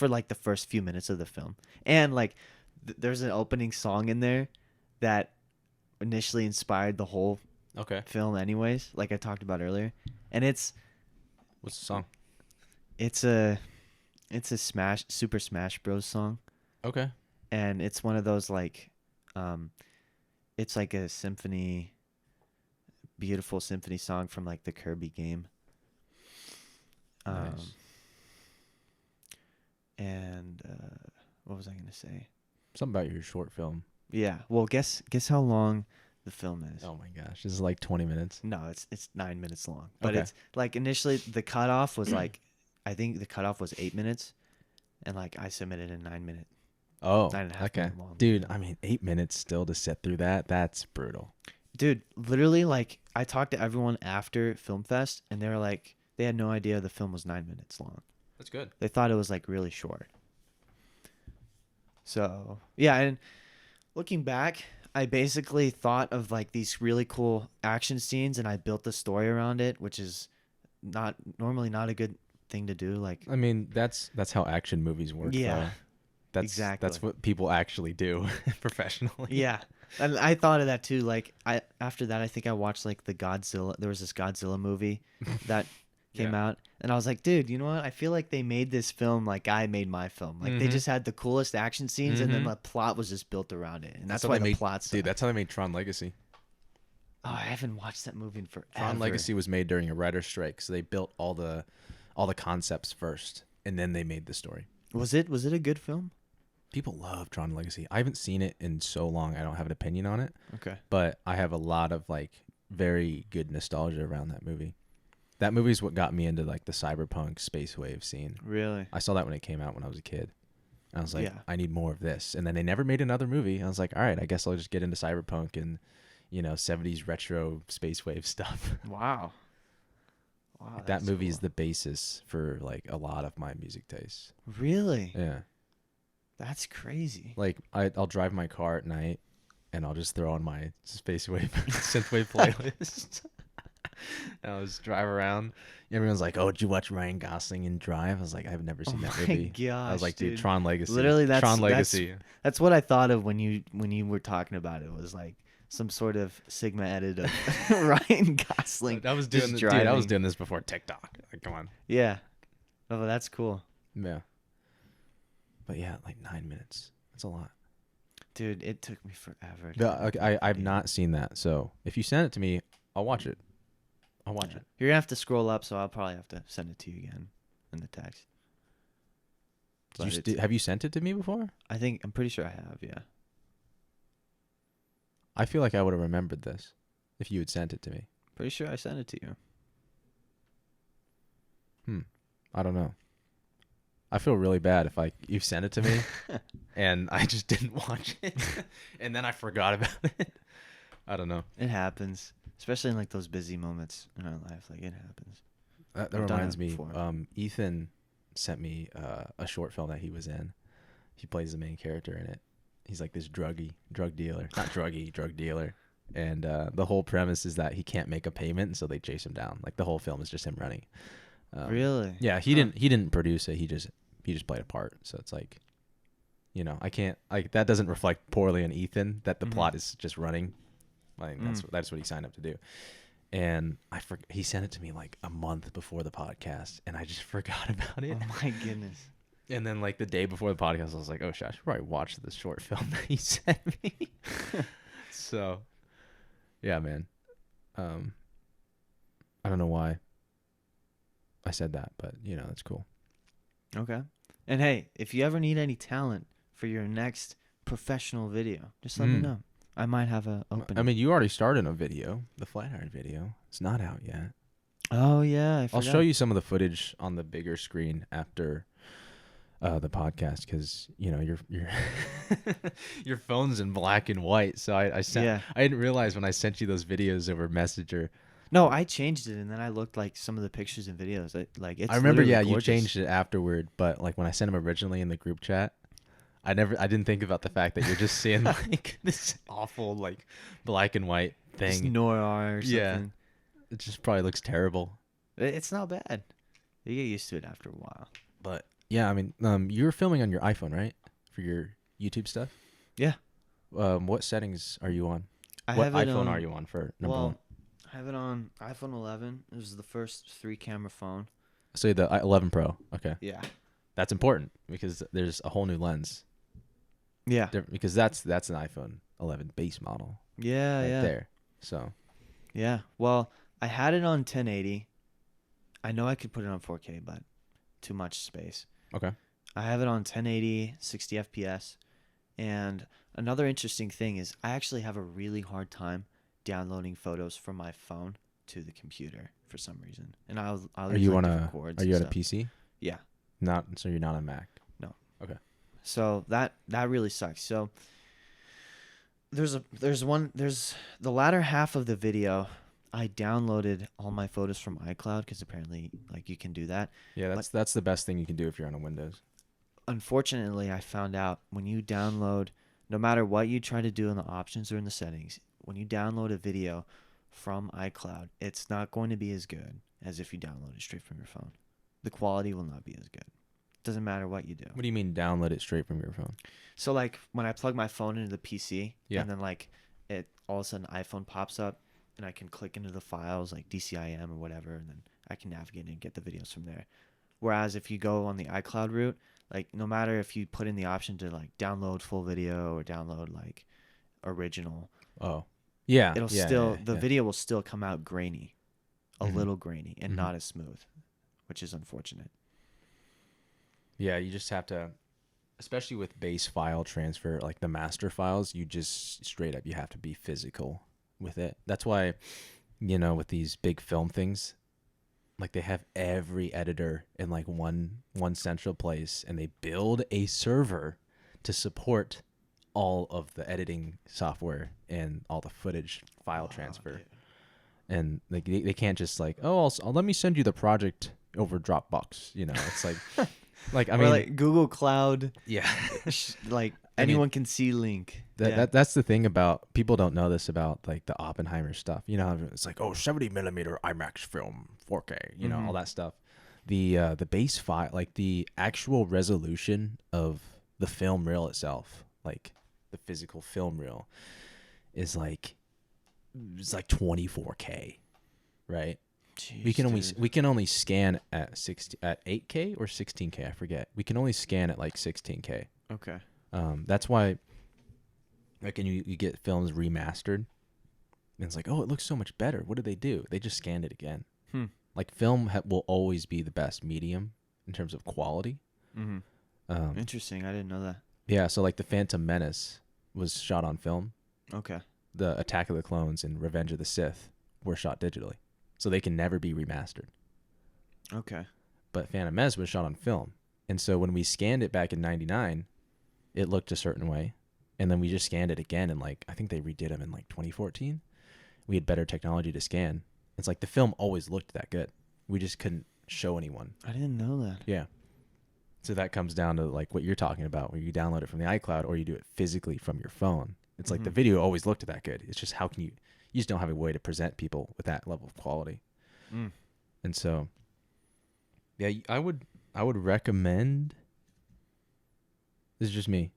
like the first few minutes of the film, and like there's an opening song in there that initially inspired the whole Okay. film anyways, like I talked about earlier, and it's What's the song? a Super Smash Bros song, Okay. and it's one of those like it's like a beautiful symphony song from like the Kirby game. Nice. And what was I gonna say? Something about your short film. Yeah, well, guess how long the film is. Oh my gosh, this is like 20 minutes. No, it's 9 minutes long. But Okay. it's like initially the cutoff was like, I think the cutoff was 8 minutes, and like I submitted a 9 minute. Oh, 9.5 okay. minute long. Dude, I mean, 8 minutes still to sit through that. That's brutal. Dude, literally, like I talked to everyone after Film Fest, and they were like, they had no idea the film was 9 minutes long. That's good. They thought it was like really short. So yeah, and looking back, I basically thought of like these really cool action scenes, and I built the story around it, which is normally not a good thing to do. Like, I mean, that's how action movies work. Yeah, though. That's exactly. That's what people actually do professionally. yeah, And I thought of that too. Like I after that, I think I watched like the Godzilla. There was this Godzilla movie that came Yeah. out, and I was like, dude, you know what? I feel like they made this film like I made my film. Like they Mm-hmm. just had the coolest action scenes, and then Mm-hmm. the plot was just built around it, and That's that's how why they the made, plot dude. sucked. That's how they made Tron Legacy. Oh, I haven't watched that movie in forever. Tron Legacy was made during a writer's strike, so they built all the concepts first, and then they made the story. Was it a good film? People love Tron Legacy. I haven't seen it in so long. I don't have an opinion on it, Okay. but I have a lot of like very good nostalgia around that movie. That movie's what got me into like the cyberpunk space wave scene. Really? I saw that when it came out when I was a kid. And I was like, Yeah. I need more of this. And then they never made another movie. I was like, all right, I guess I'll just get into cyberpunk and 70s retro space wave stuff. Wow. Wow. That that's movie is cool. the basis for like a lot of my music tastes. Really? Yeah. That's crazy. Like I'll drive my car at night and I'll just throw on my space wave synthwave playlist. And I'll just drive around. Everyone's like, "Oh, did you watch Ryan Gosling in Drive?" I was like, "I've never seen that my movie." gosh, I was like, dude. Tron Legacy." Literally, Tron Legacy. that's what I thought of when you were talking about it. Was like some sort of Sigma edit of Ryan Gosling. I was just doing dude, I was driving. doing this before TikTok. Like, come on. Yeah. Oh, that's cool, Yeah. But yeah, like 9 minutes. That's a lot. dude. It took me forever. I've not seen that. So if you send it to me, I'll watch it. I'll watch it. You're gonna have to scroll up, so I'll probably have to send it to you again in the text. But Have you sent it to me before? I'm pretty sure I have. Yeah. I feel like I would have remembered this if you had sent it to me. Pretty sure I sent it to you. I don't know. I feel really bad if you sent it to me and I just didn't watch it and then I forgot about it. I don't know. It happens, especially in like those busy moments in our life. Like it happens. That I've done reminds it me. before. Ethan sent me a short film that he was in. He plays the main character in it. He's like this drug dealer, not drug dealer. And the whole premise is that he can't make a payment, so they chase him down. Like the whole film is just him running. Really? Yeah, he didn't produce it. He just played a part. So it's like, I can't like that doesn't reflect poorly on Ethan that the plot is just running. I think that's what he signed up to do. And he sent it to me like a month before the podcast, and I just forgot about it. Oh my goodness. And then like the day before the podcast, I was like, oh shit, I should probably watch this short film that he sent me. So, yeah, man. I don't know why I said that, but that's cool. Okay. And hey, if you ever need any talent for your next professional video, just let me know. I might have a opening. I mean, you already started a video, the flat iron video. It's not out yet. Oh yeah, I I'll forgot. show you some of the footage on the bigger screen after the podcast because your your phone's in black and white. So I didn't realize when I sent you those videos over Messenger. No, I changed it and then I looked like some of the pictures and videos. It's I remember, literally you gorgeous. changed it afterward, but like when I sent them originally in the group chat, I didn't think about the fact that you're just seeing like this awful like black and white Just thing. noir or something. Yeah. It just probably looks terrible. It's not bad. You get used to it after a while. But yeah, I mean, you're filming on your iPhone, right? For your YouTube stuff? Yeah. What settings are you on? I What have it iPhone on, are you on for number well, one? I have it on iPhone 11. It was the first 3-camera phone. So the 11 Pro. Okay. Yeah. That's important because there's a whole new lens. Yeah. Because that's an iPhone 11 base model. Yeah, right yeah. there. So. Yeah. Well, I had it on 1080. I know I could put it on 4K, but too much space. Okay. I have it on 1080, 60 FPS. And another interesting thing is I actually have a really hard time downloading photos from my phone to the computer for some reason. And I'll Are use you like on different a chords Are you on and a stuff. PC? Yeah. So you're not on Mac. No. Okay. So that really sucks. So there's the latter half of the video. I downloaded all my photos from iCloud because apparently like you can do that. Yeah, that's the best thing you can do if you're on a Windows. Unfortunately, I found out when you download, no matter what you try to do in the options or in the settings, when you download a video from iCloud, it's not going to be as good as if you download it straight from your phone. The quality will not be as good. Doesn't matter what you do. What do you mean download it straight from your phone? So like when I plug my phone into the PC, Yeah. and then like it all of a sudden iPhone pops up, and I can click into the files like DCIM or whatever, and then I can navigate and get the videos from there. Whereas if you go on the iCloud route, like no matter if you put in the option to like download full video or download like original, Oh, yeah. it'll Yeah. still Yeah. the yeah. video will still come out grainy, a Mhm. little grainy, and Mhm. not as smooth, which is unfortunate. Yeah, you just have to, especially with base file transfer, like the master files, you just straight up, you have to be physical with it. That's why, with these big film things, like they have every editor in like one central place, and they build a server to support all of the editing software and all the footage file transfer. Dude. And like they can't just like, oh, let me send you the project over Dropbox. It's like, like I Or mean, like Google Cloud, yeah. like I mean, anyone can see link. That's the thing about people don't know this about like the Oppenheimer stuff. It's like 70 millimeter IMAX film, 4K. All that stuff. The base file, like the actual resolution of the film reel itself, like the physical film reel, is like it's like 24K, right? Jeez, we can only scan at 8K or 16K. I forget. We can only scan at like 16K. Okay. That's why, like, and you get films remastered, and it's like, oh, it looks so much better. What did they do? They just scanned it again. Like, film will always be the best medium in terms of quality. Interesting. I didn't know that. Yeah, so like the Phantom Menace was shot on film. Okay. The Attack of the Clones and Revenge of the Sith were shot digitally, so they can never be remastered. Okay. But Phantom Menace was shot on film, and so when we scanned it back in '99, it looked a certain way, and then we just scanned it again, and like I think they redid them in like 2014. We had better technology to scan. It's like the film always looked that good. We just couldn't show anyone. I didn't know that. Yeah. So that comes down to like what you're talking about, where you download it from the iCloud or you do it physically from your phone. It's like the video always looked that good. It's just how can you just don't have a way to present people with that level of quality. And so, yeah, I would recommend. This is just me.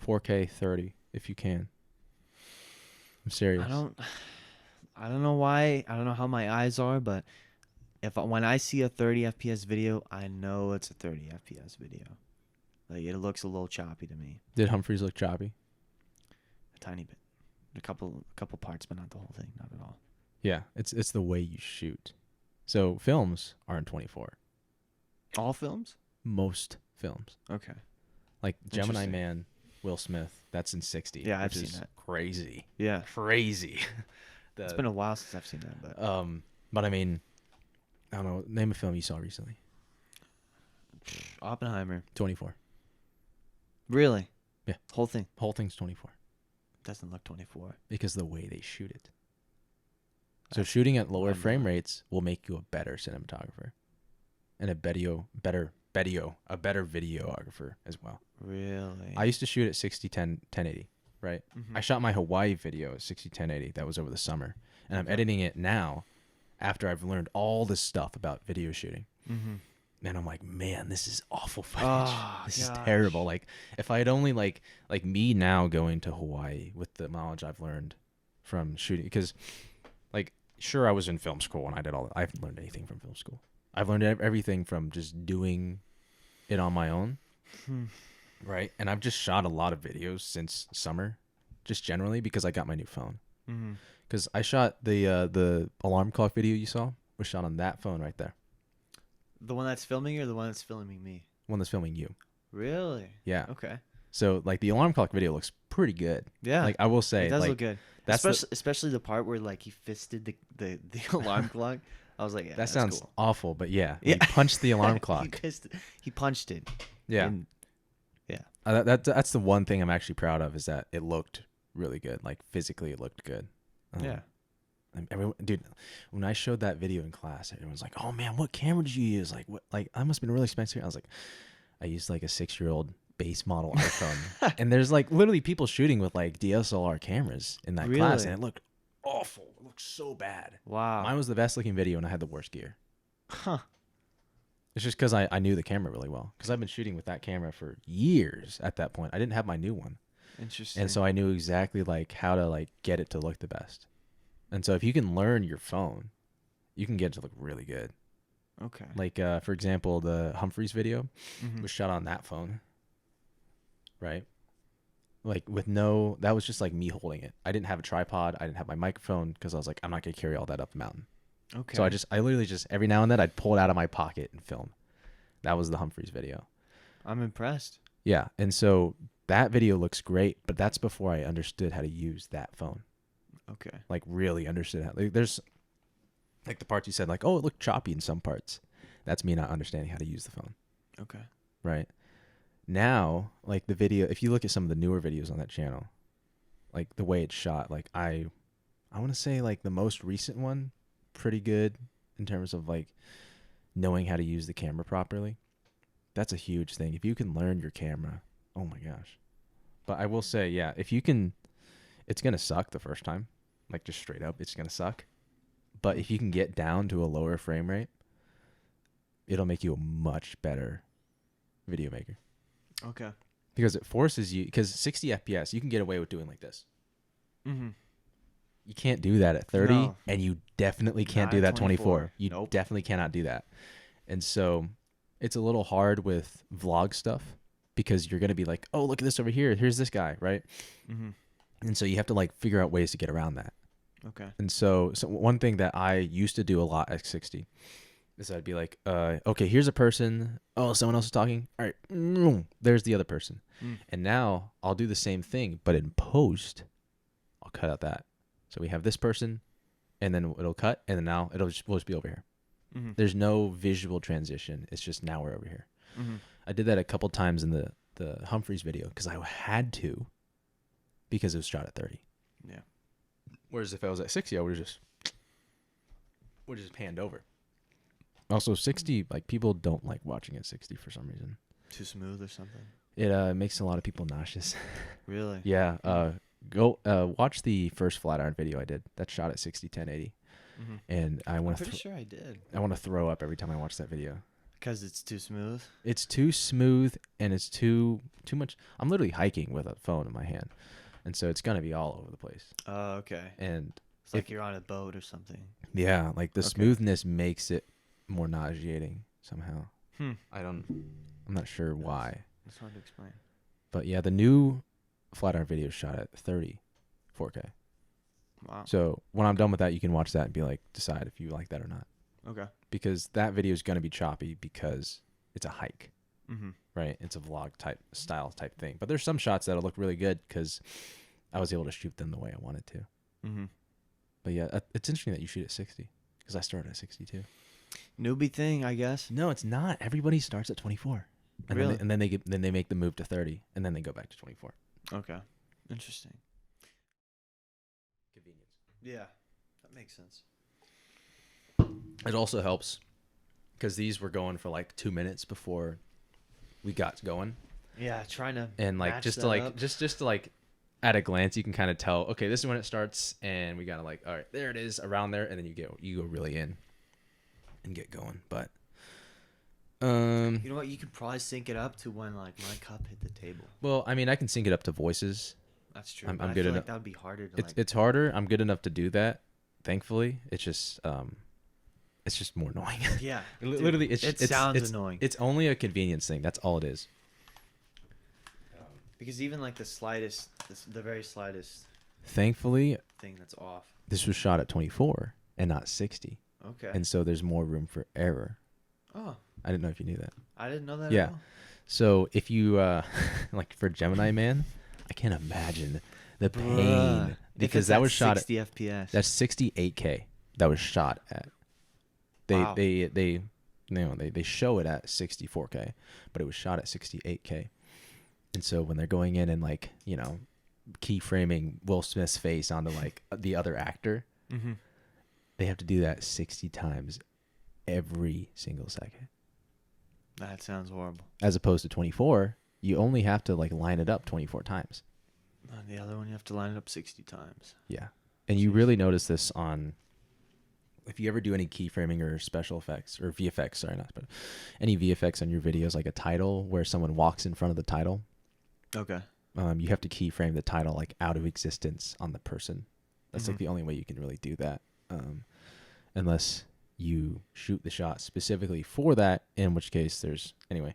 4K 30 if you can. I'm serious. I don't know why. I don't know how my eyes are, but when I see a 30 FPS video, I know it's a 30 FPS video. Like it looks a little choppy to me. Did Humphreys look choppy? A tiny bit. A couple parts, but not the whole thing. Not at all. Yeah, it's the way you shoot. So films are in 24. All films? Most films. Okay. Like Gemini Man, Will Smith, that's in 60. Yeah, I've which seen is that. Crazy. Yeah. Crazy. It's been a while since I've seen that, but I mean, I don't know. Name a film you saw recently. Oppenheimer. 24. Really? Yeah. Whole thing. Whole thing's 24. Doesn't look 24. Because of the way they shoot it. So shooting at lower frame rates will make you a better cinematographer, and a better videographer as well. Really? I used to shoot at 1080, right? I shot my Hawaii video at 1080. That was over the summer, and I'm editing it now after I've learned all this stuff about video shooting. And I'm like, man, this is awful footage. This is terrible. Like, if I had only like me now going to Hawaii with the knowledge I've learned from shooting, because like, sure, I was in film school and I did all that. I haven't learned anything from film school. I've learned everything from just doing it on my own. Right. And I've just shot a lot of videos since summer, just generally because I got my new phone. Because I shot the alarm clock video you saw was shot on that phone right there. The one that's filming you or the one that's filming me? One that's filming you. Really? Yeah. Okay. So like the alarm clock video looks pretty good. Yeah. Like I will say, it does like, look good. That's especially the part where like he fisted the alarm clock. I was like, yeah, that that's sounds cool. awful, but yeah, he punched the alarm clock. He punched it. Yeah. And, yeah. That's the one thing I'm actually proud of, is that it looked really good. Like physically, it looked good. Yeah. Everyone, dude, when I showed that video in class, everyone's like, "Oh man, what camera did you use? Like, what? Like, I must have been really expensive." I was like, "I used like a 6-year-old base model iPhone," and there's like literally people shooting with like DSLR cameras in that class, and it looked awful. It looked so bad. Wow. Mine was the best looking video, and I had the worst gear. Huh. It's just because I knew the camera really well. Because I've been shooting with that camera for years at that point. I didn't have my new one. Interesting. And so I knew exactly like how to like get it to look the best. And so if you can learn your phone, you can get it to look really good. Okay. Like for example, the Humphreys video Mm-hmm. was shot on that phone, right? Like that was just like me holding it. I didn't have a tripod. I didn't have my microphone because I was like, I'm not gonna carry all that up the mountain. Okay. So I literally just every now and then I'd pull it out of my pocket and film. That was the Humphreys video. I'm impressed. Yeah, and so that video looks great, but that's before I understood how to use that phone. Okay. Like really understood how. Like, there's like the parts you said, like, oh, it looked choppy in some parts. That's me not understanding how to use the phone. Okay. Right. Now, like the video, if you look at some of the newer videos on that channel, like the way it's shot, like I want to say like the most recent one, pretty good in terms of like knowing how to use the camera properly. That's a huge thing. If you can learn your camera, oh my gosh. But I will say, yeah, if you can, it's going to suck the first time. Like just straight up, it's going to suck. But if you can get down to a lower frame rate, it'll make you a much better video maker. Okay. Because it forces you, because 60 FPS, you can get away with doing like this. Mm-hmm. You can't do that at 30, No. and you definitely can't Not do at that 24. 24. You Nope. definitely cannot do that. And so it's a little hard with vlog stuff because you're going to be like, oh, look at this over here. Here's this guy, right? Mm-hmm. And so you have to like figure out ways to get around that. Okay. And so one thing that I used to do a lot at 60 is I'd be like, okay, here's a person. Oh, someone else is talking. All right. There's the other person. Mm. And now I'll do the same thing, but in post, I'll cut out that. So we have this person, and then it'll cut, and then now we'll just be over here. Mm-hmm. There's no visual transition. It's just now we're over here. Mm-hmm. I did that a couple times in the Humphreys video because I had to, because it was shot at 30. Yeah. Whereas if I was at 60, I would have just panned over. Also, 60, like people don't like watching at 60 for some reason. Too smooth or something. It makes a lot of people nauseous. Really? Yeah. Go watch the first Flatiron video I did. That's shot at 60, 1080. Mm-hmm. And I I'm want pretty to sure I did. I want to throw up every time I watch that video. Because it's too smooth. It's too smooth and it's too much. I'm literally hiking with a phone in my hand, and so it's gonna be all over the place. Oh, okay. And It's like you're on a boat or something. yeah, like the Okay. smoothness makes it more nauseating somehow. I'm not sure why, It's hard to explain. but yeah, the new Flatiron video is shot at 30, 4K. Wow. So when I'm done with that, you can watch that and be like, decide if you like that or not. Okay. Because that video is gonna be choppy because it's a hike. Mm-hmm. Right, it's a vlog type style type thing. But there's some shots that'll look really good because I was able to shoot them the way I wanted to. Mm-hmm. But yeah, it's interesting that you shoot at 60 because I started at 62. Newbie thing, I guess. No, it's not. Everybody starts at 24, and Really? then they make the move to 30, and then they go back to 24. Okay. Interesting. Convenience. Yeah. That makes sense. It also helps because these were going for like 2 minutes before we got going, Yeah, trying to and like match just that to like up. just to like at a glance you can kind of tell. Okay, this is when it starts, and we gotta like, all right, there it is around there, and then you go really in and get going. But You know what? You could probably sync it up to when like my cup hit the table. well, I mean, I can sync it up to voices. That's true. I'm but I good feel enough. like that would be harder to like. It's harder. I'm good enough to do that. Thankfully, it's just more annoying. Yeah. Literally, It sounds annoying. It's only a convenience thing. That's all it is. Because even like the very slightest Thankfully, thing that's off. this was shot at 24 and not 60, Okay. and so there's more room for error. Oh, I didn't know if you knew that. I didn't know that. Yeah. At all. So if you like for Gemini Man, I can't imagine the pain Bruh. If because it's that at was shot at 60 FPS. that's 68K. That was shot at. Wow. They show it at 64K, but it was shot at 68K. And so when they're going in and like, keyframing Will Smith's face onto like the other actor, Mm-hmm. they have to do that 60 times every single second. That sounds horrible. As opposed to 24, you only have to like line it up 24 times. On the other one, you have to line it up 60 times. Yeah. And you really notice this on if you ever do any keyframing or special effects or VFX, sorry, not special, any VFX on your videos, like a title where someone walks in front of the title, Okay. you have to keyframe the title like out of existence on the person. That's like Mhm. the only way you can really do that, unless you shoot the shot specifically for that. In which case, there's anyway.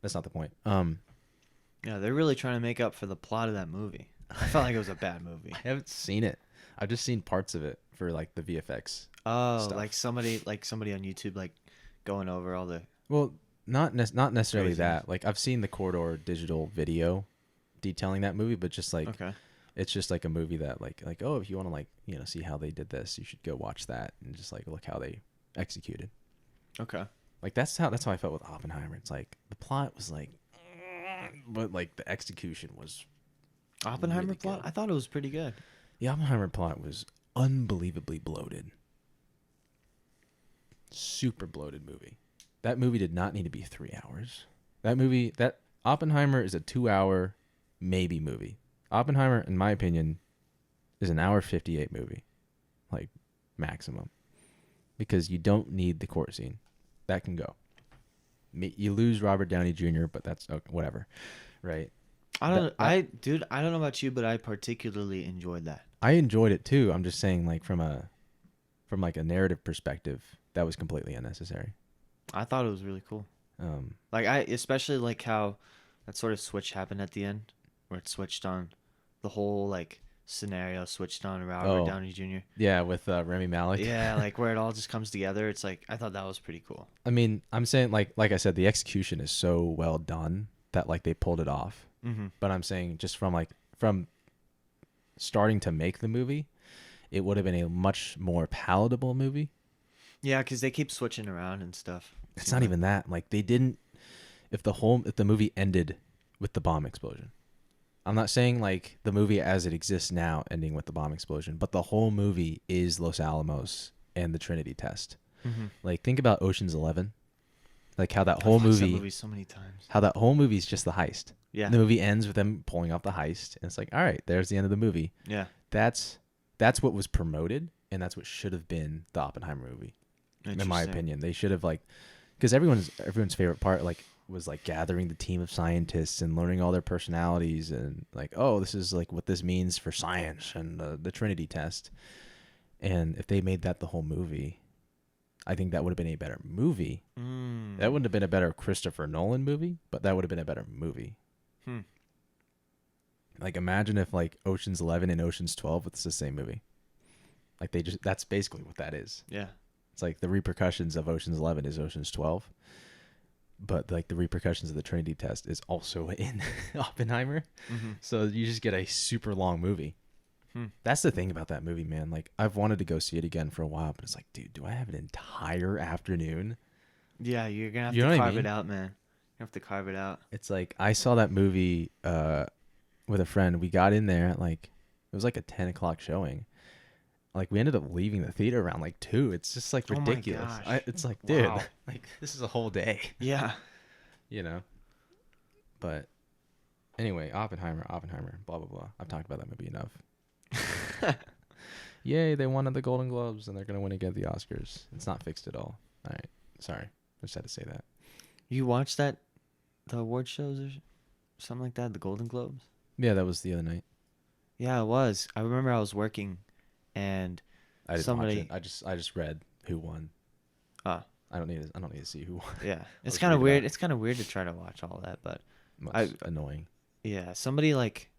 That's not the point. Yeah, they're really trying to make up for the plot of that movie. I felt like it was a bad movie. I haven't seen it. I've just seen parts of it for like the VFX Oh, stuff. like somebody on YouTube like going over all the Well, not necessarily craziness. that. Like I've seen the Corridor digital video detailing that movie, but just like Okay. it's just like a movie that like oh, if you want to like see how they did this, you should go watch that and just like look how they executed. Okay. Like that's how I felt with Oppenheimer. It's like the plot was like, but like the execution was Oppenheimer really plot? good. I thought it was pretty good. The Oppenheimer plot was unbelievably bloated. Super bloated movie. That movie did not need to be 3 hours. That Oppenheimer is a 2 hour maybe movie. Oppenheimer, in my opinion, is an hour 58 movie, like maximum, because you don't need the court scene. That can go. You lose Robert Downey Jr., but that's whatever, right? I don't I don't know about you, but I particularly enjoyed that. I enjoyed it too. I'm just saying, like from like a narrative perspective, that was completely unnecessary. I thought it was really cool. Um, Like I especially like how that sort of switch happened at the end where it switched on the whole like scenario switched on Robert Downey Jr. yeah, with Remy Malek. Yeah, like where it all just comes together. It's like I thought that was pretty cool. I mean, I'm saying like I said, the execution is so well done that like they pulled it off. Mm-hmm. But I'm saying just from starting to make the movie, it would have been a much more palatable movie. Yeah, because they keep switching around and stuff. It's not even that. Like they didn't. If the movie ended with the bomb explosion, I'm not saying like the movie as it exists now ending with the bomb explosion, but the whole movie is Los Alamos and the Trinity test. Mm-hmm. Like think about Ocean's 11, like how that I've whole watched movie, that movie so many times. how that whole movie is just the heist. Yeah. The movie ends with them pulling off the heist, and it's like, all right, there's the end of the movie. Yeah. That's what was promoted, and that's what should have been the Oppenheimer movie. In my opinion, they should have like, because everyone's favorite part like was like gathering the team of scientists and learning all their personalities and like, oh, this is like what this means for science and the Trinity test. And if they made that the whole movie, I think that would have been a better movie. That wouldn't have been a better Christopher Nolan movie, but that would have been a better movie. Like imagine if like Ocean's 11 and Ocean's 12 was the same movie. Like that's basically what that is. Yeah. It's like the repercussions of Ocean's 11 is Ocean's 12. But like the repercussions of the Trinity test is also in Oppenheimer. Mm-hmm. So you just get a super long movie. That's the thing about that movie, man. Like I've wanted to go see it again for a while, but it's like, dude, do I have an entire afternoon? Yeah, you're gonna have You know to what I carve mean? it out, man. You have to carve it out. It's like I saw that movie with a friend. We got in there at like it was like a 10 o'clock showing. Like we ended up leaving the theater around like 2. It's just like Oh my ridiculous. gosh. It's like, dude, Wow. like this is a whole day, Yeah. you know. But anyway, Oppenheimer, blah blah blah. I've talked about that movie enough. Yay, they won at the Golden Globes and they're gonna win again at the Oscars. It's not fixed at all. All right, sorry, I just had to say that. You watched the award shows or something like that, the Golden Globes? Yeah, that was the other night. Yeah, it was. I remember I was working, and I didn't somebody. watch it. I just read who won. Ah, I don't need to see who won. yeah. It's was kind of reading weird. about it. It's kind of weird to try to watch all that, but It's annoying. yeah, somebody like,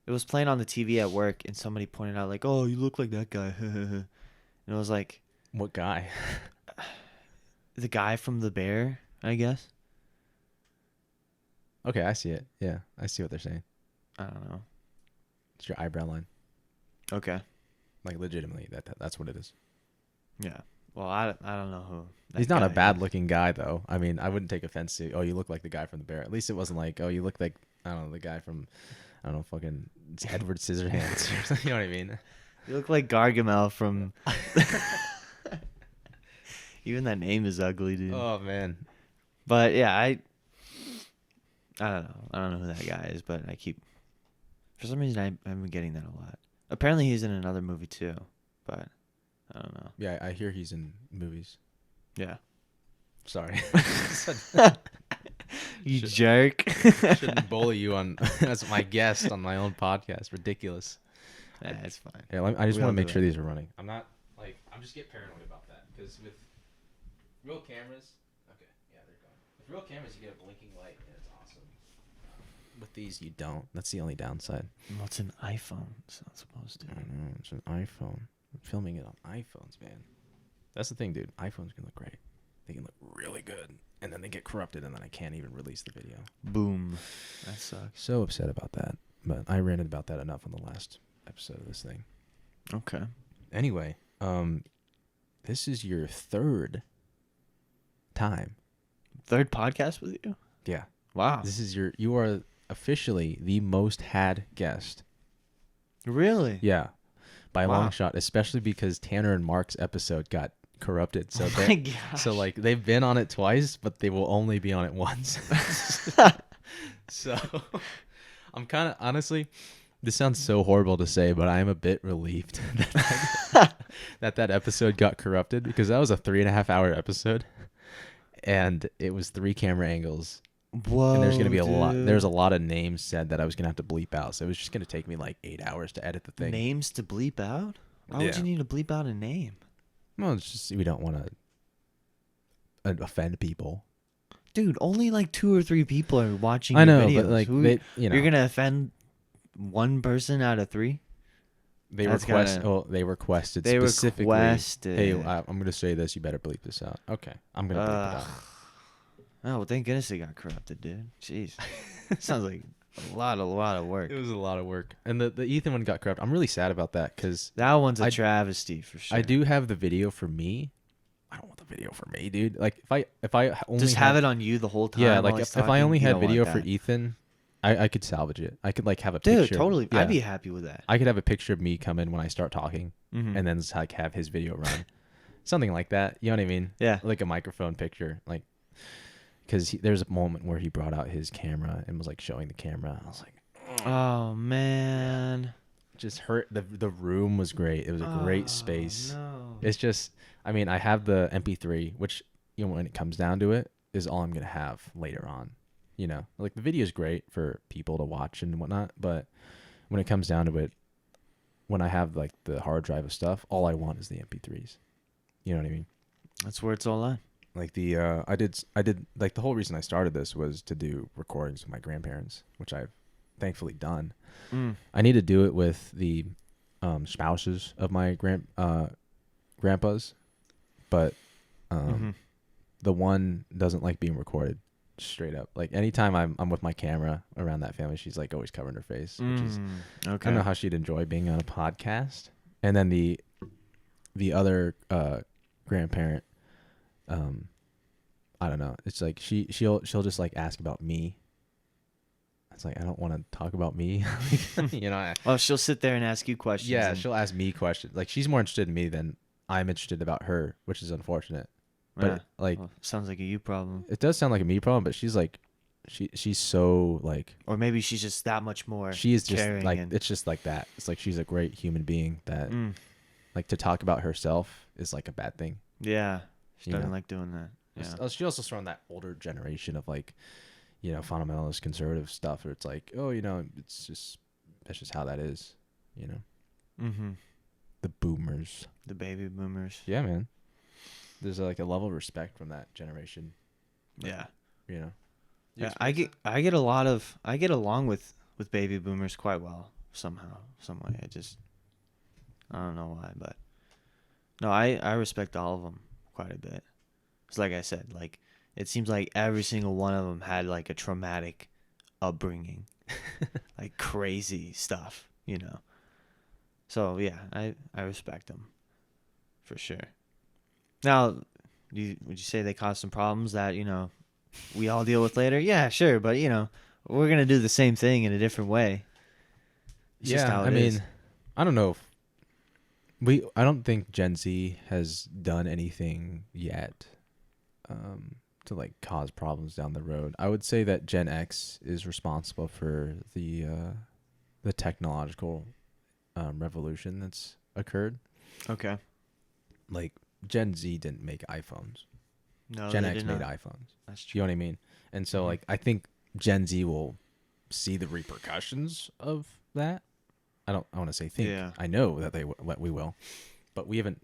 it was playing on the TV at work, and somebody pointed out like, "Oh, you look like that guy," and it was like What guy? the guy from The Bear, I guess. Okay, I see it. Yeah, I see what they're saying. I don't know. It's your eyebrow line. Okay. Like legitimately, that's what it is. Yeah. Well, I don't know who. He's not a bad looking guy though. I mean, I wouldn't take offense to, oh, you look like the guy from The Bear. At least it wasn't like, oh, you look like, I don't know, the guy from, I don't know, fucking Edward Scissorhands or something. You know what I mean? You look like Gargamel from. Even that name is ugly, dude. Oh man. But yeah, I don't know. I don't know who that guy is, but for some reason I've been getting that a lot. Apparently he's in another movie too, but I don't know. Yeah, I hear he's in movies. Yeah. Sorry. You Should- jerk. Shouldn't bully you on as my guest on my own podcast. Ridiculous. Yeah, it's fine. Yeah, I just We want all to make do sure it. these are running. I'm not I'm just get paranoid about that because with real cameras, okay, yeah, they're going. With real cameras, you get a blinking light and it's awesome. With these, you don't. That's the only downside. Well, it's an iPhone. It's not supposed to. I don't know. It's an iPhone. I'm filming it on iPhones, man. That's the thing, dude. iPhones can look great. They can look really good, and then they get corrupted, and then I can't even release the video. Boom. That sucks. So upset about that. But I ranted about that enough on the last episode of this thing. Okay. Anyway, this is your third time. Third podcast with you? Yeah. Wow. You are officially the most had guest. Really? Yeah. By a Wow. long shot, especially because Tanner and Mark's episode got corrupted. So Oh my gosh. so like they've been on it twice, but they will only be on it once. So I'm kind of honestly, this sounds so horrible to say, but I'm a bit relieved that episode got corrupted because that was a 3.5 hour episode, and it was 3 camera angles. Whoa. And there's gonna be a lot. dude. There's a lot of names said that I was gonna have to bleep out, so it was just gonna take me like 8 hours to edit the thing. Names to bleep out? Why would Yeah. you need to bleep out a name? Well, it's just we don't want to offend people. Dude, only like 2 or 3 people are watching I your know, videos. but like Who- they, you know, You're gonna offend one person out of 3? they that's request. kinda- Oh, they requested They specifically. requested. Hey, I'm gonna say this. You better bleep this out. Okay, I'm gonna bleep it out. Oh, well, thank goodness it got corrupted, dude. Jeez. Sounds like a lot of work. It was a lot of work, and the Ethan one got corrupted. I'm really sad about that because That one's a I- travesty for sure. I do have the video for me. I don't want the video for me, dude. Like if I only Just have it on you the whole time. Yeah, while like he's if I talking, only you had don't want video for that. Ethan, I could salvage it. I could like have a Dude, picture. totally. Yeah. I'd be happy with that. I could have a picture of me come in when I start talking, Mhm. and then just, like have his video run, something like that. You know what I mean? Yeah. Like a microphone picture, like because there's a moment where he brought out his camera and was like showing the camera. I was like, Oh man. just hurt. The room was great. It was a great space. No. It's just, I mean, I have the MP3, which when it comes down to it, is all I'm gonna have later on. Like the video is great for people to watch and whatnot, but when it comes down to it, when I have like the hard drive of stuff, all I want is the MP3s. You know what I mean? That's where it's all at. Like I did like the whole reason I started this was to do recordings with my grandparents, which I've thankfully done. I need to do it with the spouses of my grandpas, but the one doesn't like being recorded. Straight up, like anytime I'm with my camera around that family, she's like always covering her face, which is Okay. I don't know how she'd enjoy being on a podcast. And then the other grandparent, I don't know. It's like she'll just like ask about me. It's like I don't want to talk about me, Well, she'll sit there and ask you questions. Yeah, and- she'll ask me questions. Like she's more interested in me than I'm interested about her, which is unfortunate. But Yeah. like Well, sounds like a you problem. it does sound like a me problem, but she's like she's so like Or maybe she's just that much more. she is just caring like and- it's just like that. It's like she's a great human being that Mm. like to talk about herself is like a bad thing. Yeah. She You doesn't know. like doing that. Yeah. She also from that older generation of like, fundamentalist conservative stuff where it's like, oh, that's just how that is, Mm-hmm. the boomers. The baby boomers. Yeah, man. There's like a level of respect from that generation. Yeah. You Yeah, I get along with baby boomers quite well somehow, some way. I don't know why, but no, I respect all of them quite a bit. It's like I said, like it seems like every single one of them had like a traumatic upbringing, like crazy stuff, So yeah, I respect them for sure. Now, would you say they caused some problems that we all deal with later? Yeah, sure, but we're gonna do the same thing in a different way. It's just how it is. I don't know if I don't think Gen Z has done anything yet to like cause problems down the road. I would say that Gen X is responsible for the technological revolution that's occurred. Okay. like Gen Z didn't make iPhones. No, Gen they X did made not. iPhones. That's You true. know what I mean? And so Hmm. like I think Gen Z will see the repercussions of that. I want to say think. Yeah. I know that we will, but we haven't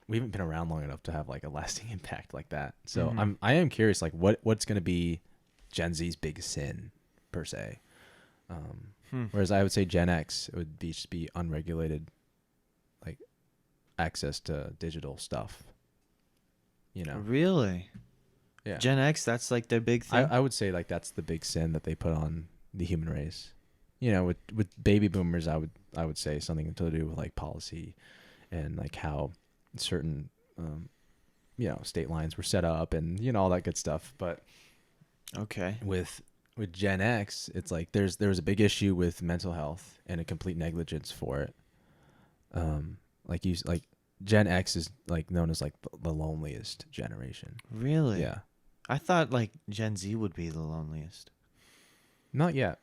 been around long enough to have like a lasting impact like that. So Hmm. I am curious like what's going to be Gen Z's big sin per se. Hmm. Whereas I would say Gen X, it would be just be unregulated like access to digital stuff. You know? Really? Yeah. Gen X, that's like their big I, thing? I would say like that's the big sin that they put on the human race. You know, with baby boomers, I would say something to do with like policy and like how certain state lines were set up and all that good stuff. But Okay. with Gen X, it's like there was a big issue with mental health and a complete negligence for it. Like Gen X is like known as like the loneliest generation. Really? Yeah, I thought like Gen Z would be the loneliest. not yet,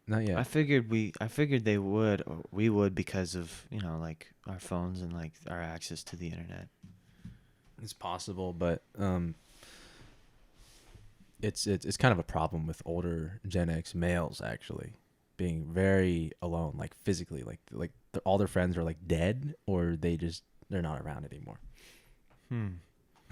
not yet. I figured they would or we would because of, like our phones and like our access to the internet. It's possible, but it's kind of a problem with older Gen X males actually being very alone, like physically, like all their friends are like dead or they're not around anymore. Hmm.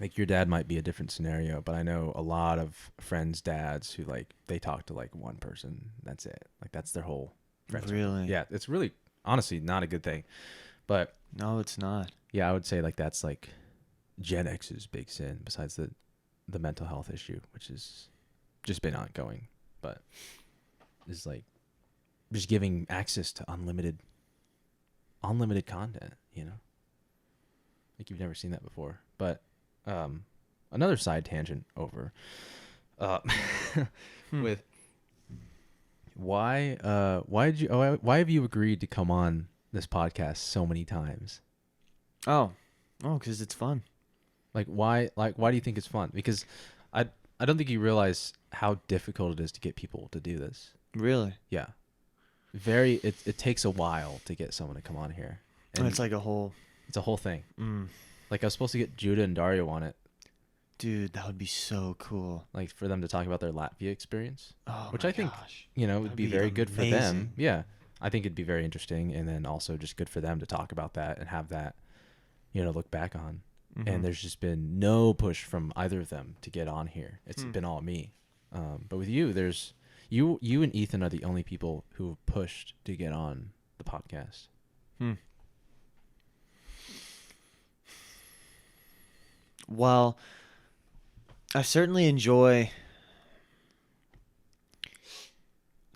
Like your dad might be a different scenario, but I know a lot of friends' dads who like they talk to like one person. That's it. Like that's their whole friend circle. Really? Yeah, it's really honestly not a good thing. But No, it's not. yeah, I would say like that's like Gen X's big sin besides the mental health issue, which has just been ongoing, but is like just giving access to unlimited content. Like you've never seen that before. But um, another side tangent over uh, Hmm. with why have you agreed to come on this podcast so many times? Oh. Oh, because it's fun. Why do you think it's fun? Because I I don't think you realize how difficult it is to get people to do this. Really? Yeah. It takes a while to get someone to come on here. It's And like a whole. it's a whole thing. Mm. Like I was supposed to get Judah and Dario on it, Dude, that would be so cool. like for them to talk about their Latvia experience, Oh which my I think, gosh. would That'd be be very good for them. amazing. Yeah. I think it'd be very interesting and then also just good for them to talk about that and have that, look back on. Mm-hmm. And there's just been no push from either of them to get on here. It's Hmm. been all me. But with you, you and Ethan are the only people who have pushed to get on the podcast. Hmm. Well, I certainly enjoy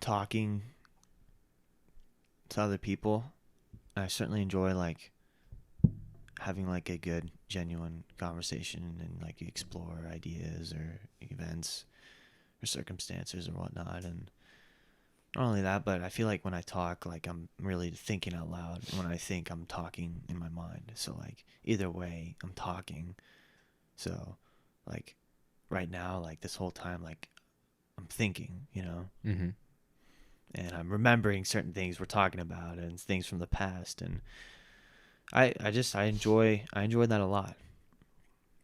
talking to other people. I certainly enjoy like having like a good, genuine conversation and like explore ideas or events or circumstances or whatnot. And not only that, but I feel like when I talk, like I'm really thinking out loud. When I think, I'm talking in my mind. So like either way, I'm talking. So like right now, like this whole time, like I'm thinking, Mm-hmm. and I'm remembering certain things we're talking about and things from the past, and I enjoy that a lot.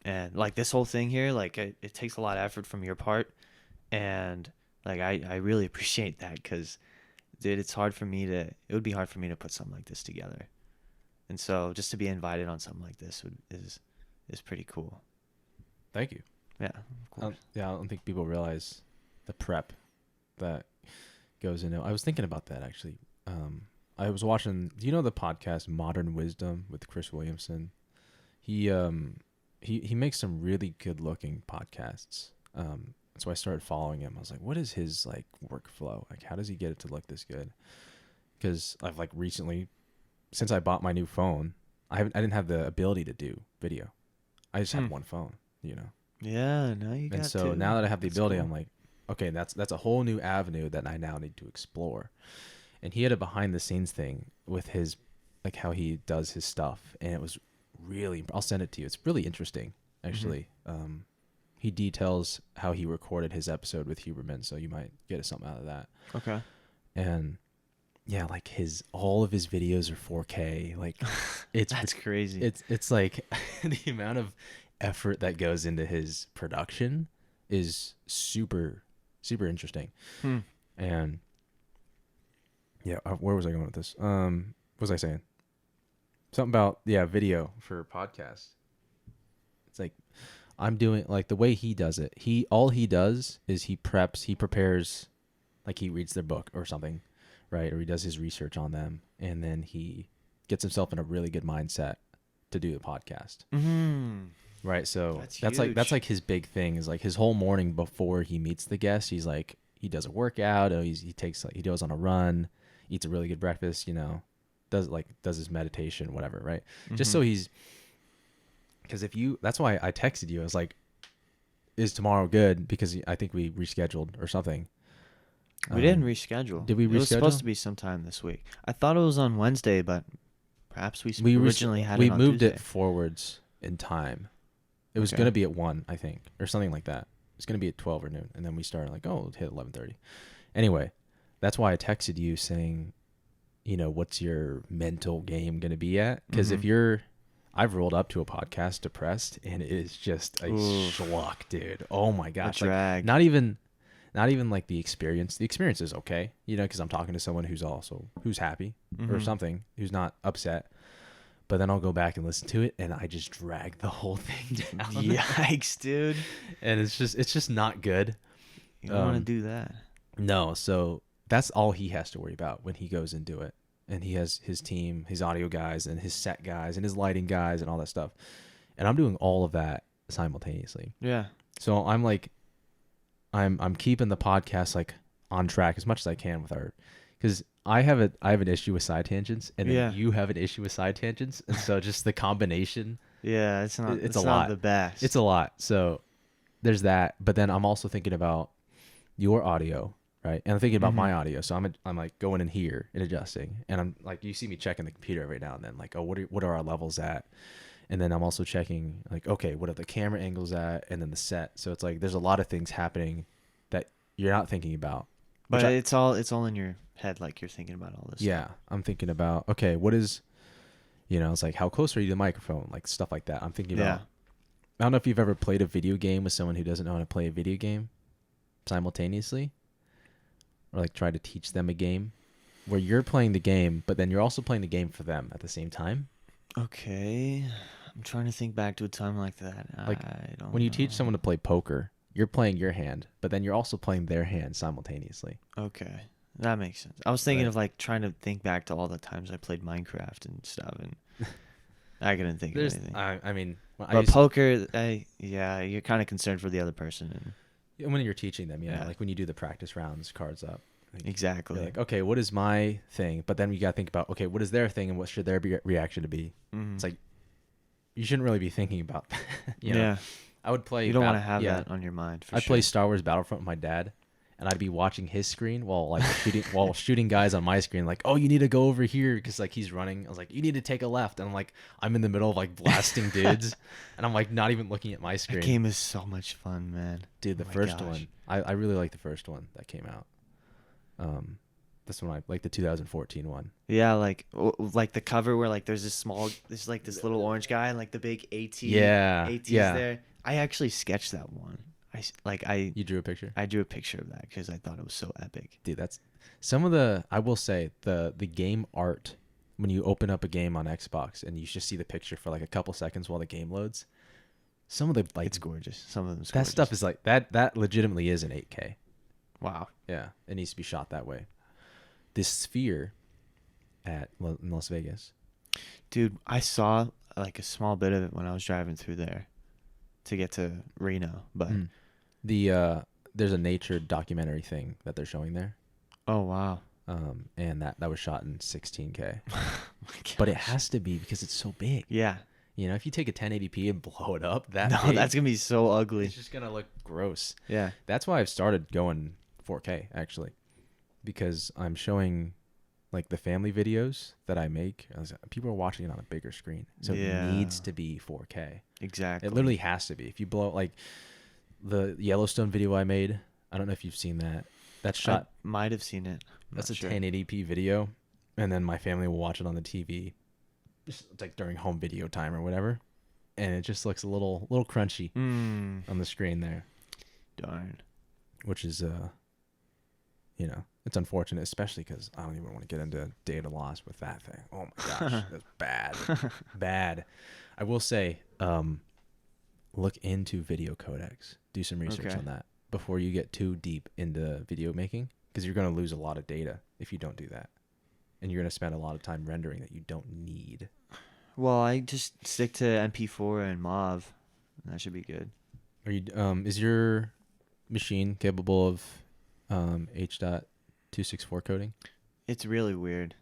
And like this whole thing here, like it takes a lot of effort from your part, and like I really appreciate that because dude, it would be hard for me to put something like this together, and so just to be invited on something like this is pretty cool. Thank you. Yeah, of course. Yeah, I don't think people realize the prep that goes into. I was thinking about that actually. I was watching. Do you know the podcast Modern Wisdom with Chris Williamson? He makes some really good looking podcasts. So I started following him. I was like, what is his like workflow? Like, how does he get it to look this good? Because I've like recently, since I bought my new phone, I didn't have the ability to do video. I just Hmm. had one phone, you know. Yeah, now you And got so two. now that I have the That's ability, cool. I'm like, okay, that's a whole new avenue that I now need to explore. And he had a behind the scenes thing with his, like how he does his stuff, and it was really. I'll send it to you. It's really interesting, Hmm. actually. He details how he recorded his episode with Huberman, so you might get something out of that. Okay. And yeah, like all of his videos are 4K. Like it's That's crazy. it's like the amount of effort that goes into his production is super super interesting. Hmm. And yeah, where was I going with this? What was I saying? Something about video for podcasts. It's like I'm doing like the way he does it. All he does is he prepares, like he reads their book or something, right? Or he does his research on them, and then he gets himself in a really good mindset to do the podcast. Mm-hmm. Right. So That's that's huge. like his big thing is like his whole morning before he meets the guest. He's like he does a workout. Or he goes on a run, eats a really good breakfast. Does his meditation, whatever. Right. Just Mm-hmm. so he's because if you that's why I texted you. I was like, is tomorrow good? Because I think we rescheduled or something. We didn't reschedule. Did we It was supposed reschedule? to be sometime this week. I thought it was on Wednesday, but perhaps we We originally had we it on moved it Tuesday. forwards in time. It was Okay. gonna be at 1, I think, or something like that. It's gonna be at 12 or noon, and then we started like, oh, it'll hit 11:30. Anyway, that's why I texted you saying, what's your mental game gonna be at? Because Mm-hmm. I've rolled up to a podcast depressed, and it is just a Oof. schluck, dude. Oh my A gosh, like drag. not even like the experience. The experience is okay, because I'm talking to someone who's happy or Mm-hmm. something, who's not upset. But then I'll go back and listen to it, and I just drag the whole thing down. Yikes, dude. And it's just not good. You don't want to Um, do that. no, so that's all he has to worry about when he goes into it, and he has his team, his audio guys, and his set guys, and his lighting guys, and all that stuff. And I'm doing all of that simultaneously. Yeah. So I'm like, I'm keeping the podcast like on track as much as I can with our, because I have an issue with side tangents, and then Yeah. you have an issue with side tangents, and so just the combination, Yeah, it's not it's a it's not lot. the best. It's a lot. So there's that. But then I'm also thinking about your audio, right? And I'm thinking about Mm-hmm. my audio. So I'm like going in here and adjusting, and I'm like, you see me checking the computer every now and then, like, oh, what are our levels at? And then I'm also checking like, okay, what are the camera angles at, and then the set. So it's like there's a lot of things happening that you're not thinking about. Which But it's all in your head, like you're thinking about all this yeah, stuff. I'm thinking about, okay, it's like how close are you to the microphone, like stuff like that. I'm thinking Yeah. about. I don't know if you've ever played a video game with someone who doesn't know how to play a video game simultaneously, or like try to teach them a game where you're playing the game, but then you're also playing the game for them at the same time. Okay. I'm trying to think back to a time like that. Like I don't when you teach know. someone to play poker, you're playing your hand, but then you're also playing their hand simultaneously. Okay. That makes sense. I was thinking Right. of like trying to think back to all the times I played Minecraft and stuff, and I couldn't think of There's, anything. I mean, But poker, you're kind of concerned for the other person, when you're teaching them, and yeah, like when you do the practice rounds, cards up, like, exactly. you're like, okay, what is my thing? But then you got to think about, okay, what is their thing, and what should their reaction to be? Mm-hmm. It's like you shouldn't really be thinking about that. Yeah, I would play. you don't want to have that on your mind for I'd sure. play Star Wars Battlefront with my dad, and I'd be watching his screen while like shooting guys on my screen. Like, oh, you need to go over here because like he's running. I was like, you need to take a left, and I'm in the middle of like blasting dudes, and I'm like not even looking at my That screen. game is so much fun, man. Dude, the Oh my first gosh. one, I really like the first one that came out. This one I like the 2014 one. Yeah, like the cover where like there's like this little orange guy and like the big Yeah, AT's yeah. there. I actually sketched that one. You drew a picture? I drew a picture of that because I thought it was so epic. Dude, that's some of the, I will say, the game art when you open up a game on Xbox and you just see the picture for like a couple seconds while the game loads. Some of the like It's gorgeous. Some of them. that stuff is like that legitimately is an 8K. Wow. Yeah, it needs to be shot that way. This sphere in Las Vegas. Dude, I saw like a small bit of it when I was driving through there to get to Reno, but The there's a nature documentary thing that they're showing there. oh wow. And that was shot in 16K. My But it gosh. has to be because it's so big. Yeah. If you take a 1080p and blow it up that No, big, that's gonna be so ugly. it's just gonna look gross. Yeah. That's why I've started going 4K actually, because I'm showing like the family videos that I make. People are watching it on a bigger screen, so Yeah. it needs to be 4K. Exactly. It literally has to be. If you blow like the Yellowstone video I made, I don't know if you've seen that. That's I shot. might have seen it. I'm That's not a sure. 1080p video, and then my family will watch it on the TV, just like during home video time or whatever, and it just looks a little crunchy Hmm. on the screen there, Darn. which is it's unfortunate, especially because I don't even want to get into data loss with that thing. Oh my gosh, that's bad, bad. I will say, look into video codecs. Do some research Okay. on that before you get too deep into video making, because you're going to lose a lot of data if you don't do that, and you're going to spend a lot of time rendering that you don't need. Well, I just stick to MP4 and MOV. That should be good. Are you? Is your machine capable of H.264 coding? It's really weird.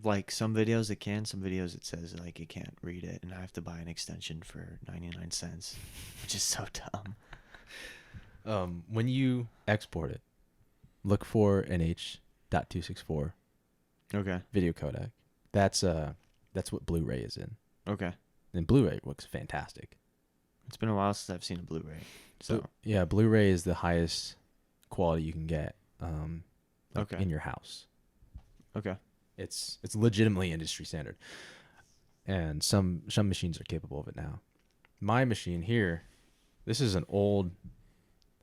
Like some videos it can, some videos it says like it can't read it, and I have to buy an extension for 99 cents, which is so dumb. When you export it, look for an H.264 Okay. video codec. That's what Blu-ray is in. Okay. And Blu-ray looks fantastic. It's been a while since I've seen a Blu-ray. So, Yeah, Blu-ray is the highest quality you can get okay. in your house. Okay. It's legitimately industry standard. And some machines are capable of it now. My machine here, this is an old,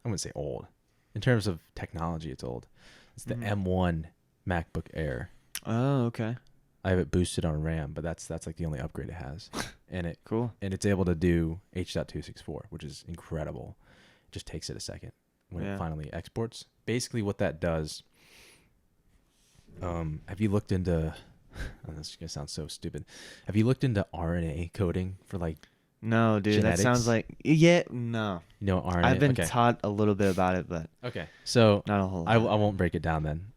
I wouldn't say old. In terms of technology, it's old. It's the M1 MacBook Air. Oh, okay. I have it boosted on RAM, but that's like the only upgrade it has. And Cool. it's able to do H.264, which is incredible. It just takes it a second when Yeah. it finally exports. Basically what that does, have you looked into this is gonna sound so stupid. Have you looked into RNA coding for like No, dude, genetics? that sounds like no. You know RNA? I've been okay. taught a little bit about it, but So not a whole lot. I won't break it down then.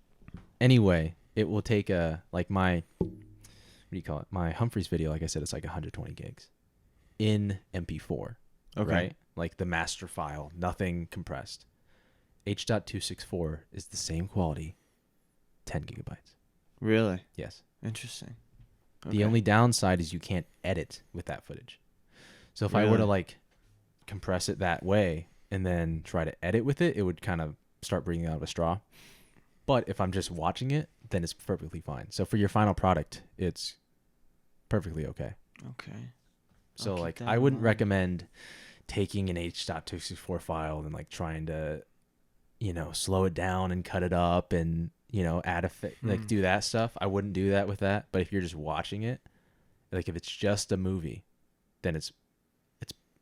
Anyway, it will take my what do you call it? My Humphreys video, like I said, it's like 120 gigs in MP4. Okay. Right? Like the master file, nothing compressed. H.264 is the same quality, 10 gigabytes. Really? Yes. Interesting. The only downside is you can't edit with that footage. So if I were to Really? like compress it that way and then try to edit with it, it would kind of start breathing out of a straw. But if I'm just watching it, then it's perfectly fine. So for your final product, it's perfectly okay. Okay. So keep like that I in wouldn't mind. recommend taking an H.264 file and like trying to, slow it down and cut it up and, add like do that stuff. I wouldn't do that with that. But if you're just watching it, like if it's just a movie, then it's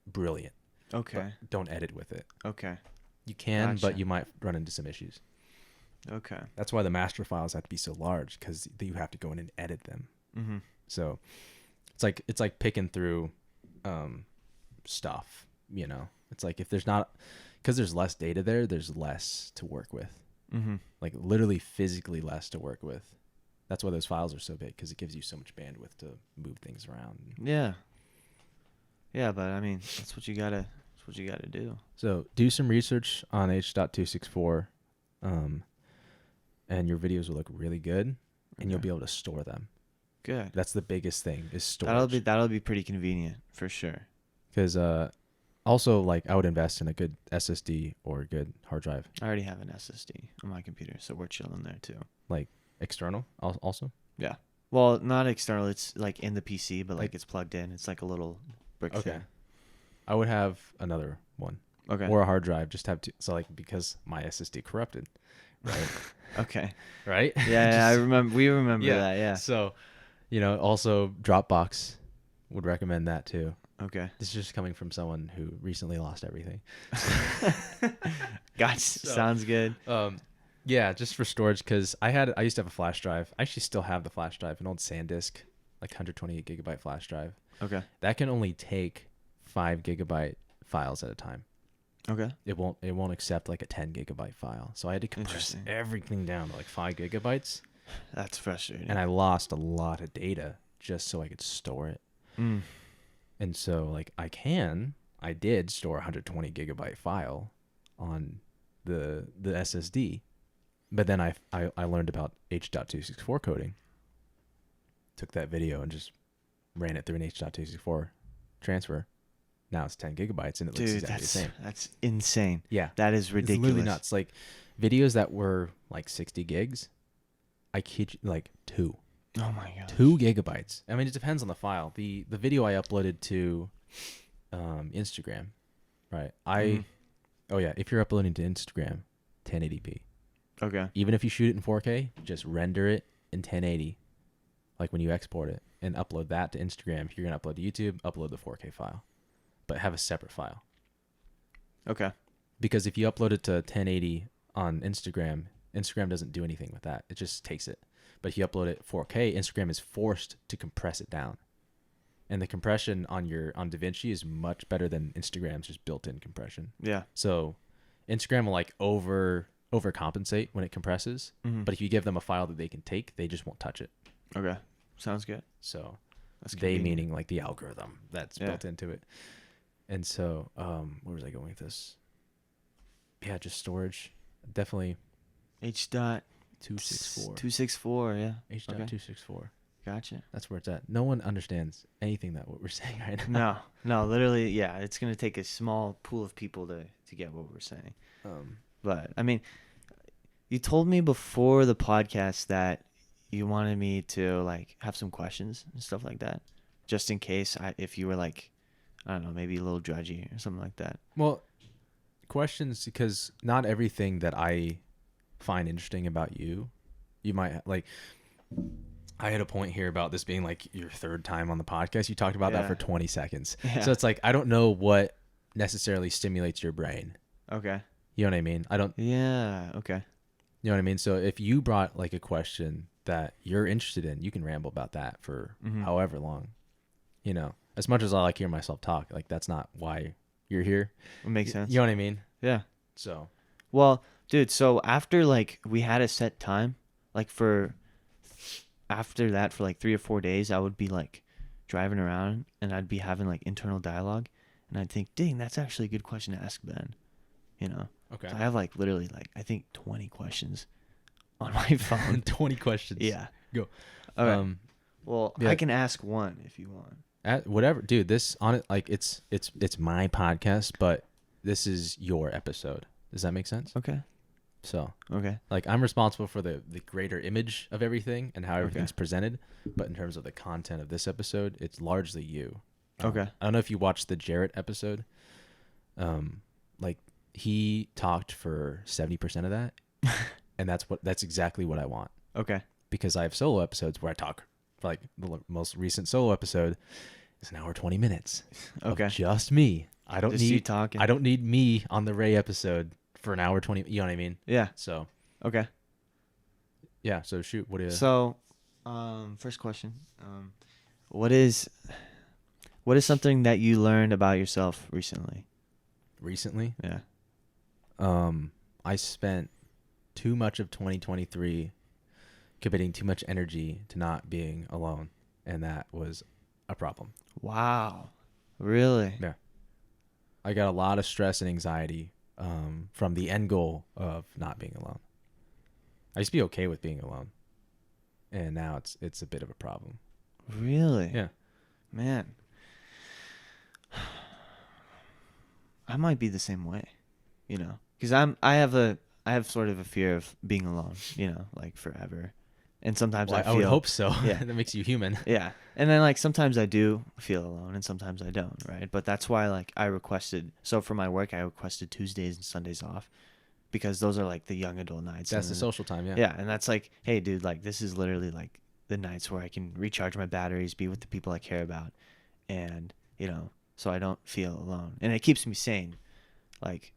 brilliant. Okay. But don't edit with it. Okay. You can, but Gotcha. you might run into some issues. Okay. That's why the master files have to be so large, because you have to go in and edit them. Mm-hmm. So it's like picking through stuff. It's like if there's not, because there's less data there, there's less to work with. Mm-hmm. Like literally physically less to work with. That's why those files are so big, because it gives you so much bandwidth to move things around. Yeah. Yeah, but I mean, that's what you gotta do. So do some research on H.264, and your videos will look really good, and you'll Okay. be able to store them. Good. That's the biggest thing, is storage. That'll be pretty convenient for sure. Because also, like, I would invest in a good SSD or a good hard drive. I already have an SSD on my computer, so we're chilling there too. Like external also. Yeah. Well, not external. It's like in the PC, but like Like- it's plugged in. It's like a little brick Okay. thing. I would have another one. Okay. Or a hard drive. Just have two. So like, because my SSD corrupted, right? Okay. Right? Yeah, I Just- remember. We remember Yeah. that. Yeah. So, also Dropbox, would recommend that too. Okay. This is just coming from someone who recently lost everything. Gotcha. So- Sounds good. Yeah, just for storage, because I used to have a flash drive. I actually still have the flash drive, an old SanDisk, like 128 gigabyte flash drive. Okay. That can only take 5 gigabyte files at a time. Okay. It won't accept like a 10 gigabyte file. So I had to compress Interesting. everything down to like 5 gigabytes, That's frustrating. and I lost a lot of data just so I could store it. Mm. And so like I did store a 120 gigabyte file on the SSD, but then I learned about H.264 coding. Took that video and just ran it through an H.264 transfer, Now it's 10 gigabytes and it looks Dude, exactly the same. that's insane. Yeah. That is It's ridiculous. literally nuts. Like videos that were like 60 gigs, I kid you, like 2. Oh my god. 2 gigabytes. I mean, it depends on the file. The video I uploaded to Instagram, right? Oh yeah, if you're uploading to Instagram, 1080p. Okay. Even if you shoot it in 4K, just render it in 1080, like when you export it, and upload that to Instagram. If you're gonna upload to YouTube, upload the 4K file, but have a separate file. Okay. Because if you upload it to 1080 on Instagram, Instagram doesn't do anything with that. It just takes it. But if you upload it 4K, Instagram is forced to compress it down. And the compression on DaVinci is much better than Instagram's just built-in compression. Yeah. So Instagram will like overcompensate when it compresses. Mm-hmm. But if you give them a file that they can take, they just won't touch it. Okay. Sounds good. So That's they convenient. meaning like the algorithm that's built into it. And so where was I going with this? Yeah, just storage. Definitely H dot 264. 264. Yeah. H dot Okay. 264. Gotcha. That's where it's at. No one understands anything that what we're saying right now. No, literally, yeah. It's gonna take a small pool of people to get what we're saying. But I mean, you told me before the podcast that you wanted me to like have some questions and stuff like that, just in case if you were like, I don't know, maybe a little drudgy or something like that. Well, questions, because not everything that I find interesting about you might like. I had a point here about this being like your third time on the podcast. You talked about that for 20 seconds. Yeah. So it's like, I don't know what necessarily stimulates your brain. Okay. You know what I mean? I don't. Yeah. Okay. You know what I mean? So if you brought like a question that you're interested in, you can ramble about that for however long. You know, as much as I like hearing myself talk, like that's not why you're here. It makes sense. You know what I mean? Yeah. So. Well, dude, so after like we had a set time, like after that for like 3 or 4 days, I would be like driving around and I'd be having like internal dialogue and I'd think, dang, that's actually a good question to ask Ben. You know? Okay. So I have like literally like I think 20 questions on my phone. 20 questions. Yeah. Go. Okay. Well, yeah. I can ask one if you want. Whatever, dude. This on it, like it's my podcast, but this is your episode. Does that make sense? Okay. So Okay. like I'm responsible for the greater image of everything and how everything's presented, but in terms of the content of this episode, it's largely you. Okay. I don't know if you watched the Jarrett episode. Like he talked for 70% of that, and that's exactly what I want. Okay. Because I have solo episodes where I talk. Like the most recent solo episode is an hour 20 minutes. Okay. Of just me. I don't Just you need talking. I don't need me on the Ray episode for an hour 20. You know what I mean? Yeah. So Okay. yeah. So shoot. What is So, first question. What is something that you learned about yourself recently? recently? Yeah. I spent too much of 2023 committing too much energy to not being alone, and that was a problem. Wow. Really? Yeah. I got a lot of stress and anxiety from the end goal of not being alone. I used to be okay with being alone, and now it's a bit of a problem. Really? Yeah. Man. I might be the same way, you know, because I have sort of a fear of being alone, you know, like forever, and sometimes Well, I feel. I would hope so. Yeah. That makes you human. Yeah, and then like sometimes I do feel alone, and sometimes I don't, right? But that's why like I requested. So for my work, I requested Tuesdays and Sundays off, because those are like the young adult nights. That's and the then- social time. Yeah. Yeah, and that's like, hey, dude, like this is literally like the nights where I can recharge my batteries, be with the people I care about, and you know, so I don't feel alone, and it keeps me sane. Like,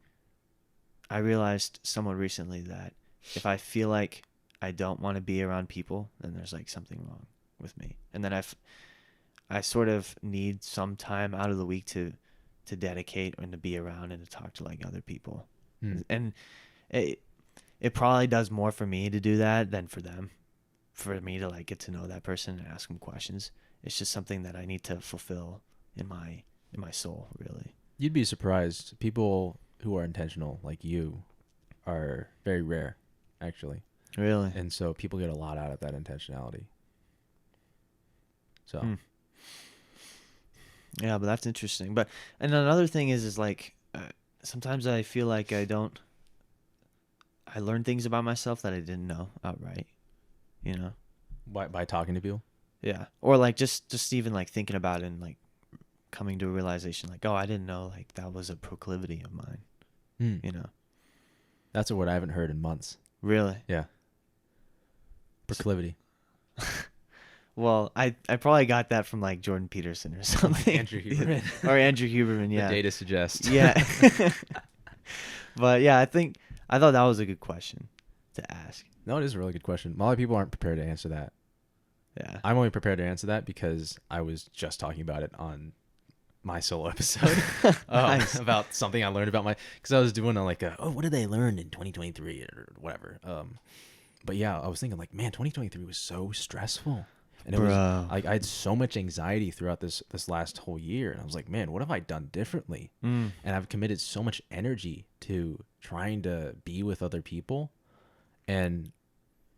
I realized somewhat recently that if I feel like I don't want to be around people, then there's like something wrong with me, and then I sort of need some time out of the week to dedicate and to be around and to talk to like other people, and it probably does more for me to do that than for them, for me to like get to know that person and ask them questions. It's just something that I need to fulfill in my soul, really. You'd be surprised. People who are intentional, like you, are very rare, actually. Really? And so people get a lot out of that intentionality. So Yeah, but that's interesting. But and another thing is like sometimes I feel like I learn things about myself that I didn't know outright. You know? By talking to people. Yeah. Or like just even like thinking about it and like coming to a realization like, oh, I didn't know like that was a proclivity of mine. Hmm. You know? That's a word I haven't heard in months. Really? Yeah. Proclivity. Well, I probably got that from like Jordan Peterson or something. Andrew Huberman. Or Andrew Huberman, The yeah. data suggests. Yeah. But yeah, I thought that was a good question to ask. No, it is a really good question. A lot of people aren't prepared to answer that. Yeah. I'm only prepared to answer that because I was just talking about it on my solo episode Nice. about something I learned about because I was doing what did I learn in 2023 or whatever. But yeah, I was thinking like, man, 2023 was so stressful. And it was Bro. like I had so much anxiety throughout this last whole year. And I was like, man, what have I done differently? Mm. And I've committed so much energy to trying to be with other people. And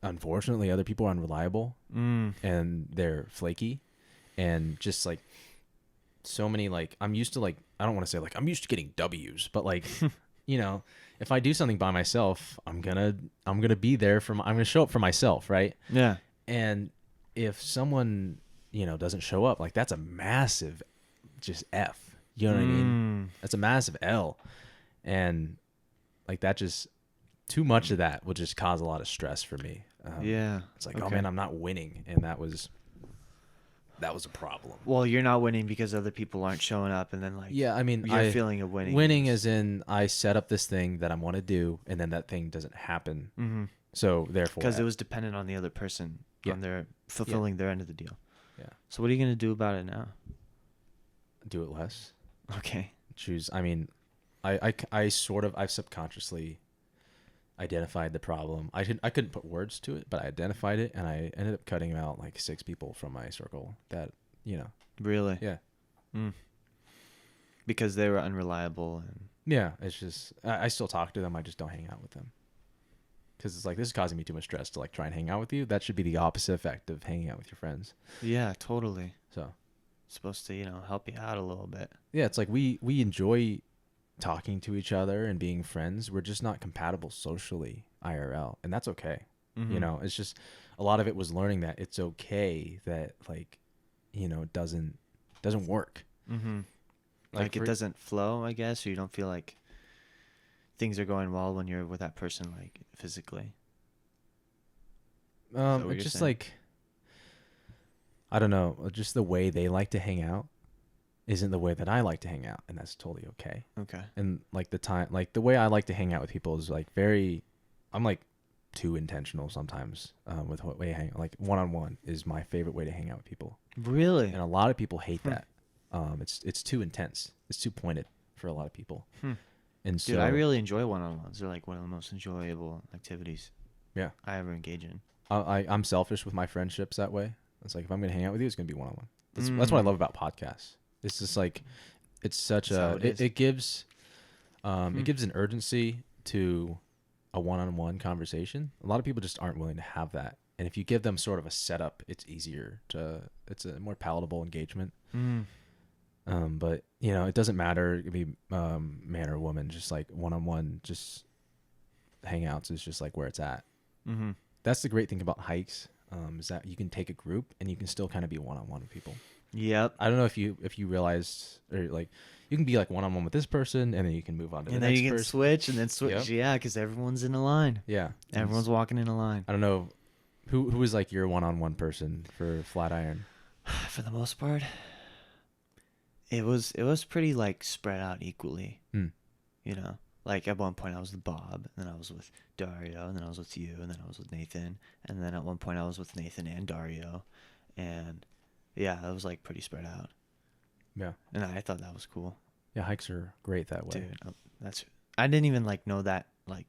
unfortunately, other people are unreliable Mm. and they're flaky. And just like so many, like, I'm used to like, I don't want to say like, I'm used to getting W's, but like, you know, if I do something by myself, I'm gonna be there I'm gonna show up for myself, right? Yeah. And if someone, doesn't show up, like that's a massive just F. You know what I mean? That's a massive L. And like that just too much of that will just cause a lot of stress for me. Yeah. It's like, oh Okay. man, I'm not winning. And that was a problem. Well, you're not winning because other people aren't showing up, and then like Yeah, I mean, your feeling of winning. winning as in I set up this thing that I want to do and then that thing doesn't happen. Mm-hmm. So therefore, Because it was dependent on the other person Yeah. on their fulfilling their end of the deal. Yeah. So what are you gonna do about it now? do it less. Okay. Choose. I mean, I've subconsciously identified the problem. I couldn't put words to it, but I identified it, and I ended up cutting out like 6 people from my circle that Really? yeah. Because they were unreliable and Yeah, it's just I still talk to them. I just don't hang out with them because it's like this is causing me too much stress to like try and hang out with you. That should be the opposite effect of hanging out with your friends. yeah, totally. So It's supposed to help you out a little bit. yeah, it's like we enjoy talking to each other and being friends. We're just not compatible socially IRL, and that's okay. Mm-hmm. It's just a lot of it was learning that it's okay that like it doesn't work. Mm-hmm. Like it doesn't flow, I guess, or you don't feel like things are going well when you're with that person, like physically. It's just like I don't know, just the way they like to hang out isn't the way that I like to hang out, and that's totally okay. Okay. And like the way I like to hang out with people is like I'm like too intentional sometimes with what way I hang out. Like one-on-one is my favorite way to hang out with people. Really? And a lot of people hate that. It's too intense. It's too pointed for a lot of people. And so Dude, I really enjoy one-on-ones. They're like one of the most enjoyable activities yeah, I ever engage in. I'm selfish with my friendships that way. It's like if I'm gonna hang out with you, it's gonna be one-on-one. That's what I love about podcasts. It's just like it's such it gives it gives an urgency to a one-on-one conversation. A lot of people just aren't willing to have that. And if you give them sort of a setup, it's a more palatable engagement. But it doesn't matter. It could be man or woman, just like one-on-one, just hangouts is just like where it's at. Mm-hmm. That's the great thing about hikes, is that you can take a group and you can still kind of be one-on-one with people. Yep. I don't know if you realized, or like you can be like one-on-one with this person and then you can move on to the next person. And then you can switch and then switch. Yep. Yeah, because everyone's in a line. Yeah. Everyone's walking in a line. I don't know. Who was like your one-on-one person for Flatiron? For the most part, it was pretty like spread out equally. Like at one point I was with Bob, and then I was with Dario, and then I was with you, and then I was with Nathan, and then at one point I was with Nathan and Dario, and yeah, that was like pretty spread out. Yeah. And I thought that was cool. Yeah, hikes are great that way. Dude, I didn't even like know that like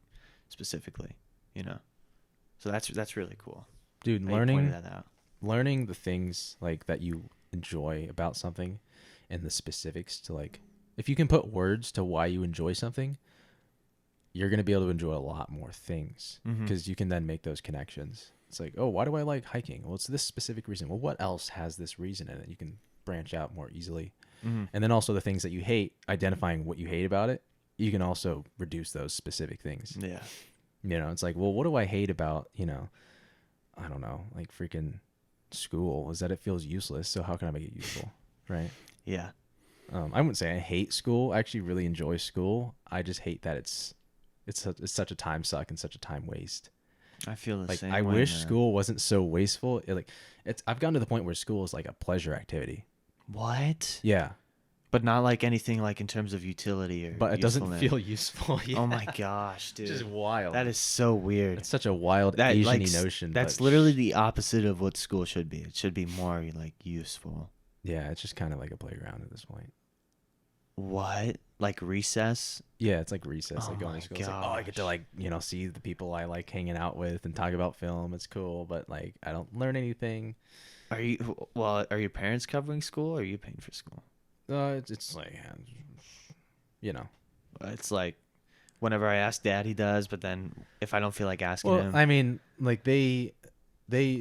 specifically, So that's really cool. Dude, learning the things like that you enjoy about something and the specifics to like if you can put words to why you enjoy something, you're going to be able to enjoy a lot more things because you can then make those connections. It's like, oh, why do I like hiking? Well, it's this specific reason. Well, what else has this reason in it? You can branch out more easily. Mhm. And then also the things that you hate, identifying what you hate about it, you can also reduce those specific things. Yeah. It's like, well, what do I hate about, I don't know, like freaking school is that it feels useless. So how can I make it useful? Right. Yeah. I wouldn't say I hate school. I actually really enjoy school. I just hate that it's such a time suck and such a time waste. I feel the Like same I way, wish man. school wasn't so wasteful. I've gotten to the point where school is like a pleasure activity. What? Yeah, But not like anything like in terms of utility or but it doesn't usefulness. feel useful. Yeah. Oh my gosh, Which is dude. wild. That is so weird. It's such a wild That like Asian-y notion. that's But literally the opposite of what school should be. It should be more like useful. yeah, it's just kind of like a playground at this point. What? Like recess? Yeah, it's like recess, Oh like going my to school. It's like, oh, I get to gosh. like, see the people I like hanging out with and talk about film. It's cool, but like I don't learn anything. Are your parents covering school or are you paying for school? It's like, you know. It's like whenever I ask dad, he does, but then if I don't feel like asking Well, him, I mean, like they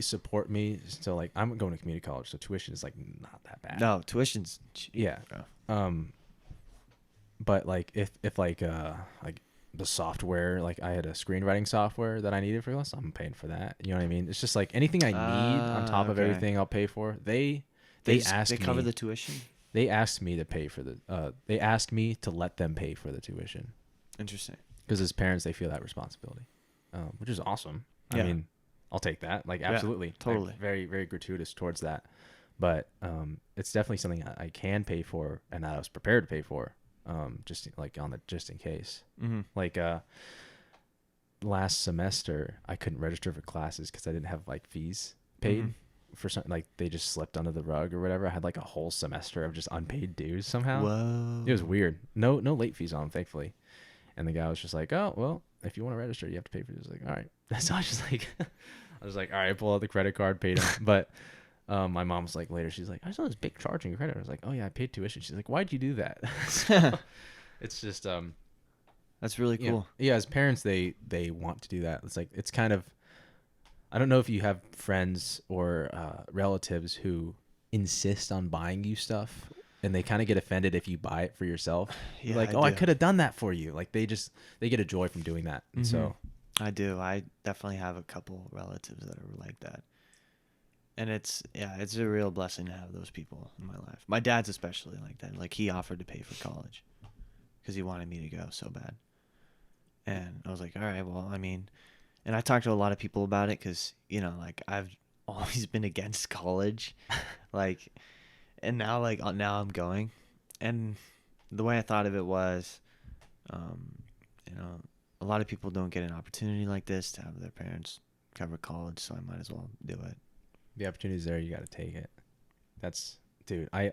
support me. So like I'm going to community college, so tuition is like not that bad. no, tuition's cheap, Yeah. bro. But like if like the software, like I had a screenwriting software that I needed for class, I'm paying for that. You know what I mean? It's just like anything I need on top of Okay. everything, I'll pay for. They asked they cover me. the tuition. They asked me to pay for the. They asked me to let them pay for the tuition Interesting. because as parents, they feel that responsibility, which is awesome. I Yeah. mean, I'll take that. Like absolutely, totally. Like, very very gratuitous towards that, but it's definitely something I can pay for and that I was prepared to pay for. Just like just in case. Mm-hmm. Like last semester, I couldn't register for classes because I didn't have like fees paid. Mhm. For some, like they just slipped under the rug or whatever. I had like a whole semester of just unpaid dues somehow. Whoa. It was weird. No late fees on them, thankfully. And the guy was just like, "Oh well, if you want to register, you have to pay for this." I was like, "All right." So I was just like, "All right." Pull out the credit card, paid him. But my mom was like later, she's like, "I saw this big charge on your credit." I was like, "Oh yeah, I paid tuition." She's like, "Why'd you do that?" So it's just That's really cool. yeah. As parents, they want to do that. It's like it's kind of. I don't know if you have friends or relatives who insist on buying you stuff and they kind of get offended if you buy it for yourself. Yeah, Like, I I do. could have done that for you. Like they get a joy from doing that. And so I do. I definitely have a couple relatives that are like that. And it's a real blessing to have those people in my life. My dad's especially like that. Like he offered to pay for college because he wanted me to go so bad. And I was like, all right, well, I mean, and I talked to a lot of people about it because, like I've always been against college. Like, and now, now I'm going. And the way I thought of it was, um, a lot of people don't get an opportunity like this to have their parents cover college, so I might as well do it. the opportunity's there. You got to take it. That's, dude, I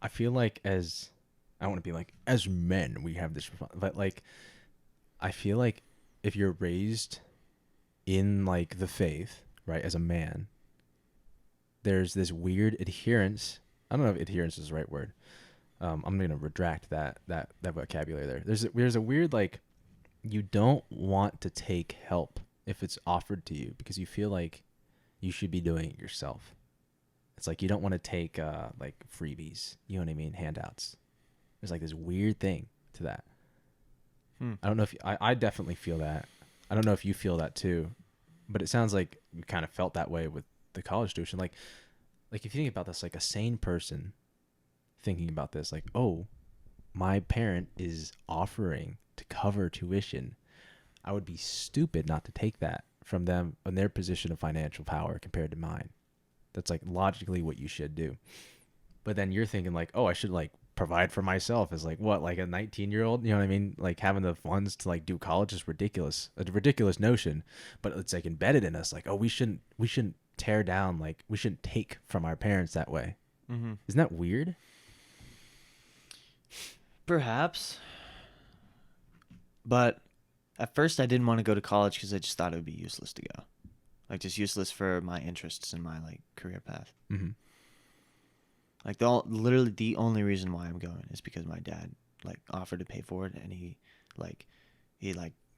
feel like I want to be like, as men, we have this, but like, I feel like if you're raised in like the faith, right, as a man, there's this weird adherence. I don't know if adherence is the right word. I'm gonna retract that vocabulary there. There's a weird like you don't want to take help if it's offered to you because you feel like you should be doing it yourself. It's like you don't want to take like freebies. You know what I mean? Handouts. There's like this weird thing to that. I don't know if I definitely feel that. I don't know if you feel that too, but it sounds like you kind of felt that way with the college tuition. Like if you think about this, like a sane person thinking about this, like, oh, my parent is offering to cover tuition. I would be stupid not to take that from them in their position of financial power compared to mine. That's like logically what you should do. But then you're thinking like, oh, I should like provide for myself as like what, like a 19-year-old, you know what I mean? Like having the funds to like do college is ridiculous. A ridiculous notion, but it's like embedded in us like, oh, we shouldn't tear down, like we shouldn't take from our parents that way. Mm-hmm. Isn't that weird? Perhaps. But at first I didn't want to go to college because I just thought it would be useless to go. Like just useless for my interests and my like career path. Mm-hmm. Like literally the only reason why I'm going is because my dad like offered to pay for it, and he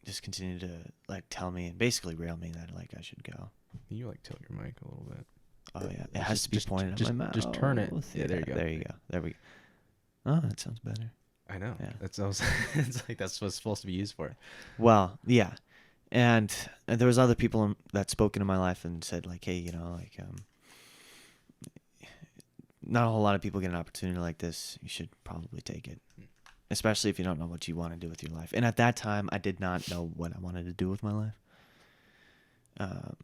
just continued to like tell me and basically rail me that like I should go. Can you like tilt your mic a little bit? Oh yeah, it It's has to be pointed at my mouth. just turn it. Yeah, there you go. There you go. There we go. Oh, that sounds better. I know. Yeah. That's it's like that's what it's supposed to be used for. Well, yeah, and there was other people that spoke into my life and said like, hey, not a whole lot of people get an opportunity like this. You should probably take it, especially if you don't know what you want to do with your life. And at that time, I did not know what I wanted to do with my life.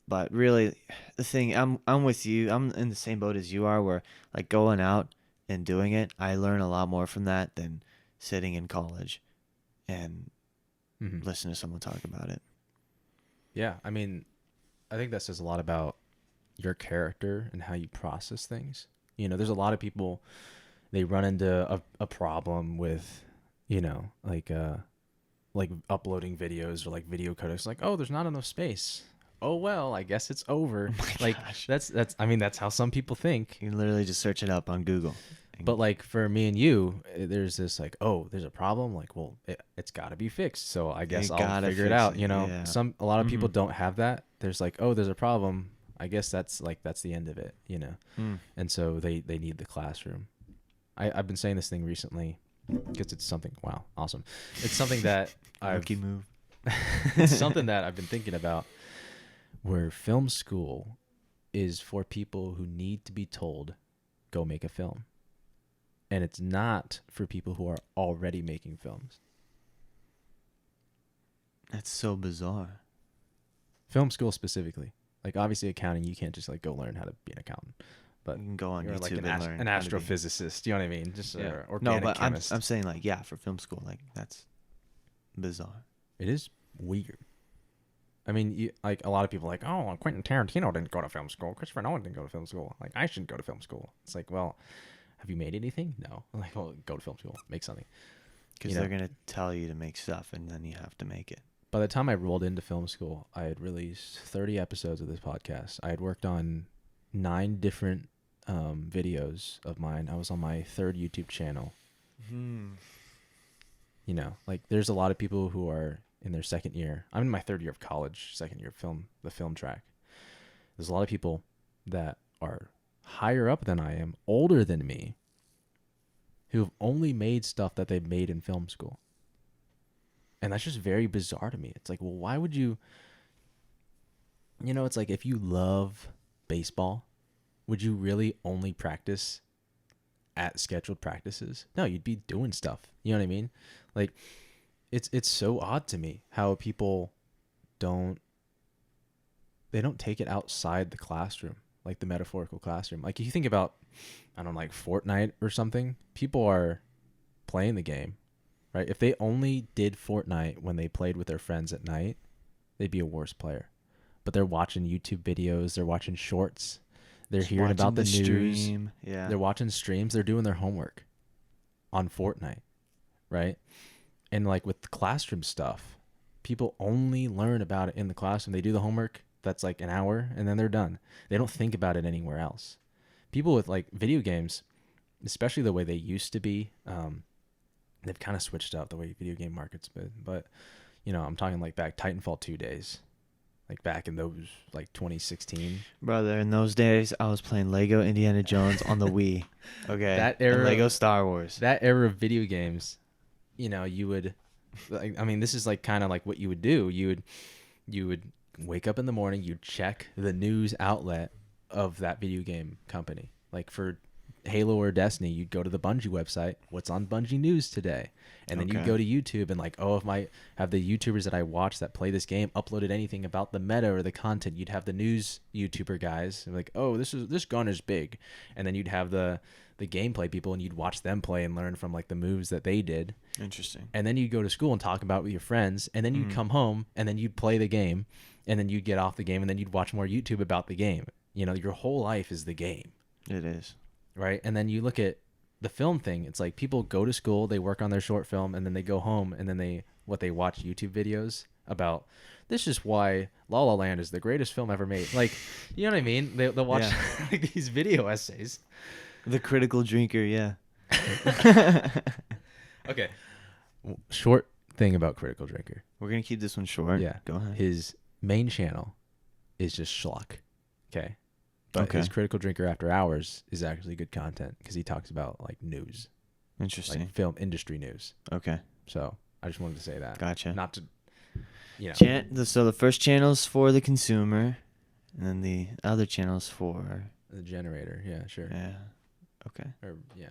But really, the thing, I'm with you. I'm in the same boat as you are, where like going out and doing it, I learn a lot more from that than sitting in college and listen to someone talk about it. Yeah, I mean, I think that says a lot about your character and how you process things. You know, there's a lot of people, they run into a problem with, like uploading videos or like video codecs. Like, oh, there's not enough space. Oh well, I guess it's over. Oh my Like gosh. that's I mean that's how some people think. You can literally just search it up on Google. But like for me and you, there's this like, oh, there's a problem. Like, well, it's got to be fixed. So I guess I'll figure it out. You know, yeah. A lot of people don't have that. There's like, oh, there's a problem. I guess that's the end of it. You know, and so they need the classroom. I've been saying this thing recently because it's something. Wow, awesome! It's something that Rookie move. It's something that I've been thinking about. Where film school is for people who need to be told, go make a film. And it's not for people who are already making films. That's so bizarre. Film school specifically. Like obviously accounting, you can't just like go learn how to be an accountant. But You can go on you're YouTube like and learn an how to be- astrophysicist. You know what I mean? Just Yeah. organic No, but chemist. I'm saying like, yeah, for film school, like that's bizarre. It is weird. I mean, like a lot of people are like, oh, Quentin Tarantino didn't go to film school. Christopher Nolan didn't go to film school. Like I shouldn't go to film school. It's like, well, have you made anything? No. I'm like, well, go to film school, make something. Because they're gonna tell you to make stuff, and then you have to make it. By the time I rolled into film school, I had released 30 episodes of this podcast. I had worked on 9 different videos of mine. I was on my 3rd YouTube channel. You know, like there's a lot of people who are in their 2nd year. I'm in my 3rd year of college, 2nd year of the film track. There's a lot of people that are higher up than I am, older than me, who've only made stuff that they've made in film school. And that's just very bizarre to me. It's like, well, why would you, it's like if you love baseball, would you really only practice at scheduled practices? No, you'd be doing stuff. You know what I mean? Like it's so odd to me how people don't take it outside the classroom, like the metaphorical classroom. Like if you think about, I don't know, like Fortnite or something, people are playing the game, right? If they only did Fortnite when they played with their friends at night, they'd be a worse player. But they're watching YouTube videos, they're watching shorts, they're hearing about the news, stream. Yeah. they're watching streams, they're doing their homework on Fortnite, right? And like with the classroom stuff, people only learn about it in the classroom. They do the homework, that's like an hour, and then they're done. They don't think about it anywhere else. People with like video games, especially the way they used to be, they've kind of switched out the way video game market's been. But, I'm talking like back Titanfall 2 days. Like back in those, like 2016. Brother, in those days, I was playing Lego Indiana Jones on the Wii. Okay. That era, and Lego Star Wars. That era of video games, you would, like, I mean, this is like kind of like what you would do. You would wake up in the morning, you'd check the news outlet of that video game company. Like for Halo or Destiny, you'd go to the Bungie website. What's on Bungie news today? And then you'd go to YouTube and like, oh, if have the YouTubers that I watch that play this game uploaded anything about the meta or the content, you'd have the news YouTuber guys like, oh, this gun is big, and then you'd have the gameplay people and you'd watch them play and learn from like the moves that they did. Interesting. And then you'd go to school and talk about it with your friends, and then you'd come home and then you'd play the game, and then you'd get off the game and then you'd watch more YouTube about the game. Your whole life is the game. It is. Right? And then you look at the film thing. It's like people go to school, they work on their short film, and then they go home and then they watch YouTube videos about, this is why La La Land is the greatest film ever made. Like, you know what I mean? They'll watch like these video essays. The critical drinker, yeah. Okay. Short thing about Critical Drinker. We're going to keep this one short. Yeah. Go ahead. His main channel is just schlock. Okay. But Okay. his Critical Drinker After Hours is actually good content because he talks about like news, Interesting. like film industry news. Okay. So I just wanted to say that. Gotcha. Not to, you know, So the first channel's for the consumer, and then the other channel's for the generator. Yeah, sure. yeah. Okay. Or yeah,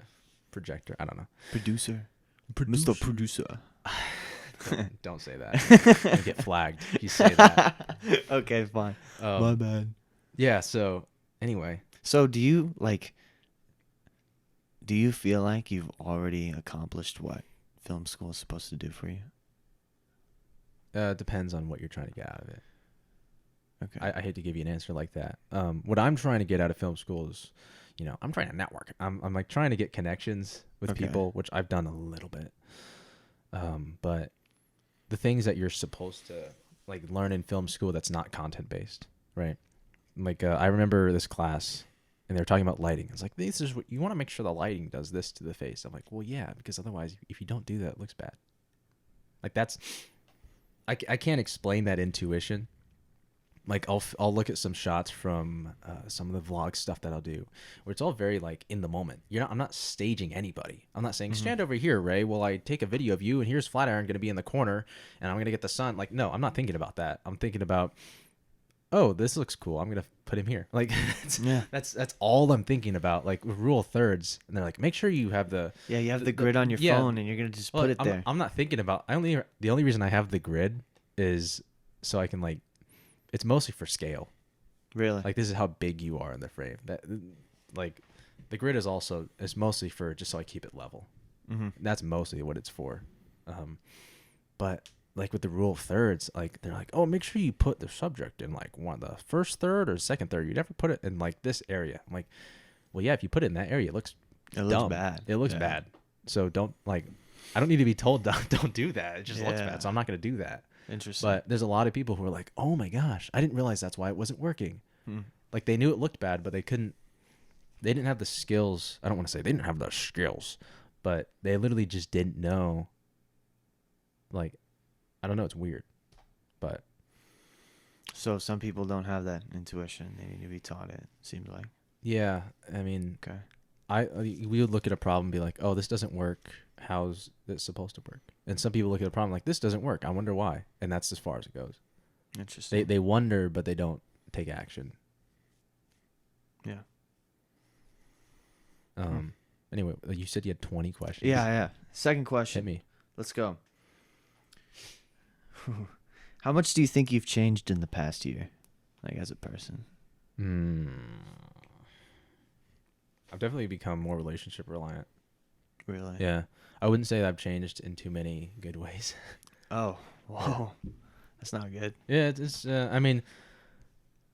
projector. I don't know. Producer. Mr. Producer. Don't say that. You get flagged if you say that. Okay, fine. My Um, bad. yeah. So anyway, So do you feel like you've already accomplished what film school is supposed to do for you? depends on what you're trying to get out of it. Okay. I hate to give you an answer like that. What I'm trying to get out of film school is, I'm trying to network. I'm like trying to get connections with Okay. people, which I've done a little bit. But the things that you're supposed to like learn in film school that's not content based, right? Like I remember this class, and they were talking about lighting. It's like, this is what you want to make sure the lighting does this to the face. I'm like, well, yeah, because otherwise, if you don't do that, it looks bad. Like that's, I can't explain that intuition. Like I'll look at some shots from some of the vlog stuff that I'll do, where it's all very like in the moment. I'm not staging anybody. I'm not saying stand over here, Ray, while I take a video of you, and here's Flatiron going to be in the corner, and I'm going to get the sun. Like, no, I'm not thinking about that. I'm thinking about, oh, this looks cool. I'm going to put him here. Like, Yeah. that's all I'm thinking about. Like with rule of thirds, and they're like, make sure you have the Yeah, you have the grid on your yeah. phone, and you're gonna just Well, put it there. I'm not thinking about. The only reason I have the grid is so I can like. It's mostly for scale. Really? Like this is how big you are in the frame. That like the grid is mostly for just so I keep it level. Mm-hmm. That's mostly what it's for. But like with the rule of thirds, like they're like, oh, make sure you put the subject in like one of the first third or second third. You never put it in like this area. I'm like, well, yeah, if you put it in that area, it looks dumb. Bad. It looks bad. So don't like. I don't need to be told don't do that. It just looks bad. So I'm not going to do that. Interesting. But there's a lot of people who are like, oh my gosh, I didn't realize that's why it wasn't working. Like they knew it looked bad, but they didn't have the skills. I don't want to say they didn't have the skills, but they literally just didn't know. Like, I don't know. It's weird, but. So some people don't have that intuition. They need to be taught it, seems like. Yeah. I mean, Okay. we would look at a problem and be like, oh, this doesn't work. How's this supposed to work? And some people look at a problem like, this doesn't work. I wonder why. And that's as far as it goes. Interesting. They wonder, but they don't take action. Yeah. Anyway, you said you had 20 questions. Yeah. Second question. Hit me. Let's go. How much do you think you've changed in the past year, like as a person? I've definitely become more relationship reliant. Really? Yeah. I wouldn't say that I've changed in too many good ways. Oh, whoa. That's not good. Yeah, it's I mean,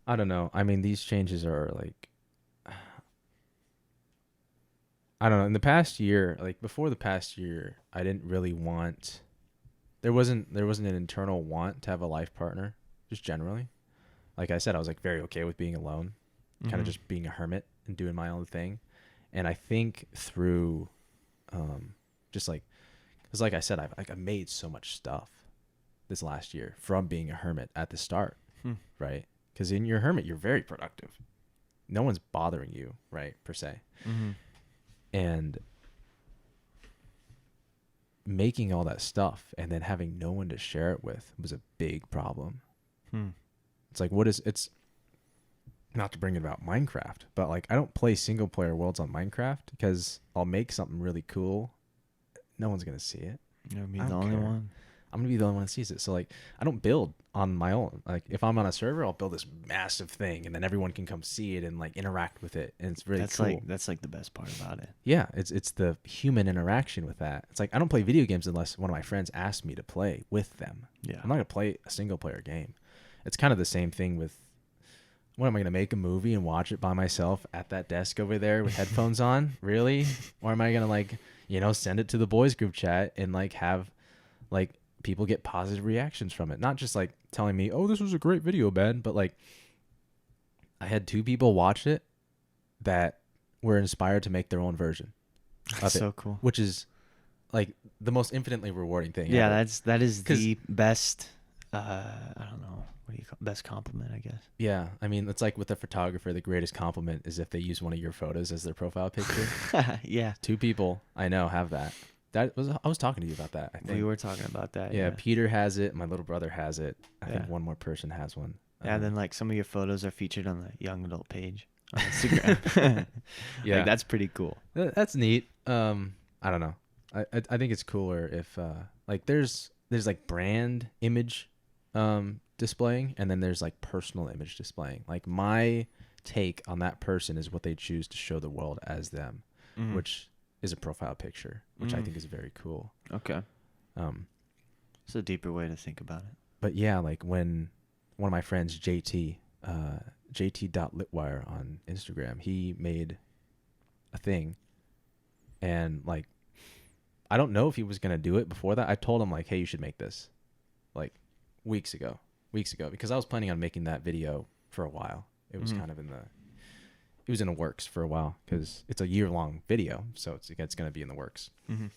I don't know. I mean, these changes are like, I don't know. In the past year, like before the past year, I didn't really want, there wasn't an internal want to have a life partner, just generally. Like I said, I was like very okay with being alone, kind of just being a hermit and doing my own thing. And I think through, just like, because like I said, I made so much stuff this last year from being a hermit at the start, right? Because in your hermit, you're very productive. No one's bothering you, right, per se. And making all that stuff and then having no one to share it with was a big problem. It's like, it's not to bring it about Minecraft, but like I don't play single player worlds on Minecraft because I'll make something really cool. No one's going to see it. You'll be I the don't only care. one. I'm going to be the only one that sees it. So like I don't build on my own. Like if I'm on a server, I'll build this massive thing and then everyone can come see it and like interact with it. And it's really cool. That's like the best part about it. Yeah, it's the human interaction with that. It's like I don't play video games unless one of my friends asks me to play with them. Yeah. I'm not going to play a single player game. It's kind of the same thing with, what am I going to make a movie and watch it by myself at that desk over there with headphones on? Really? Or am I going to like, send it to the boys group chat and like have like people get positive reactions from it? Not just like telling me, oh, this was a great video, Ben, but like I had 2 people watch it that were inspired to make their own version of That's it, so cool. which is like the most infinitely rewarding thing Yeah, ever. that is the best I don't know. What do you call best compliment? I guess. Yeah, I mean, it's like with a photographer, the greatest compliment is if they use one of your photos as their profile picture. Yeah, 2 people I know have that. I was talking to you about that, I we think. were talking about that. Yeah, Yeah, Peter has it. My little brother has it. I yeah, think one more person has one. yeah. And then like some of your photos are featured on the young adult page on Instagram. Like Yeah, that's pretty cool. that's neat. I don't know. I think it's cooler if like there's like brand image displaying, and then there's like personal image displaying. Like my take on that person is what they choose to show the world as them, Mm. which is a profile picture, which I think is very cool. Okay. Um, It's a deeper way to think about it. but yeah, like when one of my friends, JT.Litwire on Instagram, he made a thing, and like I don't know if he was gonna do it before that. I told him like, hey, you should make this, like weeks ago, because I was planning on making that video for a while. It was kind of it was in the works for a while because it's a year-long video, so it's gonna be in the works. Mm-hmm.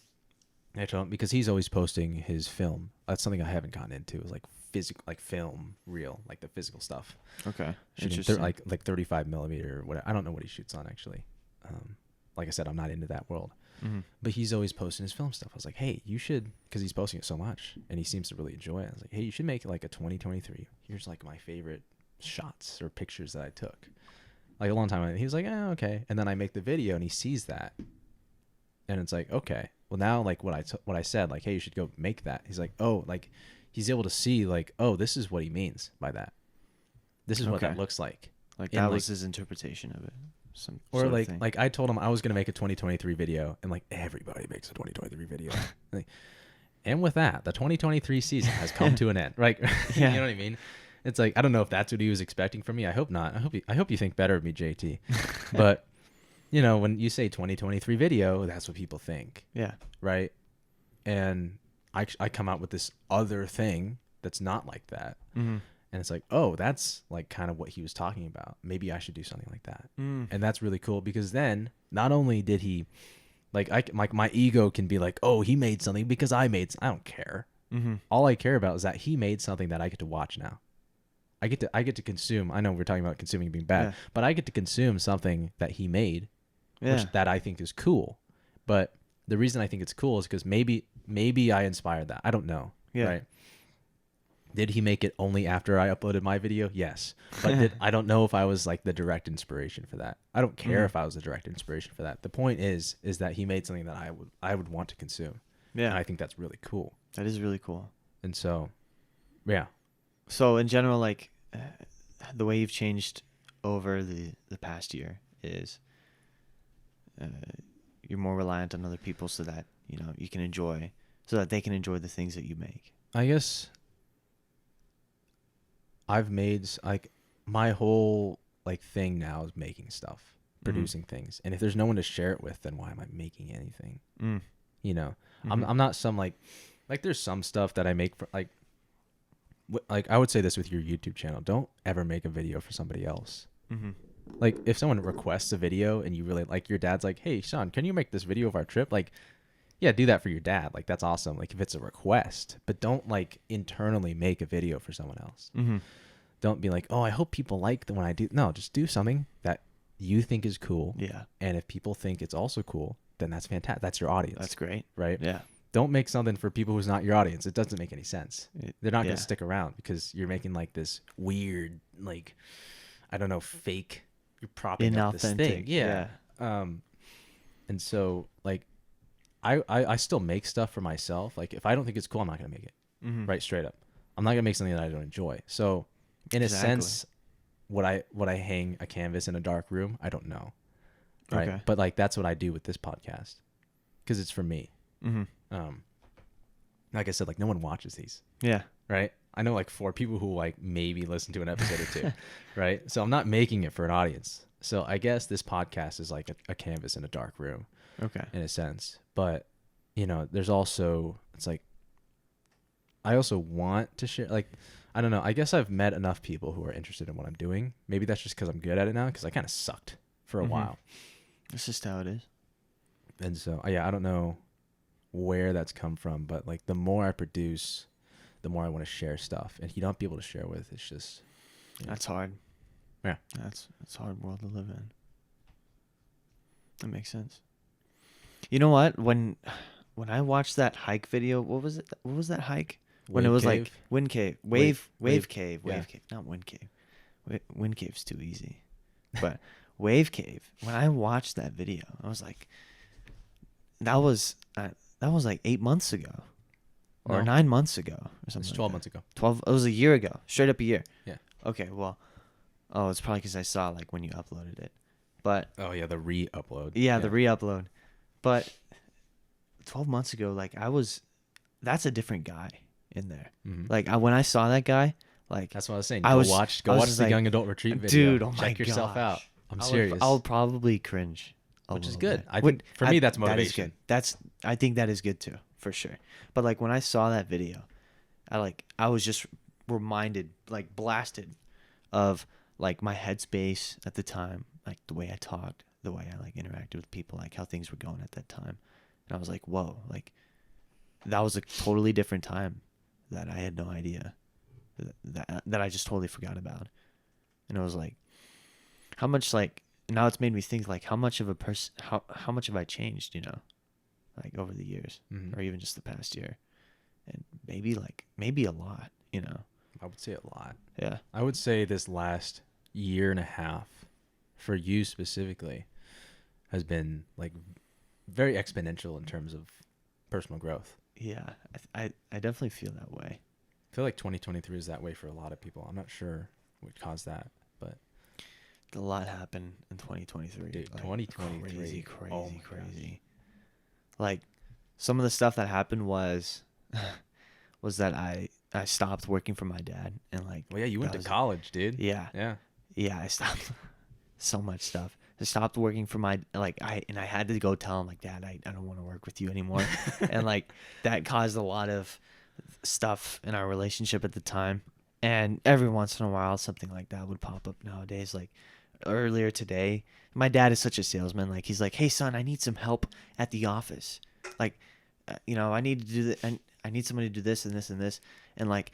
I told him because he's always posting his film. That's something I haven't gotten into, is like physical, like film reel, like the physical stuff. Okay. Shooting Interesting. like 35 millimeter or whatever. I don't know what he shoots on actually. Like I said, I'm not into that world. Mm-hmm. But he's always posting his film stuff. I was like, hey, you should, because he's posting it so much and he seems to really enjoy it. I was like, hey, you should make like a 2023. Here's like my favorite shots or pictures that I took. Like a long time ago. He was like, oh, okay. And then I make the video and he sees that. And it's like, okay. Well, now like what I said, like, hey, you should go make that. He's like, oh, like he's able to see like, oh, this is what he means by that. This is what that looks like. Like And, that like, was his interpretation of it. Some or sort of like thing. like I told him I was gonna make a 2023 video, and like everybody makes a 2023 video. Like, and with that, the 2023 season has come to an end. Right? Yeah. You know what I mean? It's like I don't know if that's what he was expecting from me. I hope not. I hope you think better of me, JT. But you know, when you say 2023 video, that's what people think, Yeah. right? And I come out with this other thing that's not like that. Mm-hmm. And it's like, oh, that's like kind of what he was talking about. Maybe I should do something like that. Mm. And that's really cool because then not only did he, like, my ego can be like, oh, he made something because I don't care. Mm-hmm. All I care about is that he made something that I get to watch now. I get to consume. I know we're talking about consuming being bad, Yeah. but I get to consume something that he made, Yeah. which that I think is cool. But the reason I think it's cool is because maybe I inspired that. I don't know. Yeah. Right. Did he make it only after I uploaded my video? Yes. But I don't know if I was like the direct inspiration for that. I don't care if I was the direct inspiration for that. The point is that he made something that I would want to consume. Yeah. And I think that's really cool. That is really cool. And so, yeah. So in general, like the way you've changed over the past year is you're more reliant on other people so that you can enjoy, so that they can enjoy the things that you make. I guess I've made like my whole like thing now is making stuff, producing things. And if there's no one to share it with, then why am I making anything? Mm. You know, Mm-hmm. I'm not some like there's some stuff that I make for like I would say this with your YouTube channel. Don't ever make a video for somebody else. Mm-hmm. Like if someone requests a video and you really like, your dad's like, hey, Sean, can you make this video of our trip? Like, yeah, do that for your dad. Like, that's awesome. Like if it's a request, but don't like internally make a video for someone else. Mm-hmm. Don't be like, oh, I hope people like the when I do. No, just do something that you think is cool. Yeah. And if people think it's also cool, then that's fantastic. That's your audience. That's great. Right? Yeah. Don't make something for people who's not your audience. It doesn't make any sense. They're not going Yeah. to stick around because you're making like this weird, like, I don't know, fake. You're propping up this thing. Inauthentic. Yeah. And so like, I still make stuff for myself. Like if I don't think it's cool, I'm not going to make it. Mm-hmm. Right. Straight up. I'm not going to make something that I don't enjoy. So in a Exactly. sense, would I hang a canvas in a dark room? I don't know. Right. Okay. But like, that's what I do with this podcast because it's for me. Mm-hmm. Like I said, like no one watches these, Yeah. right? I know like 4 people who like maybe listen to an episode or 2, right? So I'm not making it for an audience. So I guess this podcast is like a canvas in a dark room Okay. in a sense. But, there's also, it's like, I also want to share, like, I don't know. I guess I've met enough people who are interested in what I'm doing. Maybe that's just because I'm good at it now because I kind of sucked for a Mhm. while. That's just how it is. And so, yeah, I don't know where that's come from, but like the more I produce, the more I want to share stuff. And you don't be able to share with. It's just That's hard. Yeah. That's a hard world to live in. That makes sense. You know what? When I watched that hike video, what was it? What was that hike? When it Wave was cave. like wind cave, Wave- wave cave, yeah. wave cave, not wind cave. Wind cave's too easy, but wave cave. When I watched that video, I was like, that was like 8 months ago, or No. 9 months ago, or something. It's like 12 that. months ago. 12. It was a year ago, straight up a year. Yeah. Okay. Well, oh, it's probably because I saw like when you uploaded it, but Oh yeah, the re-upload. yeah, the re-upload. But 12 months ago, like that's a different guy in there. Mhm. Like when I saw that guy, like That's what I was saying. I Go was- watch I was the just like, young adult retreat video. dude, oh my Check yourself gosh. out. I'm serious. I'll probably cringe, Which is little good. bit. I think for me that's That is motivation. good. I think that is good too, for sure. But like when I saw that video, I was just reminded, like blasted, of like my headspace at the time, like the way I talked, the way I like interacted with people, like how things were going at that time, and I was like, whoa, like that was a totally different time that I had no idea that I just totally forgot about, and it was like how much like now it's made me think like how much of a person how much have I changed, you know, like over the years Mhm. or even just the past year, and maybe a lot, you know. I would say a lot. Yeah. I would say this last year and a half, for you specifically, has been like very exponential in terms of personal growth. Yeah, I definitely feel that way. I feel like 2023 is that way for a lot of people. I'm not sure what caused that, but A lot happened in 2023. Dude, like, 2023. crazy, Oh my gosh. crazy. Like some of the stuff that happened was that I stopped working for my dad, and like well, yeah, you went that to was- college, dude. Yeah, Yeah. I stopped so much stuff. I stopped working for my I had to go tell him like, Dad, I don't want to work with you anymore, and like that caused a lot of stuff in our relationship at the time. And every once in a while, something like that would pop up nowadays. Like earlier today, my dad is such a salesman. Like he's like, "Hey son, I need some help at the office. Like, I need to do that. I need somebody to do this and this and this." And like,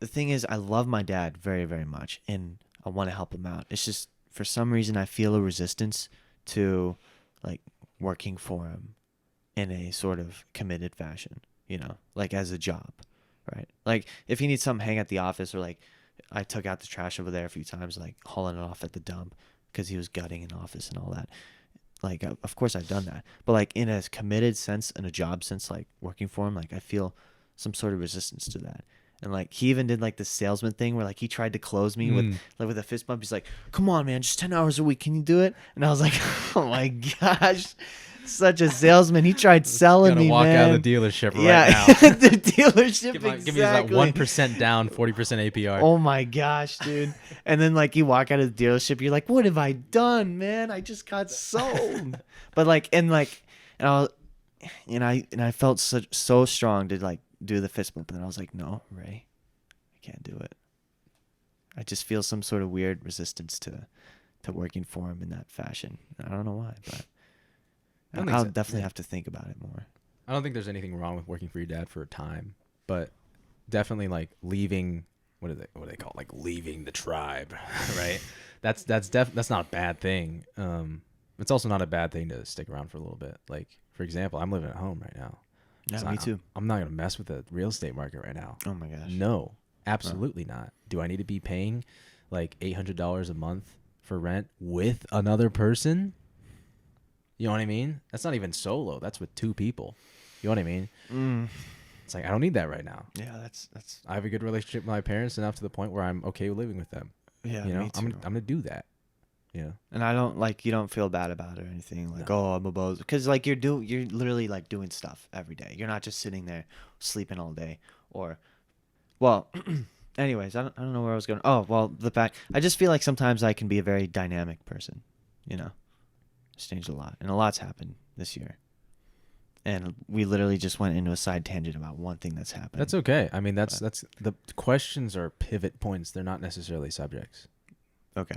the thing is, I love my dad very, very much, and I want to help him out. It's just for some reason I feel a resistance to like working for him in a sort of committed fashion, like as a job, right? Like if he needs something hang at the office, or like I took out the trash over there a few times, like hauling it off at the dump because he was gutting an office and all that. Like, of course I've done that, but like in a committed sense, in a job sense, like working for him, like I feel some sort of resistance to that. And like he even did like the salesman thing where like he tried to close me with a fist bump. He's like, "Come on, man, just 10 hours a week. Can you do it?" And I was like, "Oh my gosh, such a salesman." He tried selling Gonna me, walk man. out of the dealership Yeah, right now. the dealership. Give me exactly. that 1% down, 40% APR. Oh my gosh, dude. And then like you walk out of the dealership, you're like, "What have I done, man? I just got sold." But like and I felt so strong to like do the fist bump, and then I was like, "No, Ray, I can't do it." I just feel some sort of weird resistance to working for him in that fashion. I don't know why, but I'll definitely have to think about it more. I don't think there's anything wrong with working for your dad for a time, but definitely like leaving. What do they call it? Like leaving the tribe, right? That's not a bad thing. It's also not a bad thing to stick around for a little bit. Like for example, I'm living at home right now. Yeah, So me too. I'm not gonna mess with the real estate market right now. Oh my gosh. No, absolutely not. Do I need to be paying like $800 a month for rent with another person? You know what I mean? That's not even solo. That's with two people. You know what I mean? It's like I don't need that right now. Yeah, that's I have a good relationship with my parents enough to the point where I'm okay with living with them. yeah. You know, Me too. I'm gonna do that. You know, And I don't like you don't feel bad about it or anything like, No. "Oh, I'm a bozo," because like you're literally like doing stuff every day. You're not just sitting there sleeping all day, or well, anyways, I don't know where I was going. Oh, well, the fact I just feel like sometimes I can be a very dynamic person, It's changed a lot, and a lot's happened this year. And we literally just went into a side tangent about one thing that's happened. that's okay. I mean, that's the questions are pivot points. They're not necessarily subjects. Okay.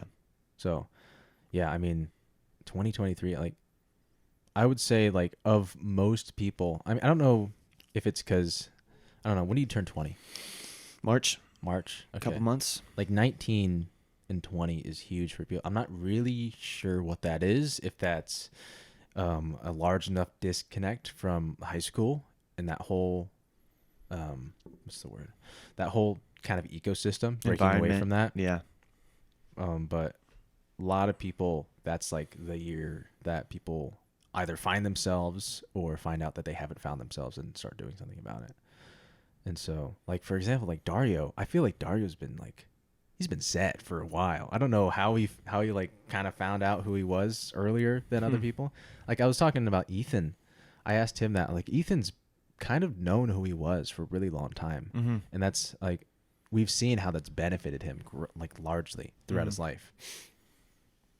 So, yeah, I mean, 2023, like, I would say, like, of most people, I mean, I don't know if it's because, I don't know, when do you turn 20? March, March. a Okay. couple months. Like 19 and 20 is huge for people. I'm not really sure what that is. If that's a large enough disconnect from high school and that whole what's the word? That whole kind of ecosystem breaking away Environment. from that. Yeah. But a lot of people, that's like the year that people either find themselves or find out that they haven't found themselves and start doing something about it. And so, like, for example, like Dario, I feel like Dario's been like, he's been set for a while. I don't know how he like kind of found out who he was earlier than other people. Like I was talking about Ethan. I asked him that, like, Ethan's kind of known who he was for a really long time. Mm-hmm. And that's like, we've seen how that's benefited him like largely throughout his life.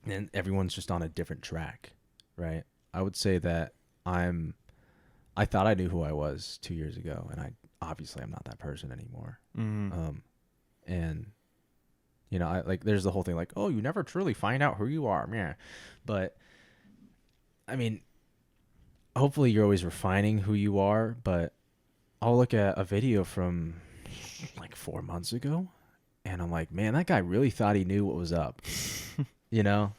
And everyone's just on a different track, right? I would say that I thought I knew who I was 2 years ago, and obviously I'm not that person anymore. Mm-hmm. And you know, I like, there's the whole thing like, oh, you never truly find out who you are, man. But I mean, hopefully you're always refining who you are. But I'll look at a video from like 4 months ago, and I'm like, man, that guy really thought he knew what was up, you know.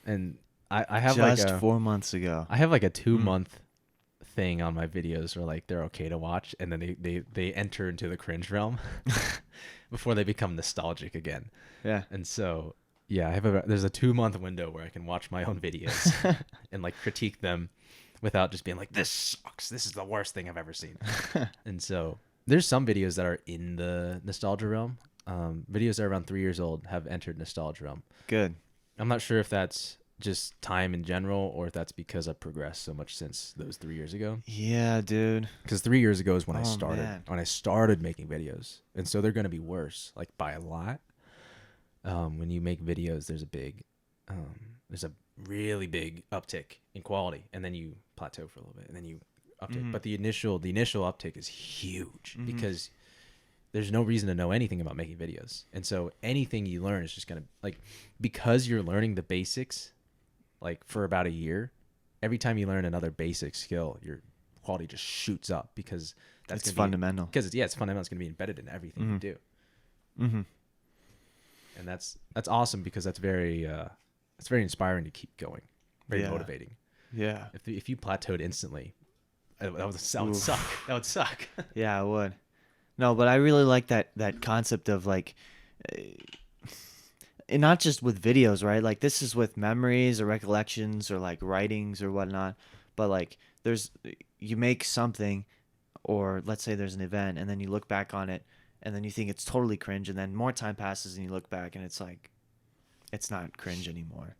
And I have just like 4 months ago. I have like a 2 month thing on my videos where like they're okay to watch, and then they enter into the cringe realm before they become nostalgic again. Yeah. And so yeah, there's a 2 month window where I can watch my own videos and like critique them without just being like, this sucks, this is the worst thing I've ever seen. And so there's some videos that are in the nostalgia realm. Videos that are around 3 years old have entered nostalgia realm. Good. I'm not sure if that's just time in general or if that's because I've progressed so much since those 3 years ago. Yeah, dude. Because 3 years ago is when Oh, I started. man. When I started making videos. And so they're going to be worse, like by a lot. When you make videos, there's a really big uptick in quality, and then you plateau for a little bit, and then you uptick. Mhm. But the initial uptick is huge because there's no reason to know anything about making videos. And so anything you learn is just going to, like, because you're learning the basics, like for about a year, every time you learn another basic skill, your quality just shoots up because that's It's fundamental. Because it's fundamental. It's going to be embedded in everything you do. Mm-hmm. And that's awesome because that's very inspiring to keep going, very motivating. Yeah. If you plateaued instantly, that would suck. That would suck. Yeah, I would. No, but I really like that concept of like, and not just with videos, right? Like this is with memories or recollections or like writings or whatnot. But like you make something, or let's say there's an event, and then you look back on it, and then you think it's totally cringe, and then more time passes and you look back and it's like, it's not cringe anymore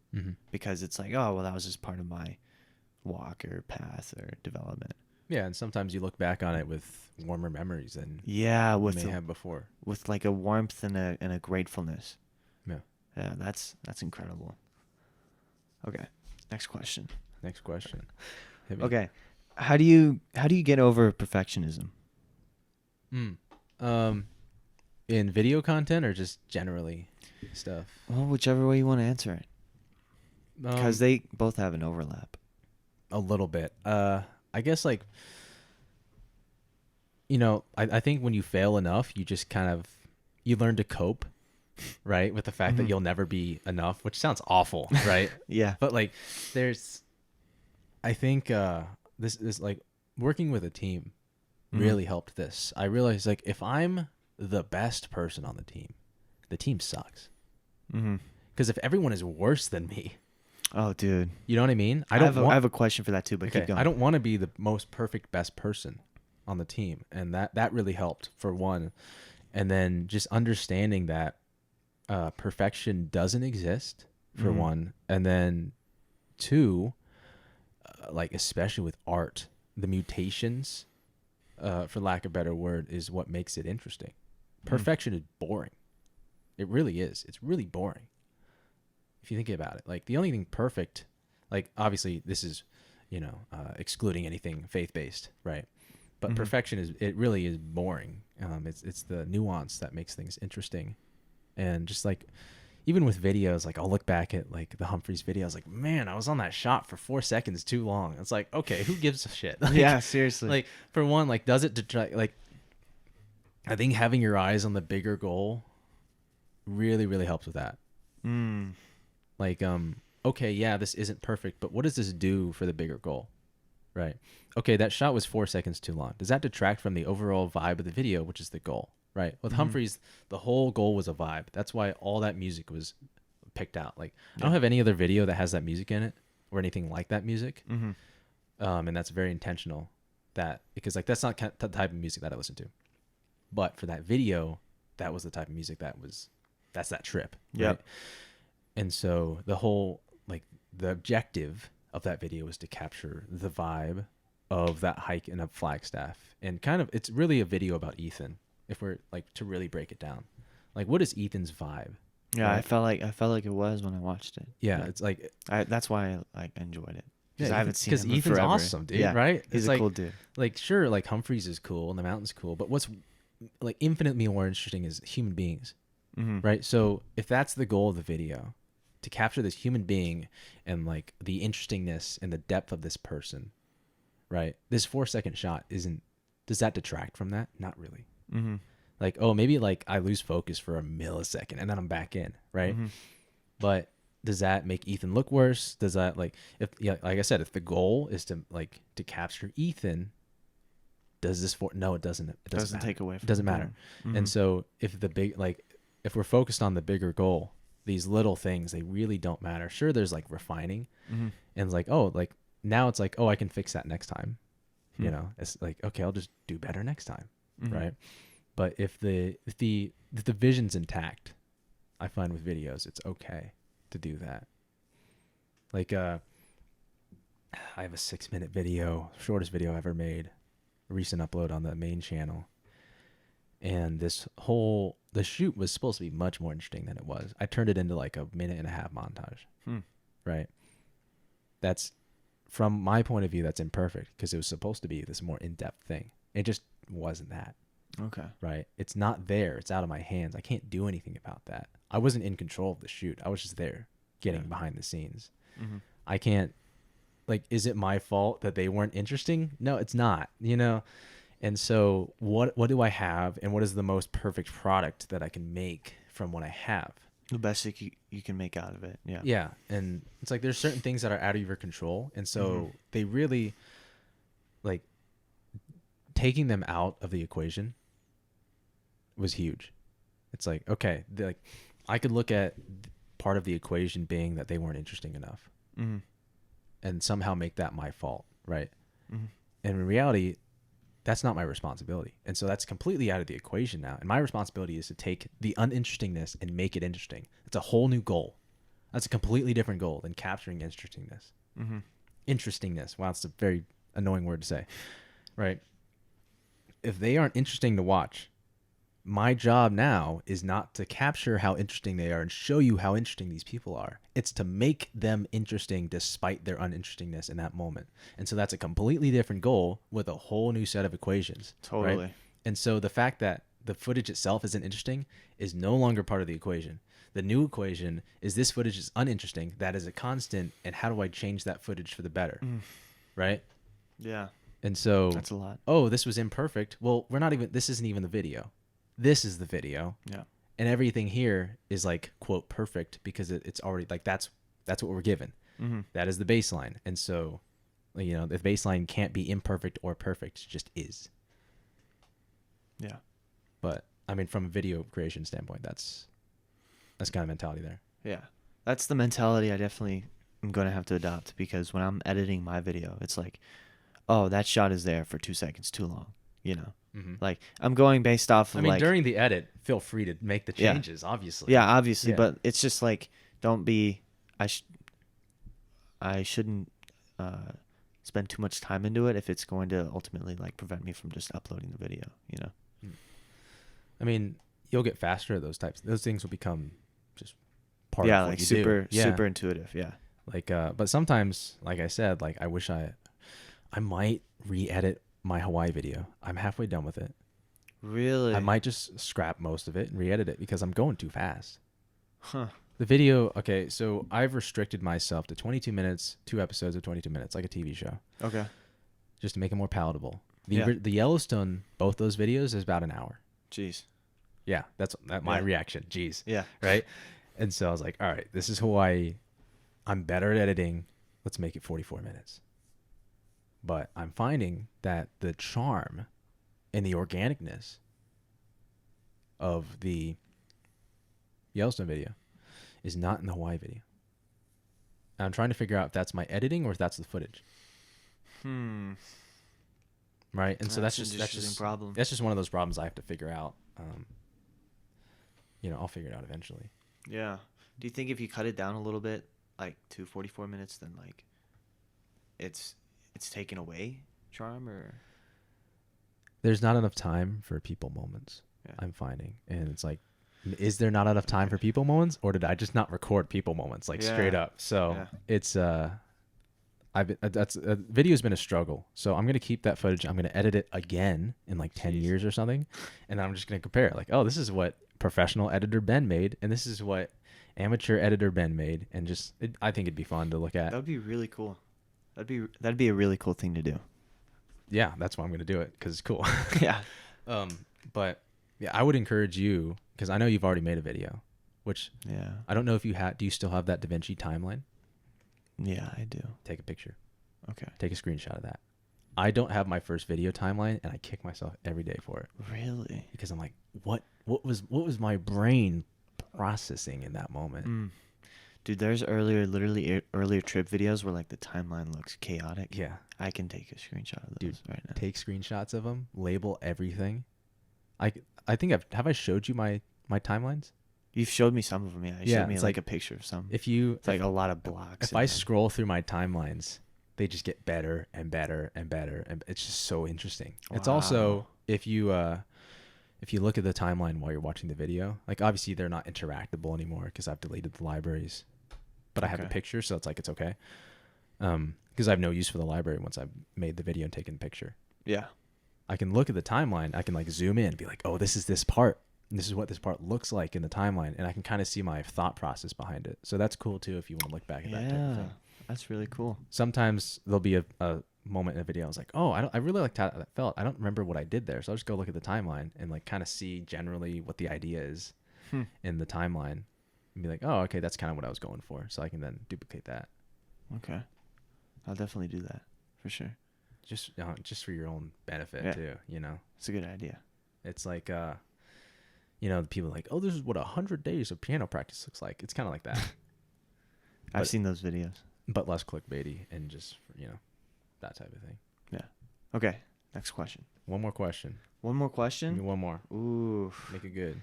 because it's like, oh, well, that was just part of my walk or path or development. Yeah, and sometimes you look back on it with warmer memories than you may have before, with like a warmth and a gratefulness. Yeah, that's incredible. Okay, next question. Hit me. Okay, how do you get over perfectionism? In video content or just generally stuff? Well, whichever way you want to answer it, because they both have an overlap. A little bit. I guess, like, you know, I think when you fail enough, you just kind of, you learn to cope, right, with the fact that you'll never be enough, which sounds awful, right? Yeah. But like, I think this is like working with a team really helped this. I realized, like, if I'm the best person on the team sucks. Because if everyone is worse than me, oh, dude, you know what I mean? I have a question for that too, but keep going. I don't want to be the most perfect best person on the team, and that really helped, for one. And then just understanding that perfection doesn't exist, for one, and then two, like, especially with art, the mutations, for lack of a better word, is what makes it interesting. Perfection is boring. It really is. It's really boring. If you think about it, like, the only thing perfect, like, obviously this is, you know, excluding anything faith-based, right? But perfection it really is boring. It's the nuance that makes things interesting. And just like, even with videos, like, I'll look back at like the Humphreys videos, like, man, I was on that shot for 4 seconds too long. It's like, okay, who gives a shit? Like, yeah, seriously. Like, for one, like, does it detract? Like, I think having your eyes on the bigger goal really, really helps with that. Mm. Like, okay, yeah, this isn't perfect, but what does this do for the bigger goal? Right. Okay, that shot was 4 seconds too long. Does that detract from the overall vibe of the video, which is the goal? Right. With Mm-hmm. Humphreys, the whole goal was a vibe. That's why all that music was picked out. Like, I don't Yeah. have any other video that has that music in it or anything like that music. Mm-hmm. And that's very intentional. That because like that's not the type of music that I listen to. But for that video, that was the type of music that's that trip. Yep. Right. And so the whole like the objective of that video was to capture the vibe of that hike in a Flagstaff. And kind of it's really a video about Ethan, if we're like to really break it down. Like what is Ethan's vibe? Yeah, Right? I felt like it was when I watched it. Yeah, it's like that's why I enjoyed it. Because yeah, I haven't seen because him in Ethan's forever. awesome, dude, Yeah, right? he's It's a like cool dude. like sure, like Humphreys is cool and the mountain's cool, but what's like infinitely more interesting is human beings. Mm-hmm. Right? So if that's the goal of the video, to capture this human being and like the interestingness and the depth of this person, right? This 4 second shot does that detract from that? Not really. Mm-hmm. Like, oh, maybe like I lose focus for a millisecond and then I'm back in, right? Mm-hmm. But does that make Ethan look worse? Does that like like I said, if the goal is to like to capture Ethan, does this no, it doesn't. It doesn't take away from it doesn't the matter. goal. Mm-hmm. And so if we're focused on the bigger goal, these little things they really don't matter. Sure, there's like refining, Mm-hmm. and it's like like now it's like I can fix that next time. Hmm. You know, it's like okay, I'll just do better next time, Mm-hmm. right? But if the vision's intact, I find with videos it's okay to do that. Like I have a 6-minute video, shortest video I ever made, recent upload on the main channel. And the shoot was supposed to be much more interesting than it was. I turned it into like a 1.5-minute montage. Hmm. Right. That's from my point of view, that's imperfect because it was supposed to be this more in-depth thing. It just wasn't that. Okay. Right. It's not there. It's out of my hands. I can't do anything about that. I wasn't in control of the shoot. I was just there getting behind the scenes. Mm-hmm. I can't like, is it my fault that they weren't interesting? No, it's not, you know? And so what do I have and what is the most perfect product that I can make from what I have? The best you can make out of it. Yeah. Yeah. And it's like there's certain things that are out of your control. And so they really like taking them out of the equation was huge. It's like, okay, like I could look at part of the equation being that they weren't interesting enough Mm-hmm. and somehow make that my fault. Right. Mm-hmm. And in reality, that's not my responsibility. And so that's completely out of the equation now. And my responsibility is to take the uninterestingness and make it interesting. It's a whole new goal. That's a completely different goal than capturing interestingness. Mm-hmm. Interestingness. Wow, it's a very annoying word to say. Right? If they aren't interesting to watch, my job now is not to capture how interesting they are and show you how interesting these people are. It's to make them interesting despite their uninterestingness in that moment. And so that's a completely different goal with a whole new set of equations. Totally. Right? And so the fact that the footage itself isn't interesting is no longer part of the equation. The new equation is this footage is uninteresting. That is a constant. And how do I change that footage for the better? Right? Yeah. And so That's a lot. Oh, this was imperfect. Well, this isn't even the video. This is the video. Yeah. And everything here is like, quote, perfect because it's already like that's what we're given. Mm-hmm. That is the baseline. And so, you know, the baseline can't be imperfect or perfect. It just is. Yeah. But I mean, from a video creation standpoint, that's kind of mentality there. Yeah. That's the mentality I definitely am going to have to adopt because when I'm editing my video, it's like, oh, that shot is there for 2 seconds too long, you know? Mm-hmm. Like I'm going based off of I mean, like during the edit, feel free to make the changes, obviously. Yeah, obviously, Yeah. but it's just like don't be I shouldn't spend too much time into it if it's going to ultimately like prevent me from just uploading the video, you know. I mean, you'll get faster at those things will become just part yeah, of what like you super do. Yeah. super intuitive, yeah. Like but sometimes, like I said, like I wish I might re-edit my Hawaii video. I'm halfway done with it. Really? I might just scrap most of it and re-edit it because I'm going too fast. Huh. The video, okay, so I've restricted myself to 22 minutes, 2 episodes of 22 minutes, like a TV show, Okay. just to make it more palatable. Yeah. The Yellowstone, both those videos is about an hour. Jeez. Yeah, that's my Yeah. reaction. Jeez. Yeah. Right? And so I was like, all right, this is who I'm better at editing. Let's make it 44 minutes. But I'm finding that the charm and the organicness of the Yellowstone video is not in the Hawaii video. And I'm trying to figure out if that's my editing or if that's the footage. Right? And so that's an just interesting problem. that's just one of those problems I have to figure out. I'll figure it out eventually. Yeah. Do you think if you cut it down a little bit, like to 44 minutes, then like it's taken away charm or? There's not enough time for people moments. Yeah. I'm finding, and it's like, is there not enough time for people moments, or did I just not record people moments like straight up? So it's video's been a struggle. So I'm gonna keep that footage. I'm gonna edit it again in like 10 years or something, and I'm just gonna compare. Like, oh, this is what professional editor Ben made, and this is what amateur editor Ben made, and I think it'd be fun to look at. That'd be really cool. That'd be a really cool thing to do. Yeah, that's why I'm gonna do it because it's cool. Yeah. But yeah, I would encourage you because I know you've already made a video, which I don't know if you had. Do you still have that DaVinci timeline? Yeah, I do. Take a picture. Okay. Take a screenshot of that. I don't have my first video timeline, and I kick myself every day for it. Really? Because I'm like, what was my brain processing in that moment? Dude, there's earlier trip videos where like the timeline looks chaotic. Yeah. I can take a screenshot of those right now. Take screenshots of them, label everything. I think have I showed you my timelines? You've showed me some of them, yeah. You showed me like a picture of some. It's like a lot of blocks. If I scroll through my timelines, they just get better and better and better, and it's just so interesting. Wow. It's also if you look at the timeline while you're watching the video, like obviously they're not interactable anymore because I've deleted the libraries, but I have a picture, so it's okay. Because I have no use for the library once I've made the video and taken the picture. Yeah. I can look at the timeline. I can like zoom in and be like, oh, this is this part. And this is what this part looks like in the timeline. And I can kind of see my thought process behind it. So that's cool too if you want to look back at that type of thing. That's really cool. Sometimes there'll be a moment in a video I was like, oh, I really liked how that felt. I don't remember what I did there. So I'll just go look at the timeline and like kind of see generally what the idea is in the timeline and be like, oh, okay, that's kind of what I was going for. So I can then duplicate that. Okay. I'll definitely do that for sure. Just for your own benefit too, It's a good idea. It's like, the people are like, oh, this is what 100 days of piano practice looks like. It's kind of like that. I've seen those videos. But less clickbaity and just, that type of thing. Yeah. Okay. Next question. One more question. One more question? Give me one more. Ooh. Make it good.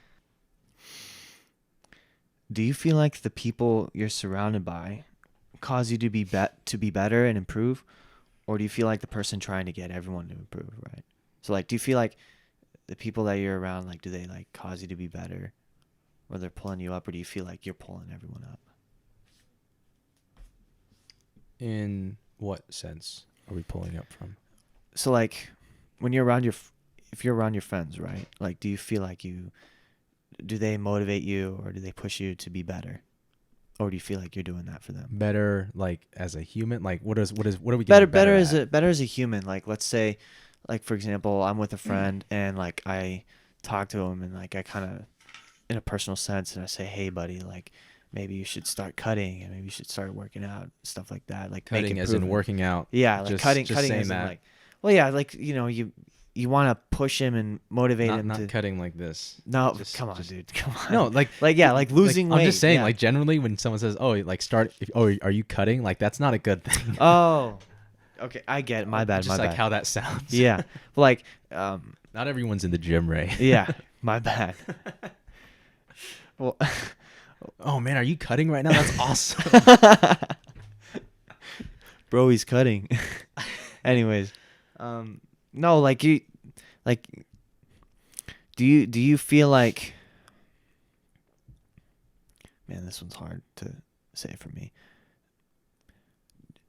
Do you feel like the people you're surrounded by cause you to be better and improve? Or do you feel like the person trying to get everyone to improve, right? So, like, do you feel like the people that you're around, like, do they, like, cause you to be better? Or they're pulling you up? Or do you feel like you're pulling everyone up? In what sense are we pulling up from? So, like, when you're around if you're around your friends, right? Like, do you feel like do they motivate you or do they push you to be better? Or do you feel like you're doing that for them? Better, like as a human, like what are we better getting better as a human? Like, let's say, like for example, I'm with a friend and like I talk to him and like I kind of, in a personal sense, and I say, hey buddy, like maybe you should start cutting and maybe you should start working out, stuff like that. Like cutting as in working out. Yeah, like just cutting saying as in that. like, well, yeah, like you want to push him and motivate him not to cutting like this. No, come on, dude. Come on. No, like losing weight. I'm just saying, like generally when someone says, "Oh, like start," are you cutting? Like that's not a good thing. Oh, okay, I get it. My bad. Just like how that sounds. Yeah, like not everyone's in the gym, Ray. Yeah, my bad. Well, oh man, are you cutting right now? That's awesome. Bro, he's cutting. Anyways, no, like you, like, do you feel like, man, this one's hard to say for me.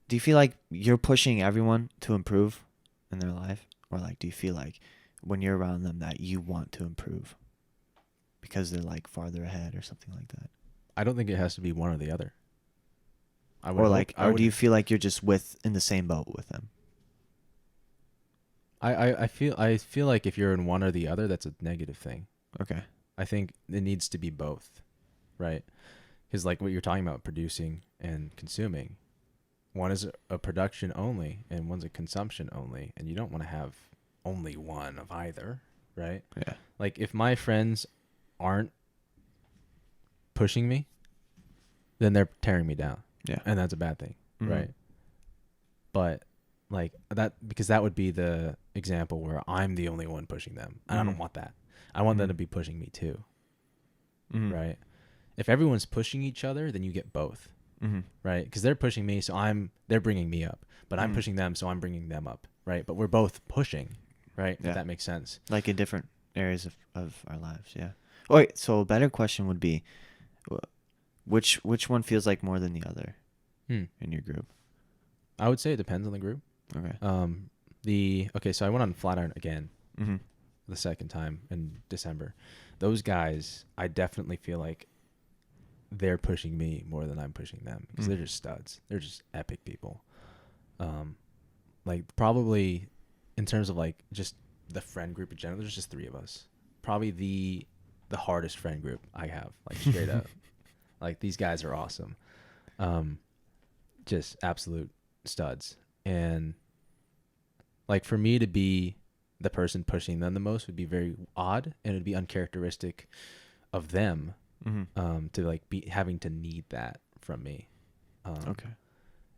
Do you feel like you're pushing everyone to improve in their life? Or like, do you feel like when you're around them that you want to improve because they're like farther ahead or something like that? I don't think it has to be one or the other. Or do you feel like you're just in the same boat with them? I feel like if you're in one or the other, that's a negative thing. Okay. I think it needs to be both, right? Because like what you're talking about, producing and consuming, one is a production only and one's a consumption only, and you don't want to have only one of either, right? Yeah. Like if my friends aren't pushing me, then they're tearing me down, Yeah. and that's a bad thing, Mhm. right? But like that, because that would be the example where I'm the only one pushing them, and I don't Mhm. want that. I want them Mhm. to be pushing me too, Mhm. right? If everyone's pushing each other, then you get both, Mhm. right? Because they're pushing me, so they're bringing me up, but I'm Mhm. pushing them, so I'm bringing them up, right? But we're both pushing, right? If Yeah. that makes sense. Like in different areas of our lives. Yeah. Oh, wait. So a better question would be, which one feels like more than the other Hmm. in your group? I would say it depends on the group. Okay. So I went on Flatiron again Mhm. the second time in December. Those guys, I definitely feel like they're pushing me more than I'm pushing them because they're just studs. They're just epic people. Like probably in terms of like just the friend group in general, there's just three of us. Probably the hardest friend group I have, like straight up. Like these guys are awesome. Just absolute studs. And like for me to be the person pushing them the most would be very odd, and it'd be uncharacteristic of them Mhm. to like be having to need that from me. Okay.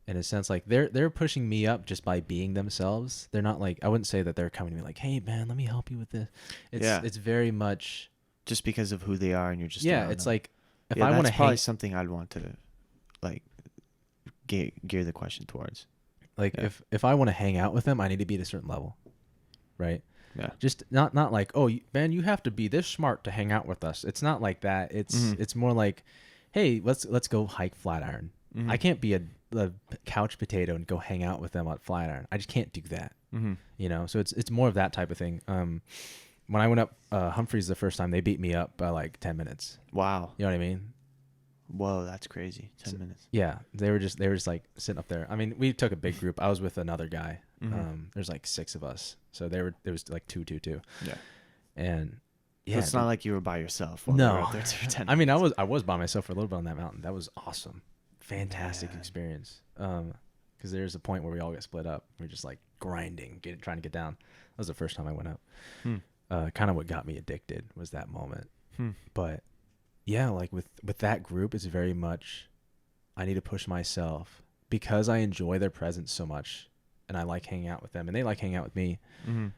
In a sense, like they're pushing me up just by being themselves. They're not like, I wouldn't say that they're coming to me like, hey man, let me help you with this. Yeah. It's very much, Just because of who they are and you're just yeah. around It's them. like if Yeah, I want that's to probably hang, something I'd want to like gear the question towards. like Yeah. if I want to hang out with them, I need to be at a certain level, right? Yeah. Just not like, oh man, you have to be this smart to hang out with us. It's not like that. Mhm. It's more like, hey, let's go hike Flatiron. I Mhm. can't be a couch potato and go hang out with them at Flatiron. I just can't do that. Mhm. You know, so it's more of that type of thing. When I went up Humphreys the first time, they beat me up by like 10 minutes. Wow. You know what I mean? Whoa, that's crazy. 10 minutes. Yeah, they were just like sitting up there. I mean, we took a big group. I was with another guy. Mhm. There's like 6 of us, so there was like two, Yeah. and So yeah, it's not like you were by yourself while they were no. up there for 10 I mean, minutes. I was by myself for a little bit on that mountain. That was awesome, fantastic Man. experience. Because there's a point where we all get split up. We're just like grinding, trying to get down. That was the first time I went up. Hmm. Kind of what got me addicted was that moment. Hmm. But yeah, like with that group, it's very much I need to push myself because I enjoy their presence so much, and I like hanging out with them, and they like hanging out with me. Mhm.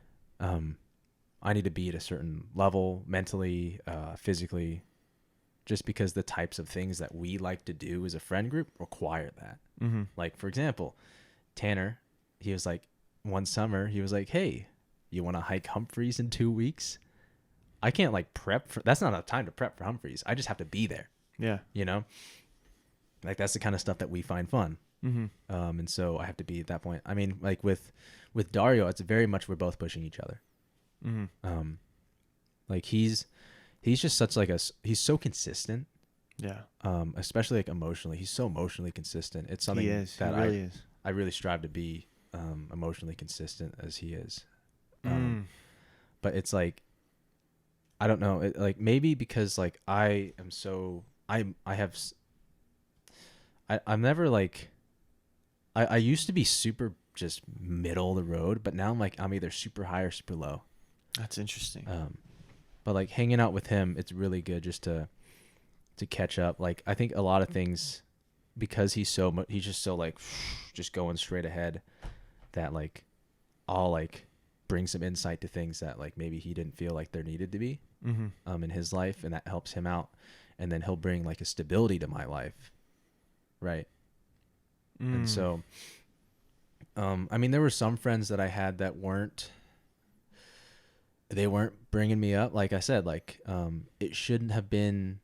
I need to be at a certain level mentally, physically, just because the types of things that we like to do as a friend group require that. Mhm. Like, for example, Tanner, he was like, one summer, he was like, hey, you want to hike Humphreys in 2 weeks? I can't like prep for, that's not enough time to prep for Humphreys. I just have to be there, Yeah. you know? Like, that's the kind of stuff that we find fun. Mhm. And so I have to be at that point. I mean, like with Dario, it's very much we're both pushing each other. Mhm. Like he's just such like he's so consistent. Yeah. Especially like emotionally, he's so emotionally consistent. It's something He is. He that really is. I really strive to be emotionally consistent as he is. Mm. But it's like I don't know, like maybe because like I am so I'm never like I used to be super just middle of the road, but now I'm like I'm either super high or super low. That's interesting. But like hanging out with him, it's really good just to catch up. Like I think a lot of things because he's just so like just going straight ahead that like I'll like bring some insight to things that like maybe he didn't feel like there needed to be in his life, and that helps him out, and then he'll bring like a stability to my life, right? And so I mean there were some friends that I had that weren't bringing me up. Like I said, like it shouldn't have been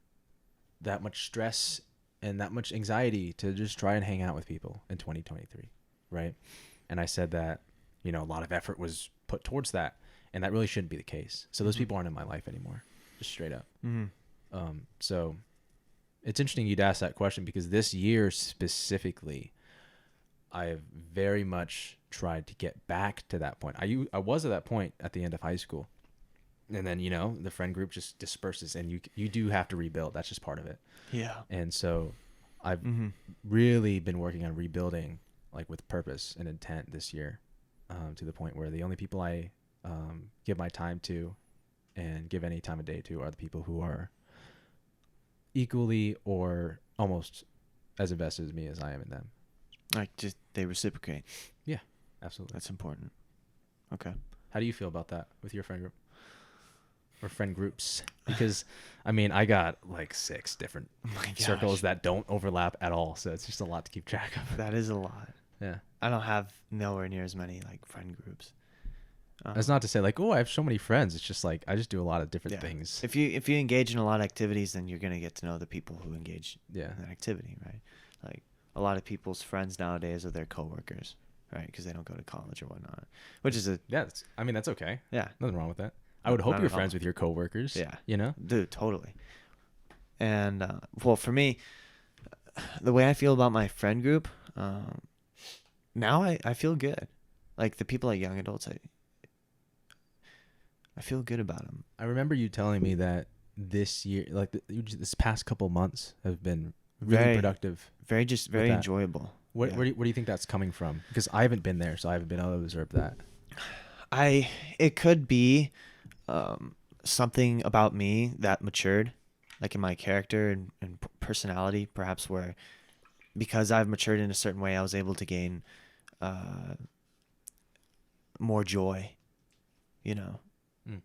that much stress and that much anxiety to just try and hang out with people in 2023, right? And I said that, you know, a lot of effort was put towards that, and that really shouldn't be the case. So those people aren't in my life anymore, just straight up. So it's interesting you'd ask that question because this year specifically, I have very much tried to get back to that point. I was at that point at the end of high school, and then the friend group just disperses, and you do have to rebuild. That's just part of it. Yeah. And so I've Mm-hmm. really been working on rebuilding, like with purpose and intent this year, to the point where the only people I give my time to and give any time of day to are the people who are equally or almost as invested as me as I am in them. Like, just they reciprocate. Yeah, absolutely. That's important. Okay. How do you feel about that with your friend group or friend groups? Because I mean, I got like 6 different Oh my gosh. circles that don't overlap at all, so it's just a lot to keep track of. That is a lot. Yeah. I don't have nowhere near as many like friend groups. That's not to say like, oh, I have so many friends. It's just like I just do a lot of different things. If you engage in a lot of activities, then you're gonna get to know the people who engage Yeah. in that activity, right? Like a lot of people's friends nowadays are their coworkers, right? Because they don't go to college or whatnot, which is I mean, that's okay. yeah, Nothing wrong with that. I would hope Not you're at all. friends with your coworkers. Yeah. You know? dude, totally. And well, for me, the way I feel about my friend group, now I feel good. Like the people at Young Adults, I feel good about them. I remember you telling me that this year, like this past couple months, have been really Very productive. Very that. enjoyable. What Yeah. where do you think that's coming from? Because I haven't been there, so I haven't been able to observe that. It could be something about me that matured, like in my character and personality, perhaps where because I've matured in a certain way, I was able to gain more joy, Mm.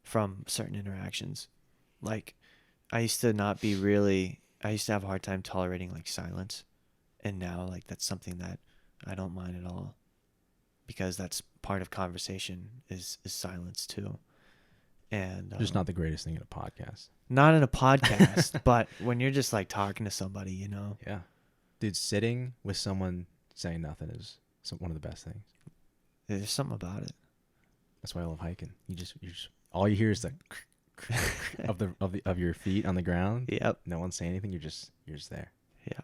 from certain interactions. Like I used to have a hard time tolerating like silence, and now like that's something that I don't mind at all, because that's part of conversation is silence too. And Just not the greatest thing in a podcast. not in a podcast, but when you're just like talking to somebody, Yeah, dude, sitting with someone saying nothing is one of the best things. there's something about it. That's why I love hiking. You just all you hear is the of your feet on the ground. Yep. No one's saying anything. You're just there. Yeah.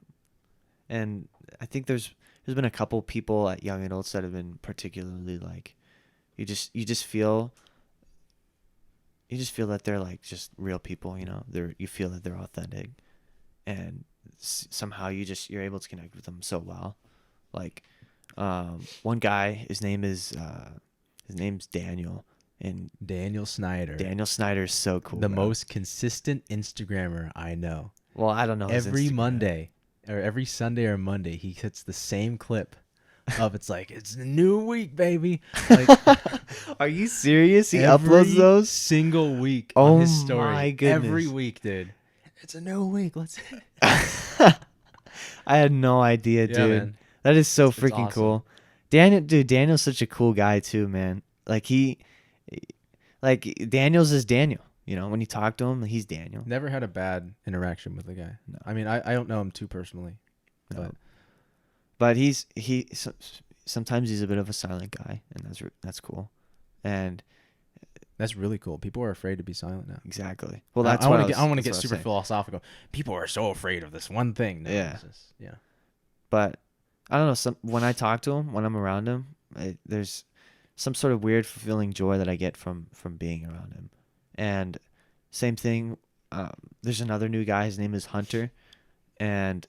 And I think there's been a couple people at Young Adults that have been particularly like, you just feel that they're like just real people, you feel that they're authentic, and somehow you're able to connect with them so well. Like one guy, his name's Daniel, and Daniel Snyder. Daniel Snyder is so cool. The bro. most consistent Instagrammer I know. Well, I don't know. his Every Instagram. Monday or every Sunday or Monday, he hits the same clip of it's like, it's a new week, baby. Like, Are you serious? He every uploads those? single week Oh on his story. my goodness. Every week, dude. It's a new week. Let's. I had no idea, Yeah, dude. man. That is so It's freaking awesome. cool. Daniel's such a cool guy too, man. Like Daniel's is Daniel. When you talk to him, he's Daniel. Never had a bad interaction with the guy. No. I mean, I don't know him too personally, No. but But sometimes he's a bit of a silent guy, and that's cool. And that's really cool. People are afraid to be silent now. exactly. Well, I that's what want to that's get what I was super saying. philosophical. People are so afraid of this one thing. No, Yeah. it's just, yeah. But I don't know. When I talk to him, when I'm around him, there's some sort of weird, fulfilling joy that I get from being around him. And same thing. There's another new guy. His name is Hunter, and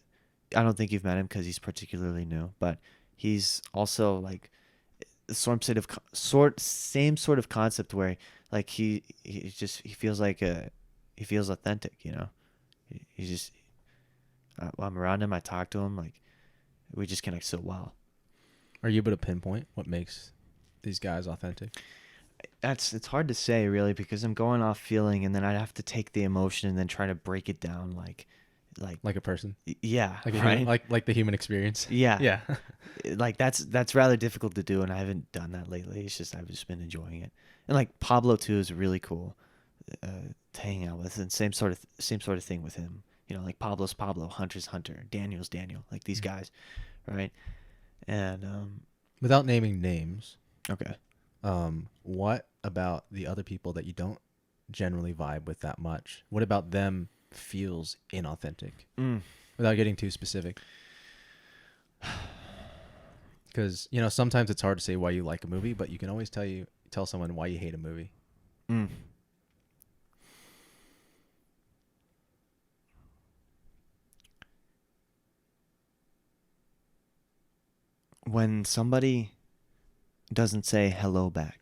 I don't think you've met him because he's particularly new. But he's also like the same sort of concept where like he feels like he feels authentic. He just when I'm around him, I talk to him, like we just connect so well. Are you able to pinpoint what makes these guys authentic? It's hard to say really, because I'm going off feeling, and then I'd have to take the emotion and then try to break it down like Like a person, yeah, like a right, human, like the human experience. yeah, Yeah. like that's rather difficult to do, and I haven't done that lately. It's just I've just been enjoying it, and like Pablo too is really cool to hang out with, and same sort of thing with him. Like Pablo's Pablo, Hunter's Hunter, Daniel's Daniel, like these guys, right? And Without naming names, okay. what about the other people that you don't generally vibe with that much? What about them feels inauthentic? Without getting too specific. Because sometimes it's hard to say why you like a movie, but you can always tell someone why you hate a movie. Mm. When somebody doesn't say hello back,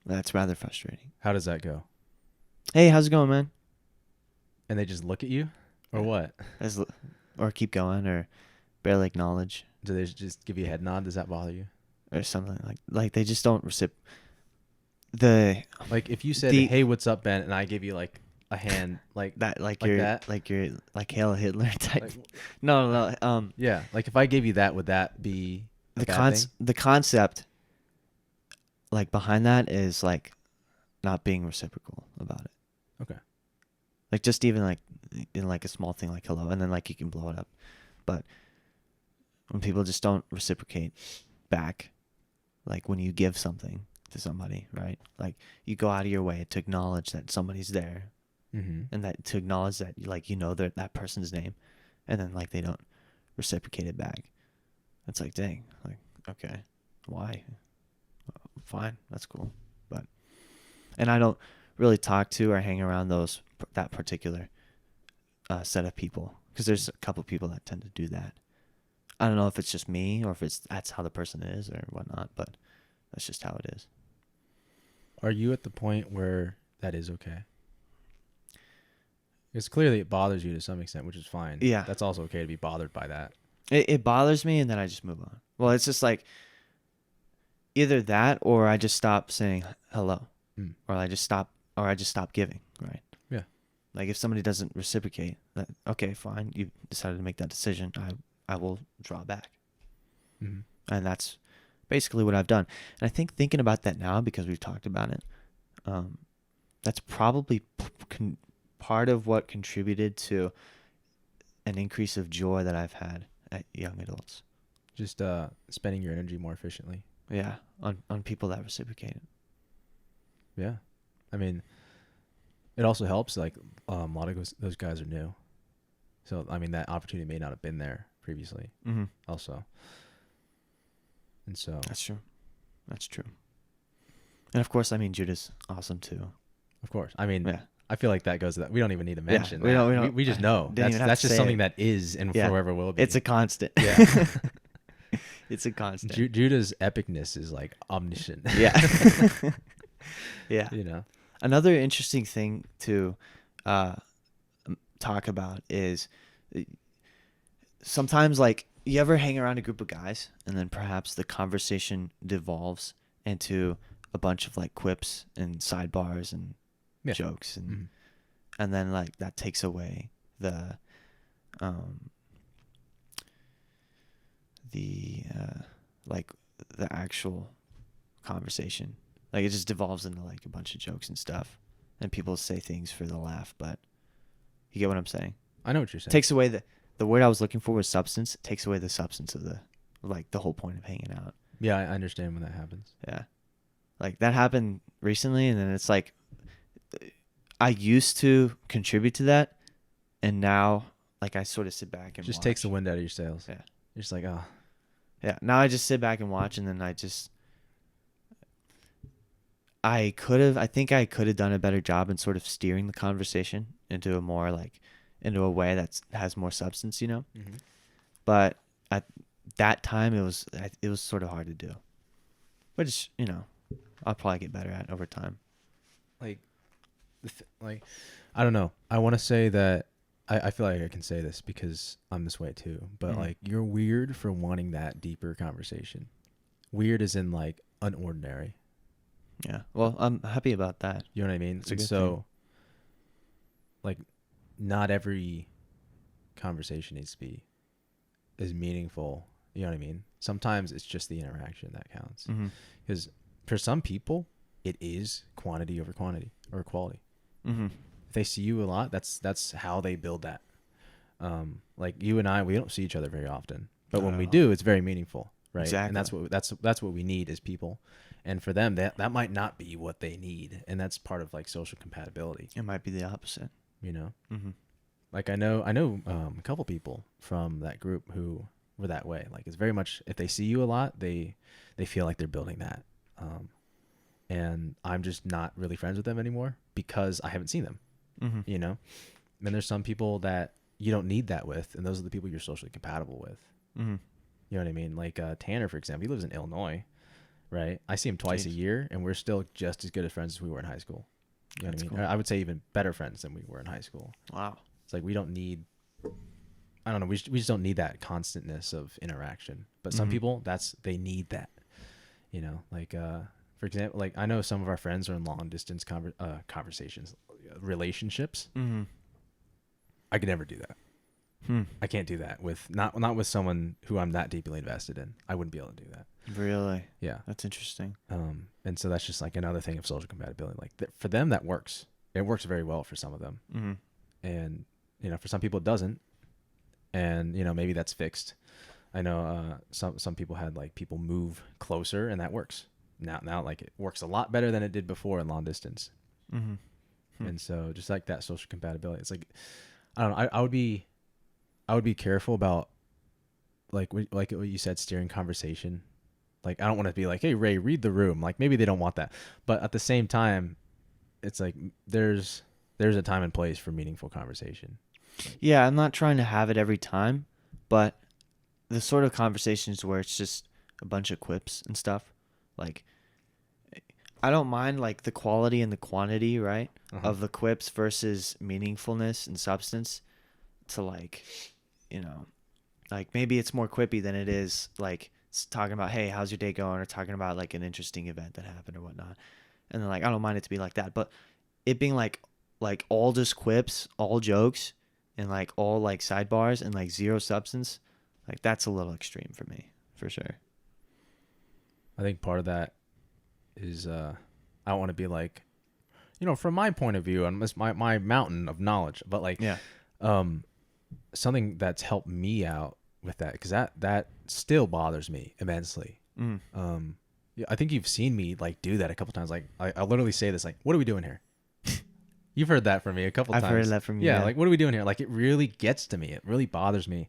that's rather frustrating. How does that go? Hey, how's it going, man? And they just look at you, or Yeah. what? Or keep going, or barely acknowledge, Do they just give you a head nod? Does that bother you? or something like they just don't the Like if you said, the "Hey, what's up, Ben?" and I give you like a hand, like that that. like you're like Hail Hitler type. Like, No. yeah, like if I gave you that, would that be a bad thing? The concept like behind that is like not being reciprocal about it. Okay. Like just even like in like a small thing like hello, and then like you can blow it up. But when people just don't reciprocate back, like when you give something to somebody, right? Like you go out of your way to acknowledge that somebody's there, Mm-hmm. and that to acknowledge that that person's name, and then like they don't reciprocate it back. It's like, dang, like, okay, why? Fine, that's cool, but and I don't really talk to or hang around that particular set of people, because there's a couple people that tend to do that. I don't know if it's just me or if that's how the person is or whatnot, but that's just how it is. Are you at the point where that is okay? Because clearly it bothers you to some extent, which is fine. Yeah, That's also okay to be bothered by that. it bothers me, and then I just move on. Well, it's just like either that or I just stop saying hello, Mm. or I just stop giving. Right. Yeah. Like if somebody doesn't reciprocate, okay, fine. You decided to make that decision. I will draw back. Mm-hmm. And that's basically what I've done. And I think thinking about that now, because we've talked about it, that's probably part of what contributed to an increase of joy that I've had at young adults. Just spending your energy more efficiently. Yeah, on people that reciprocate it. Yeah. I mean, it also helps, like, a lot of those guys are new. So, I mean, that opportunity may not have been there previously Mm-hmm. also. And so. That's true. That's true. And of course, I mean, Judah's awesome too. Of course. I mean, Yeah. I feel like that goes to that. We don't even need to mention we that. don't, We just know. didn't even have That's to just say something it. that is and Yeah. forever will be. It's a constant. Yeah. It's a constant. Judah's epicness is like omniscient. Yeah. Yeah. Another interesting thing to talk about is sometimes, like, you ever hang around a group of guys and then perhaps the conversation devolves into a bunch of like quips and sidebars and jokes, and Mm-hmm. and then like that takes away the like the actual conversation. Like it just devolves into like a bunch of jokes and stuff, and people say things for the laugh. But you get what I'm saying? I know what you're saying. Takes away the word I was looking for was substance. It takes away the substance of the whole point of hanging out. Yeah, I understand when that happens. Yeah, like that happened recently, and then it's like I used to contribute to that, and now like I sort of sit back and Just watch. takes the wind out of your sails. Yeah, you're just like, oh. Yeah, now I just sit back and watch, and then I think I could have done a better job in sort of steering the conversation into a way that has more substance, Mm-hmm. But at that time, it was sort of hard to do, which I'll probably get better at over time. Like, I don't know. I want to say that I feel like I can say this because I'm this way too. But like, you're weird for wanting that deeper conversation. Weird as in like unordinary. Yeah. Well, I'm happy about that. You know what I mean? It's a good so, thing. like, not every conversation needs to be as meaningful. You know what I mean? Sometimes it's just the interaction that counts. Because for some people, it is quantity over quantity or quality. Mm-hmm. If they see you a lot, that's how they build that. Like you and I, we don't see each other very often, but when we do, it's very meaningful, right? Exactly. And that's what we need as people. And for them, that might not be what they need, and that's part of like social compatibility. It might be the opposite. You know, Mm-hmm. like I know a couple people from that group who were that way. Like it's very much if they see you a lot, they feel like they're building that. And I'm just not really friends with them anymore because I haven't seen them. Mm-hmm. You know, and there's some people that you don't need that with, and those are the people you're socially compatible with. Mm-hmm. You know what I mean? Like Tanner, for example, he lives in Illinois, right? I see him twice a Jeez. year, and we're still just as good of friends as we were in high school. You know That's what I mean? cool. I would say even better friends than we were in high school. Wow. It's like we don't need. I don't know. We just don't need that constantness of interaction. But some Mm-hmm. people, they need that. You know, like for example, like I know some of our friends are in long distance conversations, relationships. Mm-hmm. I could never do that. Hmm. I can't do that with not with someone who I'm that deeply invested in. I wouldn't be able to do that. Really? Yeah. That's interesting. And so that's just like another thing of social compatibility. Like for them, that works. It works very well for some of them. Mm-hmm. And, you know, for some people it doesn't. And, you know, maybe that's fixed. I know some people had like people move closer and that works. Now like it works a lot better than it did before in long distance. Mm-hmm. Hmm. And so just like that social compatibility, it's like, I don't know. I would be careful about like what you said, steering conversation. Like I don't want to be like, hey Ray, read the room. Like maybe they don't want that, but at the same time, it's like there's a time and place for meaningful conversation. Yeah, I'm not trying to have it every time, but the sort of conversations where it's just a bunch of quips and stuff, like I don't mind like the quality and the quantity, right, of the quips versus meaningfulness and substance. To like, you know, like maybe it's more quippy than it is like talking about, hey, how's your day going, or talking about like an interesting event that happened or whatnot. And then like I don't mind it to be like that, but it being like all just quips, all jokes, and like all like sidebars and like zero substance, like that's a little extreme for me, for sure. I think part of that is I don't want to be like, you know, from my point of view, and this my mountain of knowledge, but like, Yeah. Something that's helped me out with that because that still bothers me immensely. Mm. Yeah, I think you've seen me like do that a couple times. Like I literally say this like, "What are we doing here?" You've heard that from me a couple I've times. heard that from you. Yeah, Yeah. like what are we doing here? Like it really gets to me. It really bothers me.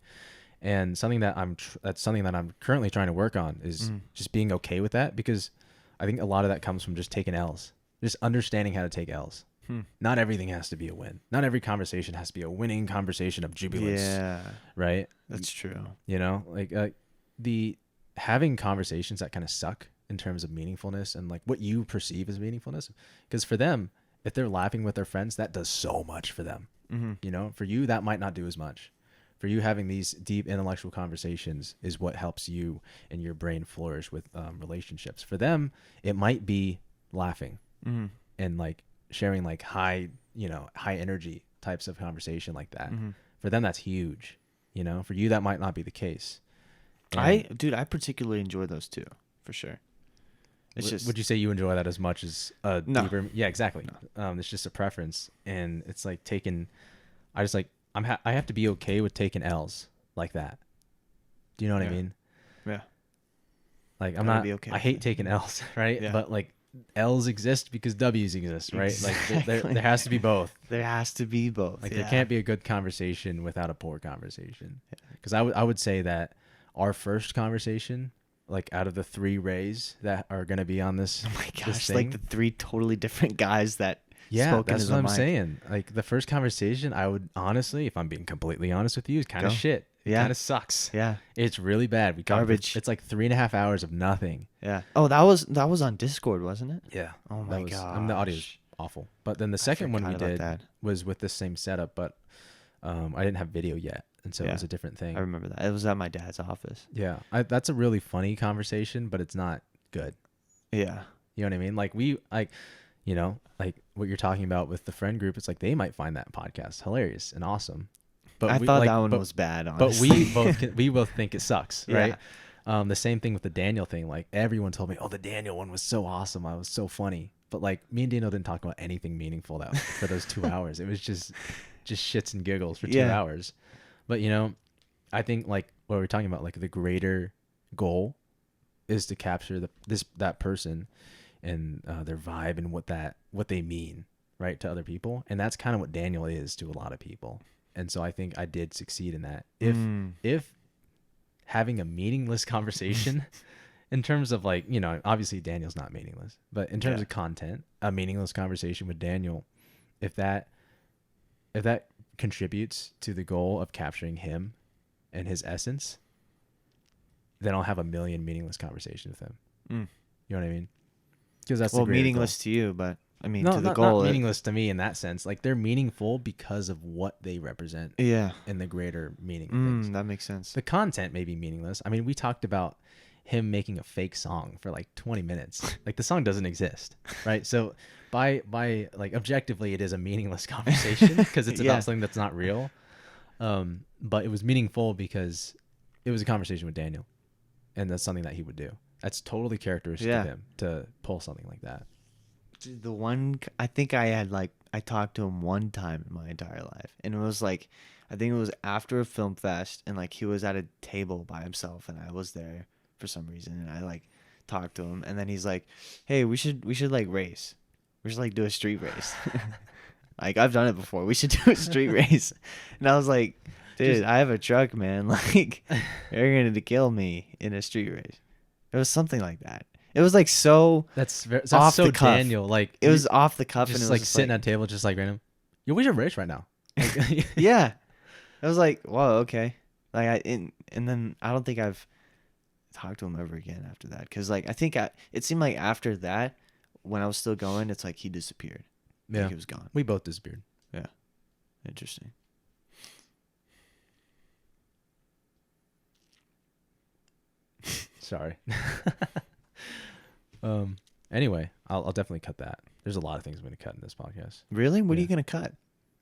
And something that that's something that I'm currently trying to work on is just being okay with that because I think a lot of that comes from just taking L's, just understanding how to take L's. Not everything has to be a win. Not every conversation has to be a winning conversation of jubilance. Yeah, Right. that's true. You know, like the having conversations that kind of suck in terms of meaningfulness and like what you perceive as meaningfulness, because for them, if they're laughing with their friends, that does so much for them. Mm-hmm. You know, for you, that might not do as much. For you, having these deep intellectual conversations is what helps you and your brain flourish with relationships. For them, it might be laughing and like sharing like high energy types of conversation like that. For them, that's huge. You know, for you, that might not be the case. And I particularly enjoy those two, for sure. It's just, would you say you enjoy that as much as No. deeper? Yeah, exactly. It's just a preference, and it's like taking. I just like I have to be okay with taking L's like that. Do you know what I mean? yeah, Like I'm Gotta not. be okay I with hate it. taking L's, right? Yeah. But like L's exist because W's exist, right? Like Exactly. there has to be both. There has to be both. Like yeah. there can't be a good conversation without a poor conversation. Because I would say that our first conversation, like out of the 3 Rays that are gonna be on this, Oh my this gosh, thing, like the 3 totally different guys that yeah, spoke that's into what the I'm mic. saying. Like the first conversation, I would honestly, if I'm being completely honest with you, is kind of Go. shit. It Yeah. kind of sucks. Yeah, It's really bad. We talked for- Garbage. It's like 3.5 hours of nothing. yeah. Oh, that was on Discord, wasn't it? Yeah. Oh my gosh. I mean, the audio's awful. But then the second one we forgot about did that. was with the same setup, but I didn't have video yet, and so it Yeah. was a different thing. I remember that. It was at my dad's office. Yeah, that's a really funny conversation, but it's not good. Yeah. You know what I mean? Like we like, you know, like what you're talking about with the friend group. It's like they might find that podcast hilarious and awesome, but I we, thought like, that one but, was bad, But honestly. we both think it sucks, Yeah. right? The same thing with the Daniel thing. Like everyone told me, oh, the Daniel one was so awesome. I was so funny. But like me and Daniel didn't talk about anything meaningful that for those 2 hours. It was just shits and giggles for 2 Yeah. hours. But you know, I think like what we're talking about, like the greater goal is to capture that person and their vibe and what they mean, right, to other people. And that's kind of what Daniel is to a lot of people. And so I think I did succeed in that. If having a meaningless conversation in terms of like, you know, obviously Daniel's not meaningless, but in terms Yeah. of content, a meaningless conversation with Daniel, if that contributes to the goal of capturing him and his essence, then I'll have a million meaningless conversations with him. Mm. You know what I mean? Because that's the Well, greater goal. meaningless to you, but I mean, No, to the not goal. meaningless to me in that sense. Like they're meaningful because of what they represent Yeah. in the greater meaning of things. That makes sense. The content may be meaningless. I mean, we talked about him making a fake song for like 20 minutes. Like the song doesn't exist, right? So by like objectively, it is a meaningless conversation because it's Yeah. about something that's not real. But it was meaningful because it was a conversation with Daniel, and that's something that he would do. That's totally characteristic Yeah. of him to pull something like that. The one I think I talked to him one time in my entire life, and it was like I think it was after a film fest, and like he was at a table by himself, and I was there for some reason, and I like talked to him, and then he's like, "Hey, we should like race, we should like do a street race." Like I've done it before. We should do a street race, and I was like, "Dude, I have a truck, man. Like you're gonna kill me in a street race." It was something like that. It was like so That's off so the cuff. Daniel. Like It was off the cuff, and it just was like just sitting like, at a table, just like random. Yo, we should race right now. Like, yeah. I was like, whoa, okay. Like and then I don't think I've talked to him ever again after that, because like it seemed like after that, when I was still going, it's like he disappeared. yeah, Like he was gone. we both disappeared. Yeah, interesting. Sorry. Anyway, I'll definitely cut that. There's a lot of things I'm going to cut in this podcast. Really? What are Yeah. you gonna cut?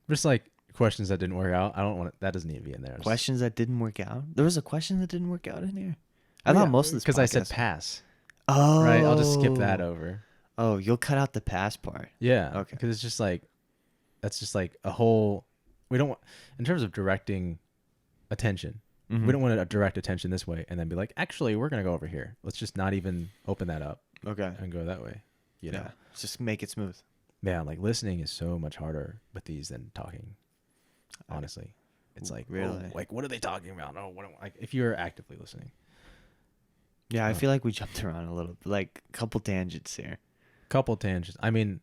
Just like questions that didn't work out. I don't want that doesn't need to be in there. Questions that didn't work out. There was a question that didn't work out in here. I thought most of this because I said podcast- pass. Oh, Right. I'll just skip that over. Oh, you'll cut out the pass part. Yeah. Okay. Because it's just like that's just like a whole. We don't want in terms of directing attention. Mhm. We don't want to direct attention this way and then be like, actually, we're gonna go over here. Let's just not even open that up Okay. and go that way. You know. Yeah. Just make it smooth. Yeah, like listening is so much harder with these than talking. Honestly, it's like Really? oh, like what are they talking about? Oh, like if you're actively listening. Yeah, I feel like we jumped around a little, like a couple tangents here. Couple tangents. I mean,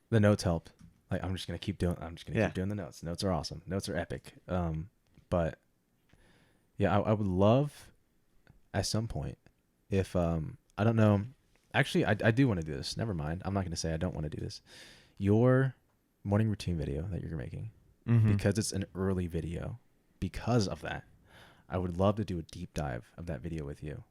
the notes help. Like I'm just gonna keep doing. I'm just gonna keep doing the notes. Notes are awesome. Notes are epic. But yeah, I would love at some point if I don't know. Actually, I do want to do this. Never mind. I'm not going to say I don't want to do this. Your morning routine video that you're making, because it's an early video, because of that, I would love to do a deep dive of that video with you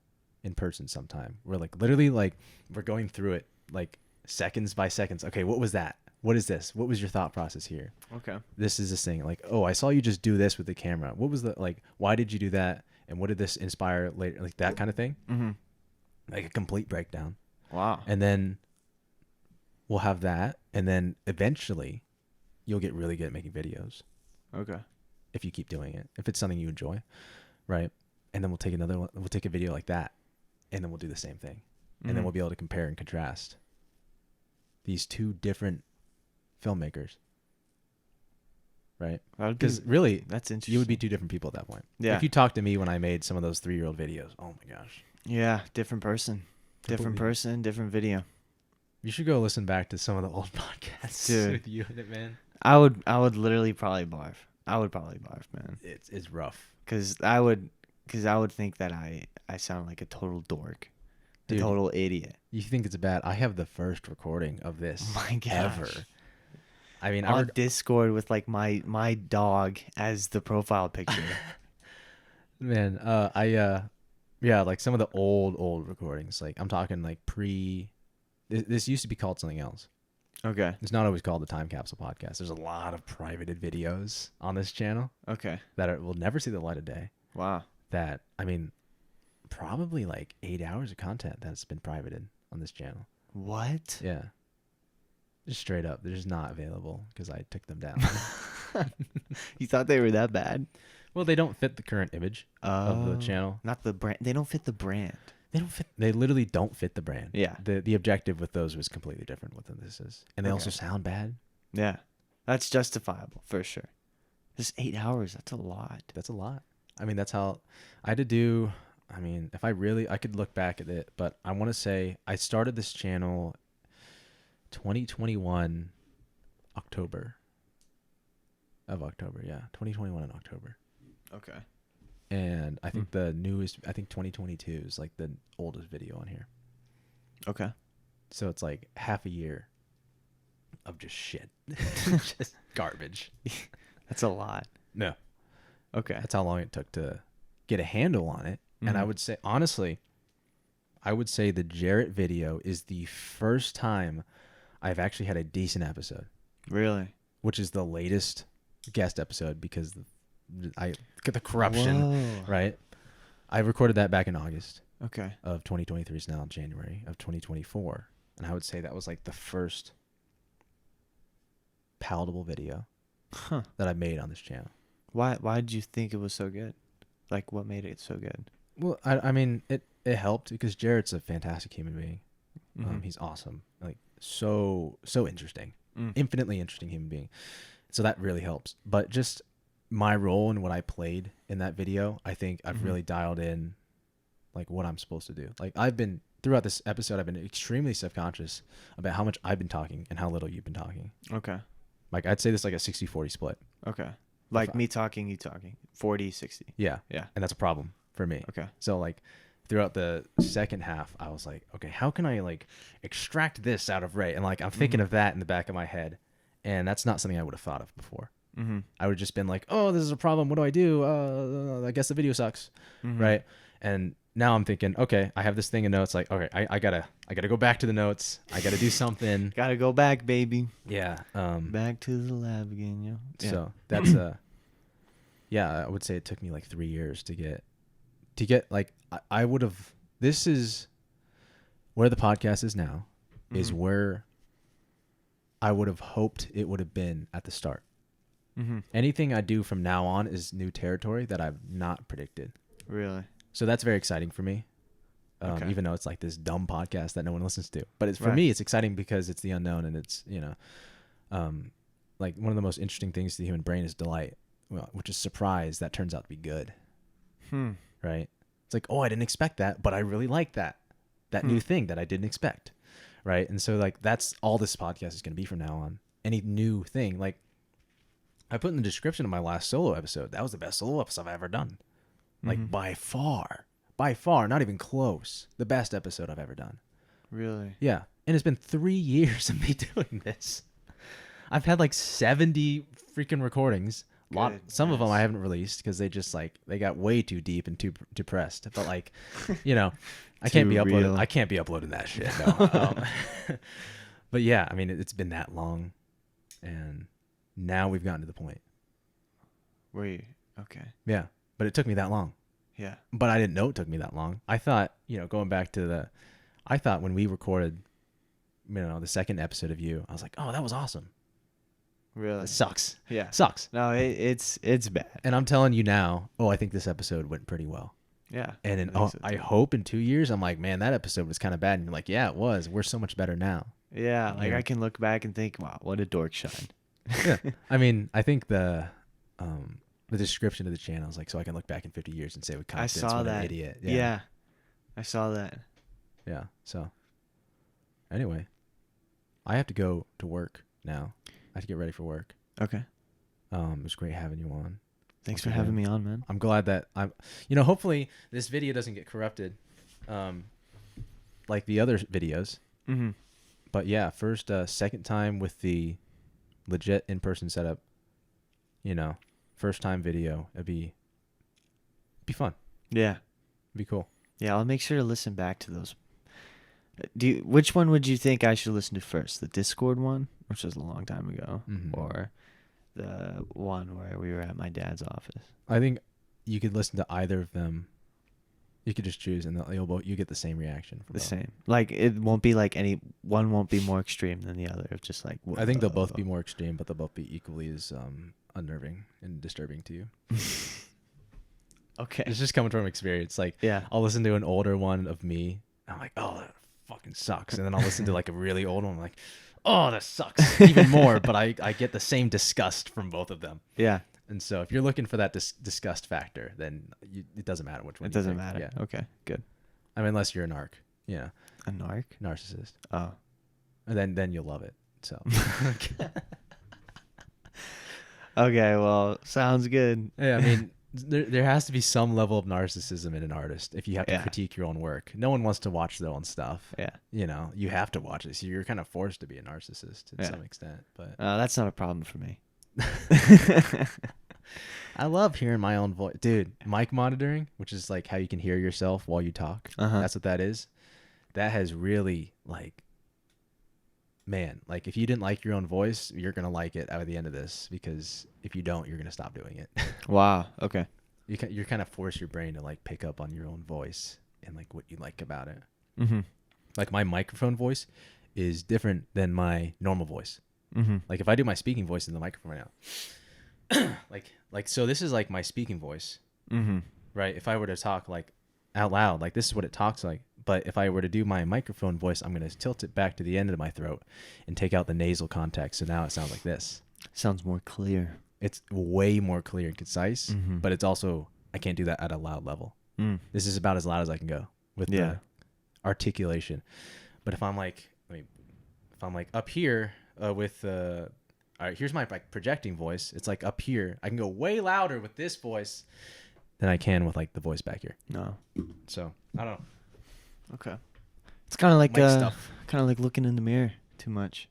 in person sometime. We're like literally like we're going through it like seconds by seconds. Okay, what was that? What is this? What was your thought process here? Okay. This is this thing. Like, oh, I saw you just do this with the camera. What was the like? Why did you do that? And what did this inspire later? Like that kind of thing. Mm-hmm. Like a complete breakdown. Wow. And then we'll have that. And then eventually you'll get really good at making videos Okay. if you keep doing it. If it's something you enjoy. Right. And then we'll take another one. We'll take a video like that. And then we'll do the same thing. And then we'll be able to compare and contrast these two different filmmakers. Right. Because really, that's interesting. you would be two different people at that point. Yeah. If you talked to me when I made some of those 3-year-old videos, oh my gosh. Yeah, different person. Different Completely. person, different video. You should go listen back to some of the old podcasts Dude. with you in it, man. I would literally probably barf. I would probably barf, man. It's rough. Cause I would think that I sound like a total dork, Dude. a total idiot. You think it's bad? I have the first recording of this My gosh. ever. I mean, On Discord with like my dog as the profile picture. man, yeah, like some of the old recordings. Like I'm talking like this used to be called something else. Okay. It's not always called the Time Capsule Podcast. There's a lot of privated videos on this channel Okay. that will never see the light of day. Wow. That, I mean, probably like 8 hours of content that's been privated on this channel. What? Yeah. Just straight up. They're just not available because I took them down. You thought they were that bad? Well, they don't fit the current image of the channel. Not the brand. They don't fit the brand. They don't fit. They literally don't fit the brand. Yeah. The objective with those was completely different with this is. And they also sound bad. Yeah. That's justifiable for sure. Just 8 hours. That's a lot. That's a lot. I mean, that's how I had to do. I mean, if I really, I could look back at it, but I want to say I started this channel 2021 October of October. Yeah. 2021 in October. Okay. And I think the newest, I think 2022 is like the oldest video on here. Okay. So it's like half a year of just shit. Just garbage. That's a lot. No. Okay. That's how long it took to get a handle on it. And I would say, honestly, I would say the Jarrett video is the first time I've actually had a decent episode. Really? Which is the latest guest episode because I get the corruption, Whoa. right? I recorded that back in August Okay. of 2023. It's now January of 2024. And I would say that was like the first palatable video that I made on this channel. Why did you think it was so good? Like, what made it so good? Well, I mean, it helped because Jarrett's a fantastic human being. Mm-hmm. He's awesome. Like, so interesting. Infinitely interesting human being. So that really helps. But just my role and what I played in that video, I think I've really dialed in like what I'm supposed to do. Like I've been throughout this episode, I've been extremely subconscious about how much I've been talking and how little you've been talking. Okay. Like I'd say this like a 60-40 split. Okay. Like me talking, you talking. 40-60. Yeah. Yeah. And that's a problem for me. Okay. So like throughout the second half, I was like, okay, how can I like extract this out of Ray? And like I'm thinking of that in the back of my head. And that's not something I would have thought of before. Mm-hmm. I would have just been like, oh, this is a problem. What do I do? I guess the video sucks. Mm-hmm. Right. And now I'm thinking, okay, I have this thing in notes. Like, okay, I gotta go back to the notes. I gotta do something. Gotta go back, baby. Yeah. Back to the lab again, yo. Yeah. So that's yeah, I would say it took me like 3 years to get like, I would have, this is where the podcast is now, is where I would have hoped it would have been at the start. Mm-hmm. Anything I do from now on is new territory that I've not predicted. Really? So that's very exciting for me. Okay. Even though it's like this dumb podcast that no one listens to, but it's for Right. me, it's exciting because it's the unknown and it's, like one of the most interesting things to the human brain is delight, well, which is surprise that turns out to be good. Right. It's like, oh, I didn't expect that, but I really like that new thing that I didn't expect. Right. And so like, that's all this podcast is going to be from now on. Any new thing. Like I put in the description of my last solo episode, that was the best solo episode I've ever done. Like by far, not even close. The best episode I've ever done. Really? Yeah. And it's been 3 years of me doing this. I've had like 70 freaking recordings. Some of them I haven't released because they just like, they got way too deep and too depressed. But like, I can't be uploading. real. I can't be uploading that shit. No. But yeah, I mean, it's been that long, and now we've gotten to the point. Were you? Okay. Yeah, but it took me that long. Yeah. But I didn't know it took me that long. I thought, going back to I thought when we recorded, the second episode of you, I was like, oh, that was awesome. Really? It sucks. Yeah. Sucks. No, it's bad. And I'm telling you now, I think this episode went pretty well. Yeah. And in, think so, I too. hope in 2 years, I'm like, man, that episode was kind of bad. And you're like, yeah, it was. We're so much better now. Yeah. Like Yeah. I can look back and think, wow, what a dork shine. Yeah. I mean, I think the description of the channel is like, so I can look back in 50 years and say with I confidence, saw what that. an idiot. Yeah. I saw that. Yeah. So anyway, I have to go to work now. I have to get ready for work. Okay. It was great having you on. Thanks Okay, for having man. me on, man. I'm glad that hopefully this video doesn't get corrupted, like the other videos. Mm-hmm. But yeah, second time with the legit in-person setup, first time video. It'd be fun. Yeah. It'd be cool. Yeah, I'll make sure to listen back to those. Which one would you think I should listen to first? The Discord one, which was a long time ago, or the one where we were at my dad's office? I think you could listen to either of them. You could just choose, and you get the same reaction. From The both. same. Like it won't be like one won't be more extreme than the other. It's just like I think they'll both be more extreme, but they'll both be equally as unnerving and disturbing to you. Okay. It's just coming from experience. Like, Yeah. I'll listen to an older one of me. And I'm like, oh, that fucking sucks. And then I'll listen to like a really old one. I'm like, oh, that sucks even more. But I get the same disgust from both of them. Yeah. And so if you're looking for that disgust factor, then it doesn't matter which one. It you doesn't pick. matter. Yeah. Okay, good. I mean, unless you're a narc, A narc? narcissist, Oh. and then you'll love it. So. Okay, well, sounds good. Yeah, I mean, there has to be some level of narcissism in an artist if you have to Yeah. critique your own work. No one wants to watch their own stuff. Yeah. You have to watch it. So you're kind of forced to be a narcissist to Yeah. some extent. But That's not a problem for me. I love hearing my own voice. Dude, mic monitoring, which is like how you can hear yourself while you talk. Uh-huh. That's what that is. That has really man, like if you didn't like your own voice, you're going to like it at the end of this, because if you don't, you're going to stop doing it. Wow. Okay. You're kind of force your brain to like pick up on your own voice and like what you like about it. Mm-hmm. Like my microphone voice is different than my normal voice. Mm-hmm. Like if I do my speaking voice in the microphone right now, like so this is like my speaking voice, Mm-hmm. right? If I were to talk like out loud, like this is what it talks like. But if I were to do my microphone voice, I'm going to tilt it back to the end of my throat and take out the nasal contact. So now it sounds like this. Sounds more clear. It's way more clear and concise, Mhm. but it's also, I can't do that at a loud level. Mm. This is about as loud as I can go with Yeah. the articulation. But if I'm like, up here with all right, here's my like projecting voice. It's like up here. I can go way louder with this voice than I can with like the voice back here. No. So I don't know. Okay. It's kind of like Mic stuff. kind of like looking in the mirror too much,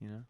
you know?